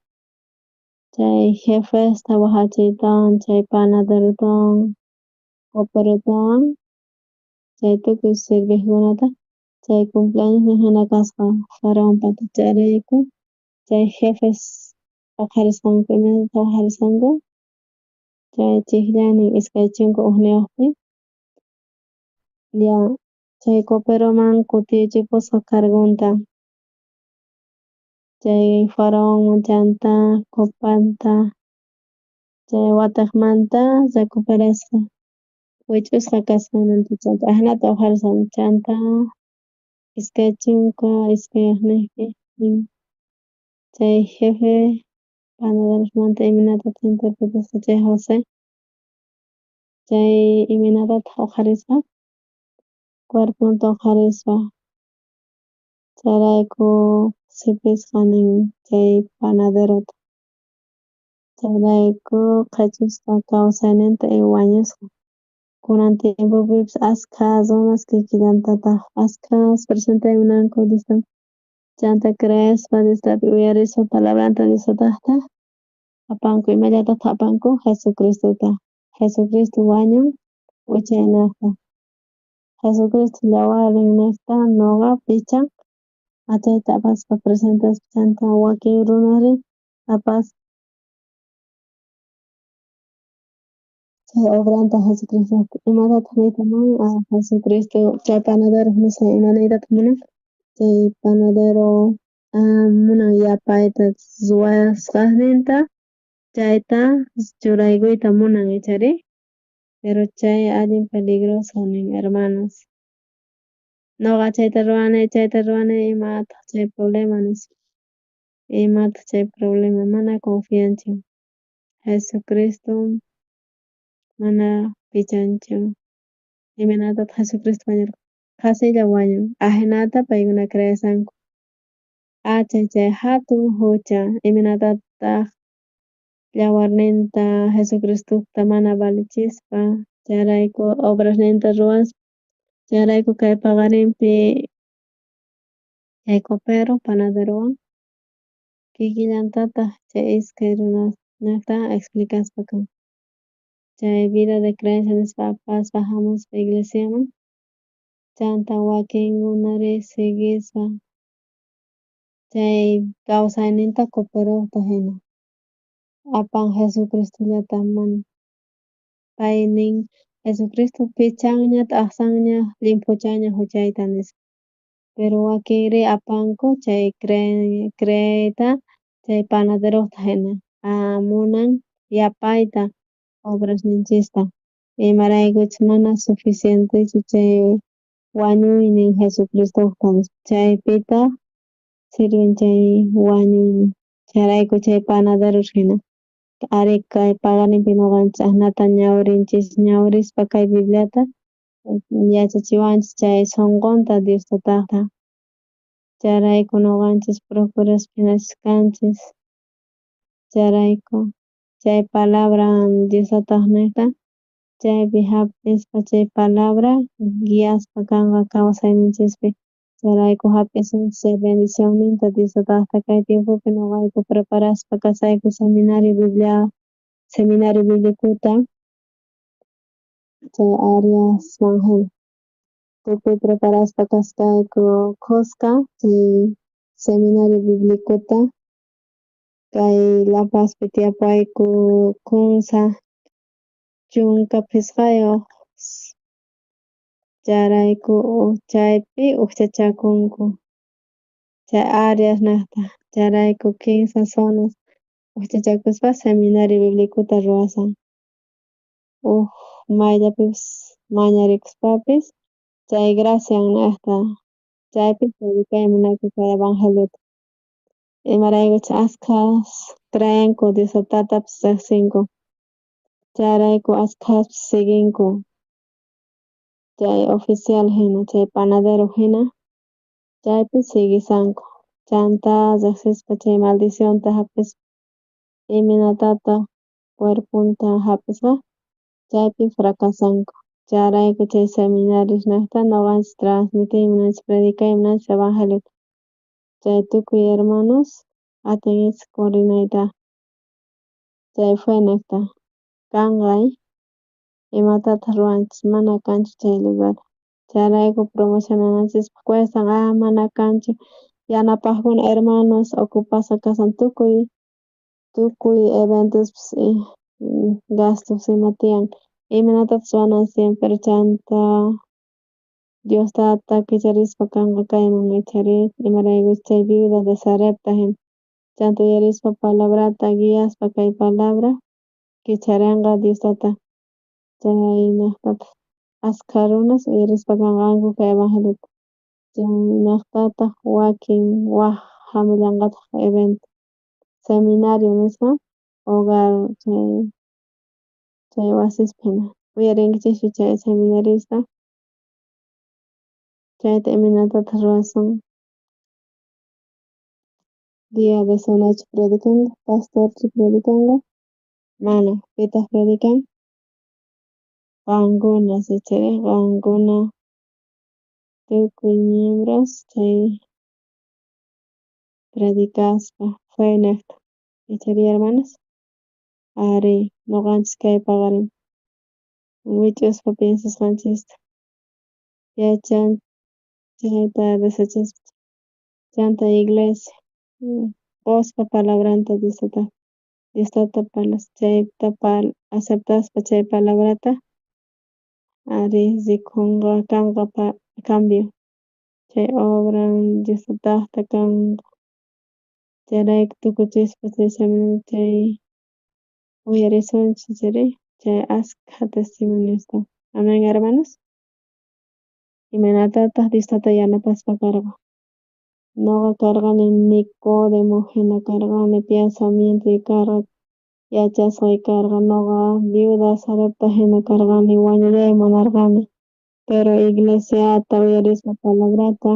chay jefesta waqhachiytawan chay panaderotawan coperotawan chay tukuy sirviqkunata chay cumpleaños nijana kasqa Faraón pata chayrayku chay jefes pacharisqanku imanata trabajarisqanku chay chiqllanin iskay chunka ugniyuqpi ya chay Coperoman kutiyachipusqa kargunta chay Faraonman chanta Copanta chay wataqmanta recuperasqa wich'usqa kasqanmanta chanta ahnata trabajarisqani chanta iskay chunka iskay llaqniypi chay jefe panaderos imanatataq interpretasqa chay José chay imanatataq huqarisqa cuerpunta huqarispa chayrayku sipisqa nin chay panaderota chayrayku qhichwasqa kawsayninta y wañusqa kunan tiempopipas ashkha runas kikinllantataq ashkha presentay munanku Diosta chanta creespa Diostapi uyarispa palabranta Diostataqta apanku imallatata apanku Jesucristota Jesucristo wañun wichaynata Jesucristo llawarin nishpa ñuqa pichan chayta apaspa presentaspa chanta wakin runari apasqa chay obranta Jesucristopi imatataq niyta munan Jesucristo chay panadero nisqa imanaytataq munan chay panadero munan yapayta ruwasqaqninta chayta churaykuyta munan ichari pero chay allin peligroso nin hermanos ñuqa chayta ruwani imataq chay problema nispa imataq chay problema mana confianchu Jesucristo mana pichanchu imanatataq Jesucristo wañurqan qasilla wañun ajenata paykuna creesanku chay hatun hucha imanatataq yawarninta Jesucristuta mana balichispa chayrayku obrasninta ruwaspa chayrayku kay paqarinpi chay copero panaderowan kikillantataq chay iskay runata explicaspa kan chay vida de creencia nispa apaspa hamuspa iglesiaman chanta wakinkunari sigispa chay kawsayninta cooperawta hina apan Jesucristollata mana pay nin Jesucristo pichanña t'aqsanña limpuchaña huchayta nispa pero wakinri apanku chay creeta chay panaderota hina munan yapayta obrasninchista imaraykuchus mana suficientechu chay wañuynin Jesucristota nispa chaypita sirven chay wañuynin chayrayku chay panaderos hina ari kay paqarinpi ñuqanchis ahnata ñawrinchis ñawrispa kay Bibliata yachachiwanchis chay sunqunta Diostataqta chayrayku ñuqanchis procuraspa kanchis chayrayku chay palabran Diostataq niqta chaypi hapispa chay palabra guiaspa kanqa kawsayninchispi chayrayku hapisunchis chay bendicionninta Diostataqta kay tiempopi ñuqayku preparaspa kasayku seminario biblikuta chay Ariasman hina tukuy preparaspa kaskayku qusqa chay seminario biblikuta kay La Pazpi tiyapayku kunsa chunka pisqayuq chayrayku chaypi ukchachakunku chay Arias niqta chayrayku kinsa zonas ukchachakuspa seminario biblikuta ruwasan mayllapipas mañarikuspapis chay gracian niqta chaypi predicay munayku kay evangeliota imaraykuchus ashkhas creinku Diostatatapas riqsinku chayrayku ashkhaspis siginku chay oficial hina chay panadero hina chaypi sigisanku chanta riqsispa chay maldicionta hapispa iminatataq cuerpunta hapispa chaypi fracasanku chayrayku chay seminarios niqta ñuqanchis transmitiy munanchis predicay munanchis evangeliota chay tukuy hermanos atinchis purinayta chay fue niqta kanqay imatataq ruwanchis mana kanchu chay lugar Charayku promocionanchis cuestan mana kanchu yanapajkuna hermanos ocupados kasan tukuy eventos gastos ima tiyan imanatapas mana siempre chanta Diostata kicharispa kanqa kayman micharit imaraykuchus chay viuda de Sarepta hin chanta uyarispa palabrata guiaspa kay palabra kicharanqa Diostata chaynatataq ashkha runas uyarispa kanqa ankuka evangeliota chaynataq wakin waq hamillanqataq evento seminario nisqa hogar chay wasispa hina uyarinkichikchu chay seminarista chayta imanatatak ruwasun dia de Sonachu predicanqa pastorchu predicanqa mana pitaq predican qankuna sichirin qankuna tukuy miembros chay predicaspa fue niqta michari hermanos ari ñuqanchis kay paqarin wich'uspa piensasqanchista yachan chayta desechaspa chanta iglesia quspa palabranta Diostata palas chayta aceptaspa chay palabrata ari rikunqa kanqa cambio chay obran Diostataqta kanqa chayrayku tukuchispa chay seminario chay uyarisunchis chiri chay ashkha testimoniosta amen hermanos imanatataq Diostata yanapaspa karqa ñuqa karqani Nicodemo hina karqani pensamientoy karqa yachasqay karqa ñuqa viuda Sarepta hina karqani wañuday munarqani pero iglesiata uyarispa palabrata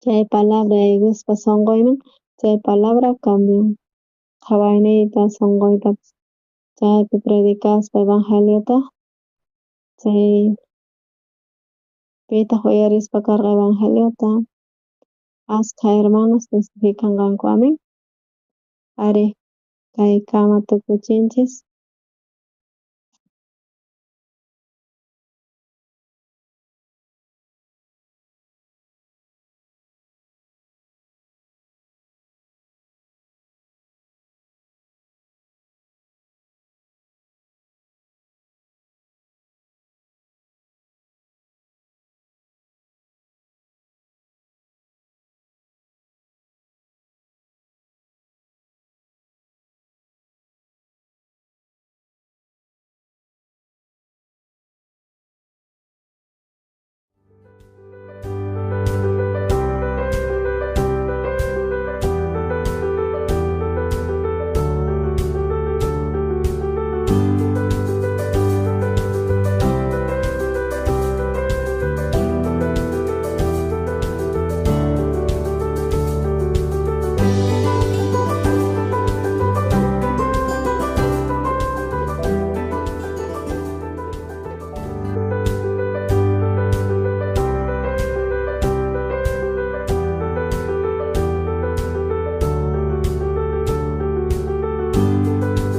chay palabra yaykuspa sunquyman chay palabra cambian qhawayniyta sunquytapas chaypi predicaspa evangeliota chay pitaq uyarispa karqa evangeliota ashkha hermanos testificanqanku amen ari kay kama tukuchinchis